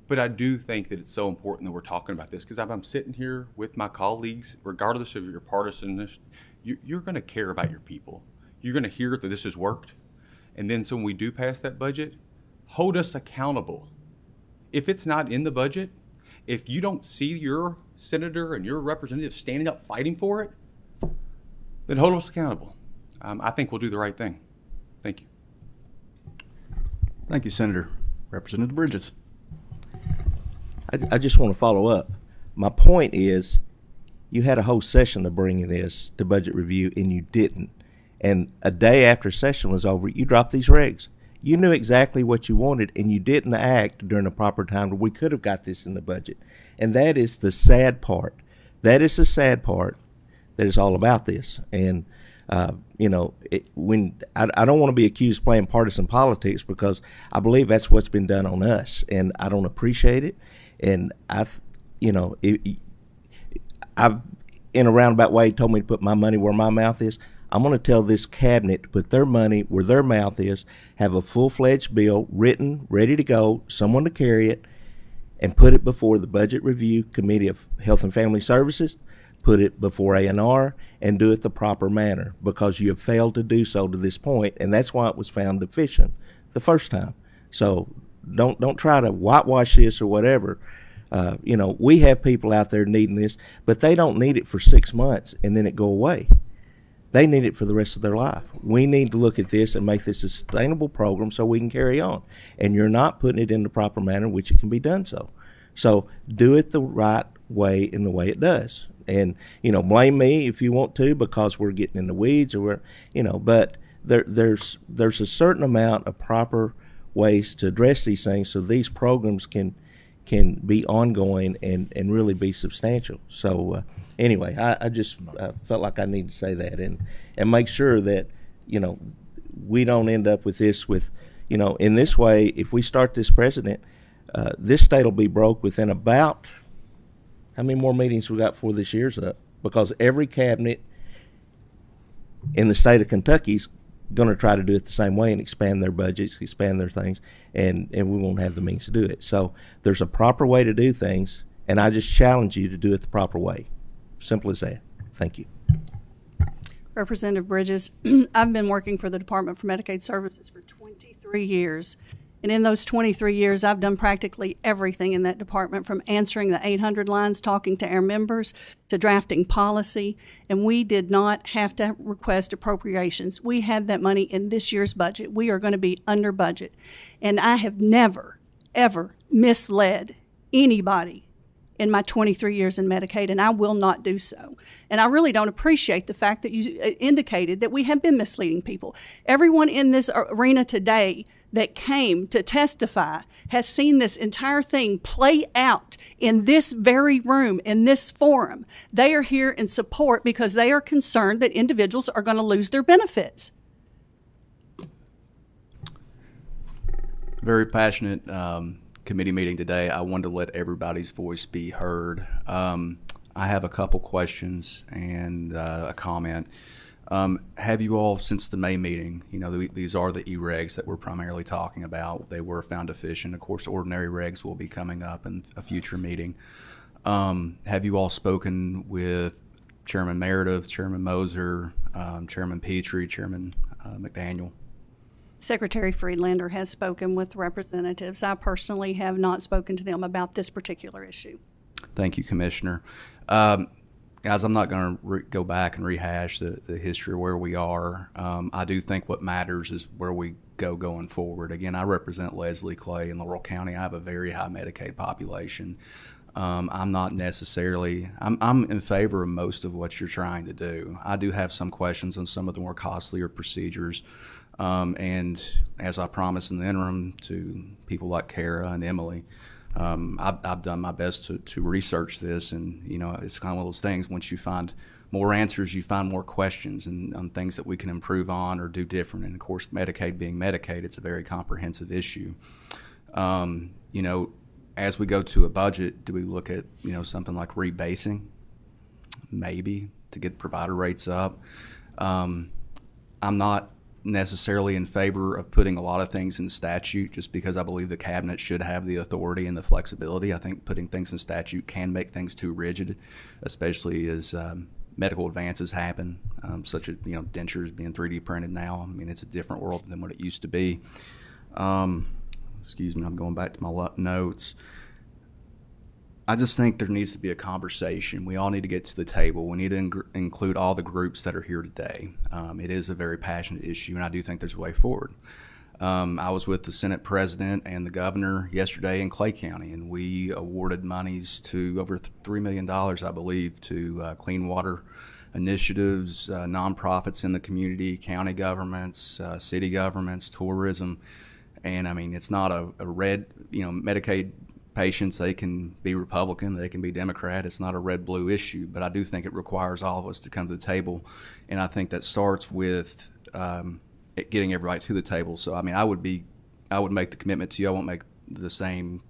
Speaker 9: But I do think that it's so important that we're talking about this, because if I'm sitting here with my colleagues, regardless of your partisanship, you're going to care about your people. You're going to hear that this has worked. And then so when we do pass that budget, hold us accountable. If it's not in the budget, if you don't see your senator and your representative standing up fighting for it, then hold us accountable. I think we'll do the right thing. Thank you.
Speaker 1: Thank you, Senator. Representative Bridges.
Speaker 8: I just want to follow up. My point is, you had a whole session to bring this to budget review, and you didn't. And a day after session was over, you dropped these regs. You knew exactly what you wanted, and you didn't act during the proper time. We could have got this in the budget. And that is the sad part. That is the sad part that is all about this. And, you know, I don't want to be accused of playing partisan politics, because I believe that's what's been done on us, and I don't appreciate it. And I've, in a roundabout way, told me to put my money where my mouth is. I'm going to tell this cabinet to put their money where their mouth is, have a full-fledged bill written, ready to go, someone to carry it, and put it before the Budget Review Committee of Health and Family Services, put it before A&R, and do it the proper manner, because you have failed to do so to this point, and that's why it was found deficient the first time. So don't try to whitewash this or whatever. We have people out there needing this, but they don't need it for 6 months and then it go away. They need it for the rest of their life. We need to look at this and make this a sustainable program so we can carry on. And you're not putting it in the proper manner in which it can be done so. So do it the right way in the way it does. And, blame me if you want to, because we're getting in the weeds, or but there's a certain amount of proper ways to address these things so these programs can be ongoing and really be substantial. So anyway, I just felt like I need to say that and make sure that, we don't end up with this in this way. If we start this precedent, this state will be broke within about, how many more meetings we got before this year's up? Because every cabinet in the state of Kentucky's going to try to do it the same way and expand their budgets, expand their things, and we won't have the means to do it. So there's a proper way to do things, and I just challenge you to do it the proper way. Simple as that. Thank you.
Speaker 20: Representative Bridges, I've been working for the Department for Medicaid Services for 23 years. And in those 23 years, I've done practically everything in that department, from answering the 800 lines, talking to our members, to drafting policy. And we did not have to request appropriations. We had that money in this year's budget. We are going to be under budget. And I have never, ever misled anybody in my 23 years in Medicaid, and I will not do so. And I really don't appreciate the fact that you indicated that we have been misleading people. Everyone in this arena today that came to testify has seen this entire thing play out in this very room, in this forum. They are here in support because they are concerned that individuals are going to lose their benefits.
Speaker 1: Very passionate committee meeting today. I wanted to let everybody's voice be heard. I have a couple questions and a comment. Have you all, since the May meeting, these are the e-regs that we're primarily talking about. They were found deficient. Of course, ordinary regs will be coming up in a future meeting. Have you all spoken with Chairman Meredith, Chairman Moser, Chairman Petrie, Chairman McDaniel.
Speaker 20: Secretary Friedlander has spoken with representatives. I personally have not spoken to them about this particular issue.
Speaker 1: Thank you, Commissioner. Guys, I'm not going to go back and rehash the history of where we are. I do think what matters is where we go going forward. Again, I represent Leslie Clay in Laurel County. I have a very high Medicaid population. I'm not necessarily, I'm in favor of most of what you're trying to do. I do have some questions on some of the more costlier procedures. And as I promised in the interim to people like Kara and Emily, I've done my best to research this, and it's kind of one of those things. Once you find more answers, you find more questions and on things that we can improve on or do different. And of course, Medicaid being Medicaid, it's a very comprehensive issue. As we go to a budget, do we look at something like rebasing, maybe to get provider rates up? I'm not necessarily in favor of putting a lot of things in statute just because I believe the cabinet should have the authority and the flexibility. I think putting things in statute can make things too rigid, especially as medical advances happen, such as dentures being 3D printed now. I mean, it's a different world than what it used to be. Excuse me, I'm going back to my notes. I just think there needs to be a conversation. We all need to get to the table. We need to include all the groups that are here today. It is a very passionate issue, and I do think there's a way forward. I was with the Senate President and the Governor yesterday in Clay County, and we awarded monies to over $3 million, I believe, to clean water initiatives, nonprofits in the community, county governments, city governments, tourism. And I mean, it's not a red, Medicaid patients, they can be Republican, they can be Democrat. It's not a red-blue issue, but I do think it requires all of us to come to the table. And I think that starts with getting everybody to the table. So, I mean, I would make the commitment to you. I won't make the same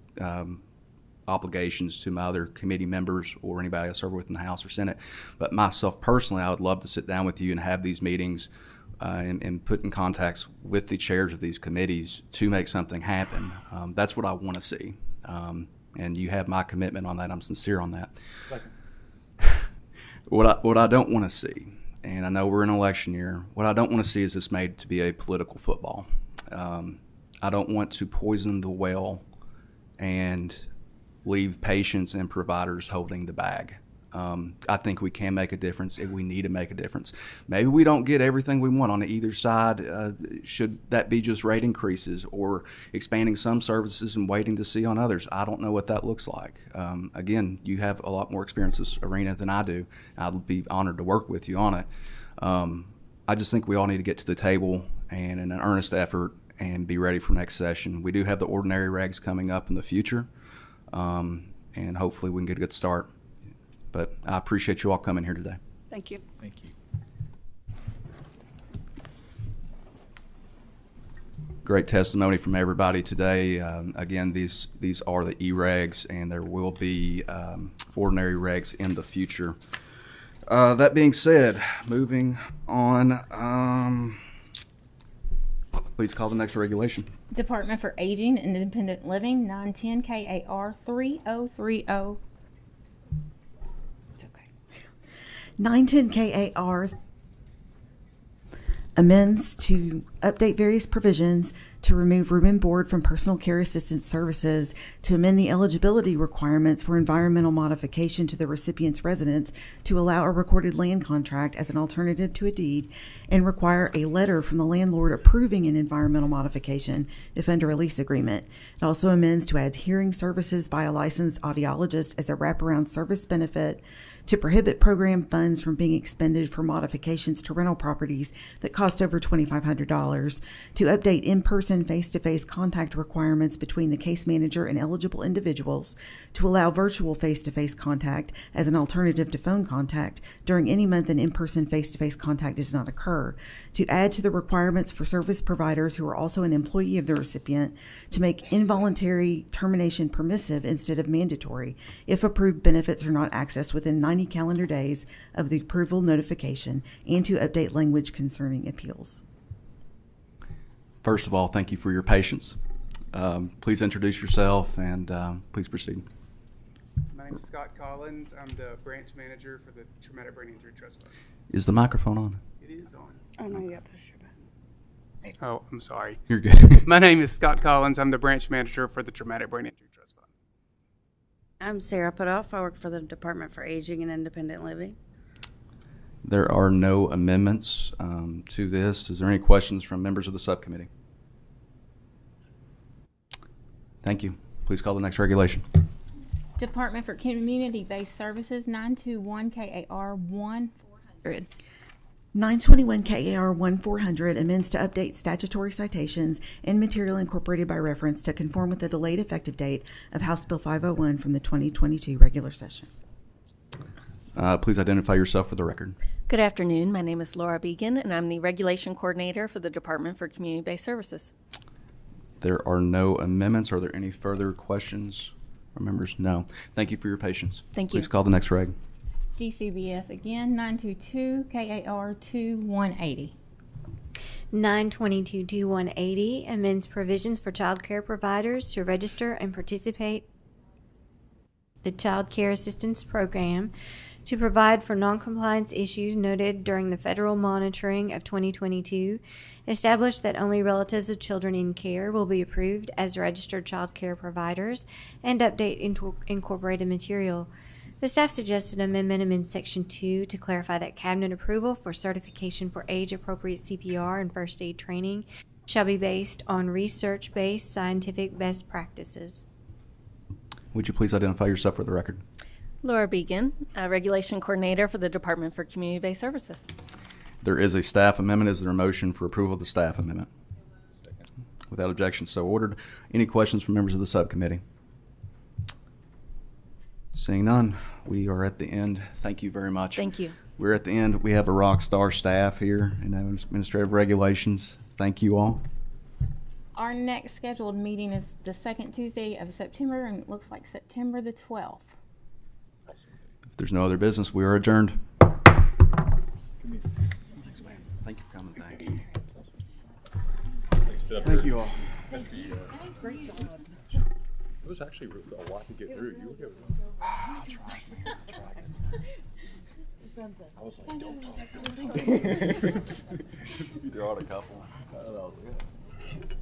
Speaker 1: obligations to my other committee members or anybody I serve with in the House or Senate. But myself personally, I would love to sit down with you and have these meetings and put in contacts with the chairs of these committees to make something happen. That's what I want to see. And you have my commitment on that. I'm sincere on that. What I don't want to see, and I know we're in an election year, what I don't want to see is this made to be a political football. I don't want to poison the well and leave patients and providers holding the bag. I think we can make a difference if we need to make a difference. Maybe we don't get everything we want on either side. Should that be just rate increases or expanding some services and waiting to see on others? I don't know what that looks like. Again, you have a lot more experience in this arena than I do. I'd be honored to work with you on it. I just think we all need to get to the table and in an earnest effort and be ready for next session. We do have the ordinary regs coming up in the future, and hopefully we can get a good start. But I appreciate you all coming here today.
Speaker 20: Thank you.
Speaker 21: Thank you.
Speaker 1: Great testimony from everybody today. Again, these are the E-regs, and there will be ordinary regs in the future. That being said, moving on, please call the next regulation.
Speaker 4: Department for Aging and Independent Living, 910 KAR 3030.
Speaker 18: 910 KAR amends to update various provisions to remove room and board from personal care assistance services, to amend the eligibility requirements for environmental modification to the recipient's residence, to allow a recorded land contract as an alternative to a deed, and require a letter from the landlord approving an environmental modification if under a lease agreement. It also amends to add hearing services by a licensed audiologist as a wraparound service benefit, to prohibit program funds from being expended for modifications to rental properties that cost over $2,500, to update in-person face-to-face contact requirements between the case manager and eligible individuals, to allow virtual face-to-face contact as an alternative to phone contact during any month an in-person face-to-face contact does not occur, to add to the requirements for service providers who are also an employee of the recipient, to make involuntary termination permissive instead of mandatory if approved benefits are not accessed within 90 calendar days of the approval notification, and to update language concerning appeals.
Speaker 1: First of all, thank you for your patience. Please introduce yourself and please proceed.
Speaker 19: My
Speaker 6: name is Scott Collins. I'm the branch manager for the Traumatic Brain Injury Trust Fund.
Speaker 1: Is the microphone on?
Speaker 6: It is on.
Speaker 15: Oh, no, you got to push your button.
Speaker 6: Oh, I'm sorry.
Speaker 1: You're good.
Speaker 6: My name is Scott Collins. I'm the branch manager for the Traumatic Brain Injury Trust Fund.
Speaker 14: I'm Sarah Putoff. I work for the Department for Aging and Independent Living.
Speaker 1: There are no amendments to this. Is there any questions from members of the subcommittee? Thank you. Please call the next regulation.
Speaker 4: Department for Community-Based Services, 921 KAR 1400.
Speaker 18: 921 KAR 1400 amends to update statutory citations and material incorporated by reference to conform with the delayed effective date of House Bill 501 from the 2022 regular session.
Speaker 1: Please identify yourself for the record.
Speaker 19: Good afternoon. My name is Laura Began, and I'm the Regulation Coordinator for the Department for Community-Based Services.
Speaker 1: There are no amendments. Are there any further questions from members? No. Thank you for your patience.
Speaker 19: Thank you.
Speaker 1: Please call the next reg.
Speaker 4: DCBS again, 922 KAR 2180.
Speaker 24: 922-2180 amends provisions for child care providers to register and participate the Child Care Assistance Program to provide for noncompliance issues noted during the federal monitoring of 2022, establish that only relatives of children in care will be approved as registered child care providers, and update incorporated material. The staff suggested an amendment in Section 2 to clarify that cabinet approval for certification for age-appropriate CPR and first aid training shall be based on research-based scientific best practices.
Speaker 1: Would you please identify yourself for the record?
Speaker 19: Laura Began, Regulation Coordinator for the Department for Community-Based Services.
Speaker 1: There is a staff amendment. Is there a motion for approval of the staff amendment? Second. Without objection, so ordered. Any questions from members of the subcommittee? Seeing none, we are at the end. Thank you very much.
Speaker 19: Thank you.
Speaker 1: We're at the end. We have a rock star staff here in administrative regulations. Thank you all.
Speaker 4: Our next scheduled meeting is the second Tuesday of September, and it looks like September the 12th.
Speaker 1: If there's no other business, we are adjourned. Thanks, man. Thank you for coming.
Speaker 9: Thank
Speaker 1: you all.
Speaker 9: Great job. It was actually a lot to get through. You were good.
Speaker 1: I'll try.
Speaker 9: I was like, don't talk.
Speaker 1: You draw a couple. That was good.